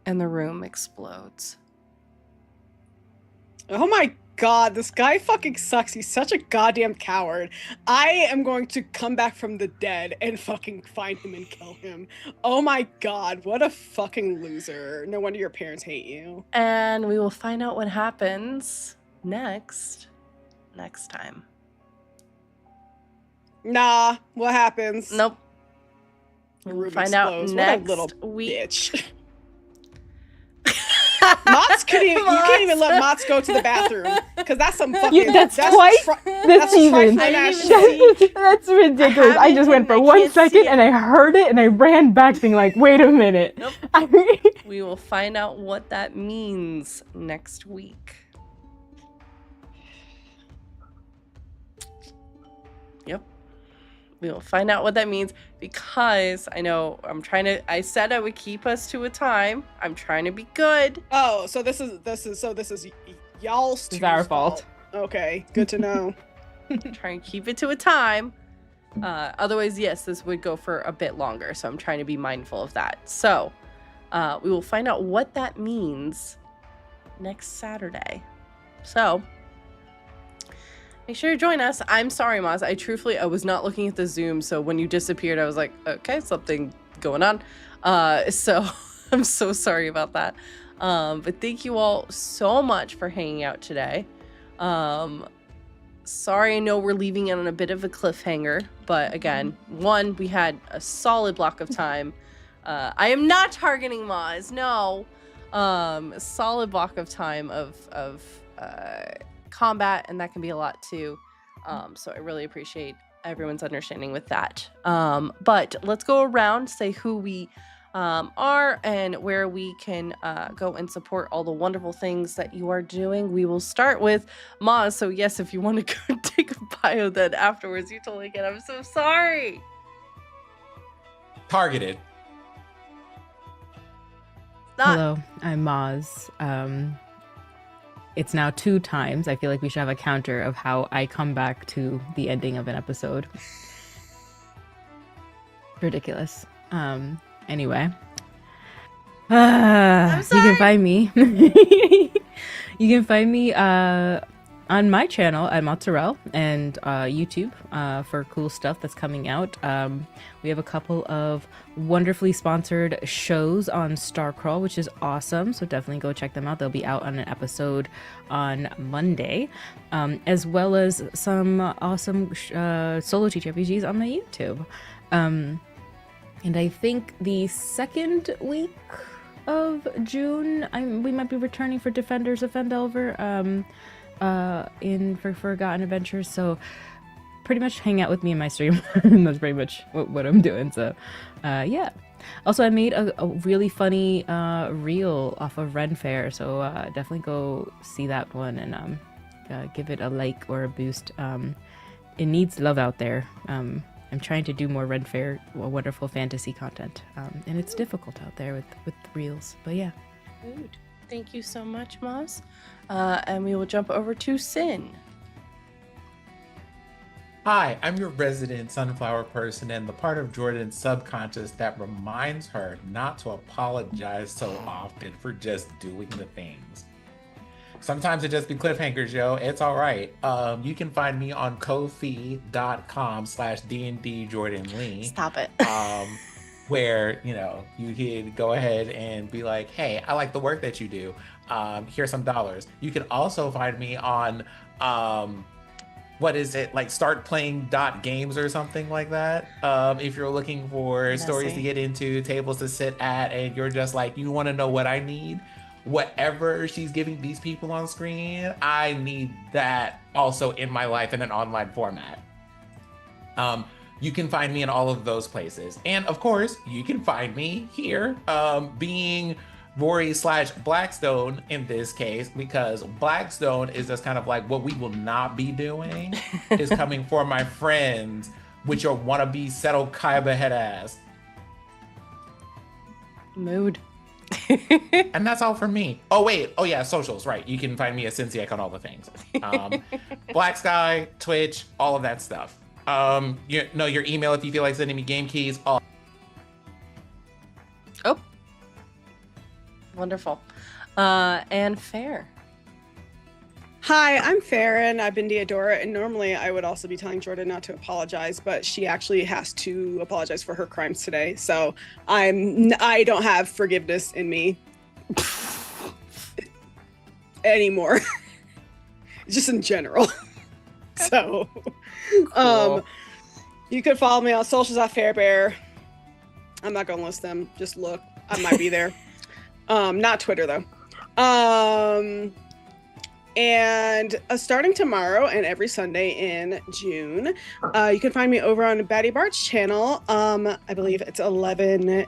and the room explodes. Oh my god, this guy fucking sucks. He's such a goddamn coward. I am going to come back from the dead and fucking find him and kill him. Oh my god, what a fucking loser. No wonder your parents hate you. And we will find out what happens next time. Nah, what happens? Nope. The We'll room find out explodes. next What a little week. bitch. Mott's couldn't even, you can't even let Mott's go to the bathroom because that's some fucking. That's twice? That's even. I didn't trifling even ass shit. That's ridiculous. I just went for I 1 can't see second it. and I heard it and I ran back being like, wait a minute. Nope. We will find out what that means next week. Yep. We will find out what that means because I know I said I would keep us to a time. I'm trying to be good. Oh, so this is y'all's It's our two's fault. Okay, good to know. Try and keep it to a time. Otherwise, yes, this would go for a bit longer. So I'm trying to be mindful of that. So we will find out what that means next Saturday. So make sure you join us. I'm sorry, Maz. I was not looking at the Zoom. So when you disappeared, I was like, okay, something going on. So I'm so sorry about that. But thank you all so much for hanging out today. Sorry, I know we're leaving it on a bit of a cliffhanger, but again, we had a solid block of time. I am not targeting Maz, no. A solid block of time of combat, and that can be a lot too. So I really appreciate everyone's understanding with that. But let's go around, say who we are and where we can go and support all the wonderful things that you are doing. We will start with Maz. So yes, if you want to go take a bio then afterwards, you totally can. I'm so sorry. Targeted. Not Hello, I'm Maz. It's now 2 times. I feel like we should have a counter of how I come back to the ending of an episode. Ridiculous. Anyway. I'm You can find me. You can find me on my channel at Mozzarella and YouTube for cool stuff that's coming out. We have a couple of wonderfully sponsored shows on Starcrawl, which is awesome. So definitely go check them out. They'll be out on an episode on Monday, as well as some awesome solo TTRPGs on my YouTube. And I think the second week of June, we might be returning for Defenders of Fendelver. In for Forgotten Adventures, so pretty much hang out with me in my stream. That's pretty much what I'm doing. So yeah, also I made a really funny reel off of Ren Fair, so definitely go see that one and give it a like or a boost. It needs love out there. I'm trying to do more Ren Fair wonderful fantasy content, and it's difficult out there with reels, but yeah. Good. Thank you so much, Moz. And we will jump over to Sin. Hi, I'm your resident sunflower person and the part of Jordan's subconscious that reminds her not to apologize so often for just doing the things. Sometimes it just be cliffhangers, yo. It's all right. You can find me on Ko-fi.com/DND Jordan Lee. Stop it. Where, you know, you can go ahead and be like, hey, I like the work that you do. Here's some dollars. You can also find me on, what is it, like startplaying.games or something like that. If you're looking for stories to get into, tables to sit at, and you're just like, you want to know what I need? Whatever she's giving these people on screen, I need that also in my life in an online format. You can find me in all of those places. And of course, you can find me here, being Rory/Blackstone in this case, because Blackstone is just kind of like what we will not be doing is coming for my friends with your wannabe settle Kaiba head ass. Mood. And that's all for me. Oh wait, oh yeah, socials, right. You can find me at Cinsiac on all the things. Black Sky, Twitch, all of that stuff. Your email if you feel like sending me game keys. Oh, wonderful. And Fair. Hi, I'm Farron. I've been Deodora, and normally I would also be telling Jordan not to apologize, but she actually has to apologize for her crimes today. So I don't have forgiveness in me anymore. Just in general. So Cool. You could follow me on socials at Fairbear. I'm not gonna list them. Just look. I might be there. Not Twitter though. And starting tomorrow and every Sunday in June, you can find me over on Batty Bart's channel. I believe it's 11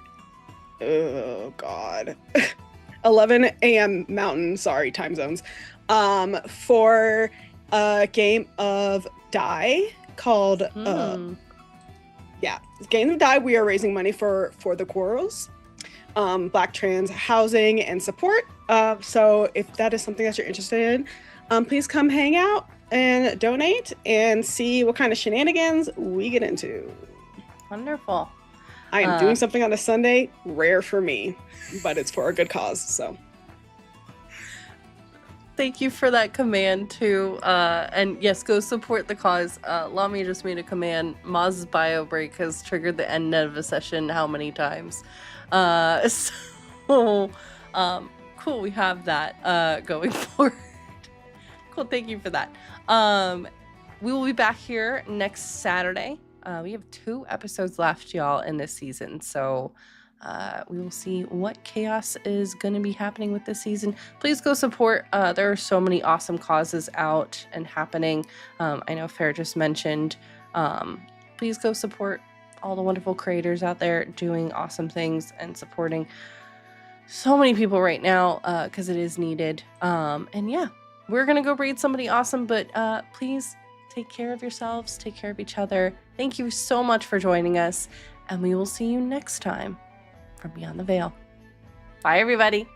a.m. Mountain, sorry, time zones, for a game of Die called Game of Die. We are raising money for the Quarrels, Black trans housing and support. So if that is something that you're interested in, please come hang out and donate and see what kind of shenanigans we get into. Wonderful. I am doing something on a Sunday, rare for me, but it's for a good cause. So Thank you for that command too. And yes, go support the cause. Lami just made a command. Maz's bio break has triggered the end of a session how many times? So cool, we have that going forward. Cool, thank you for that. We will be back here next Saturday. We have 2 episodes left, y'all, in this season. So we will see what chaos is going to be happening with this season. Please go support. There are so many awesome causes out and happening. I know Fair just mentioned. Please go support all the wonderful creators out there doing awesome things and supporting so many people right now because it is needed. And yeah, we're going to go raid somebody awesome, but please take care of yourselves, take care of each other. Thank you so much for joining us, and we will see you next time from Beyond the Veil. Bye, everybody.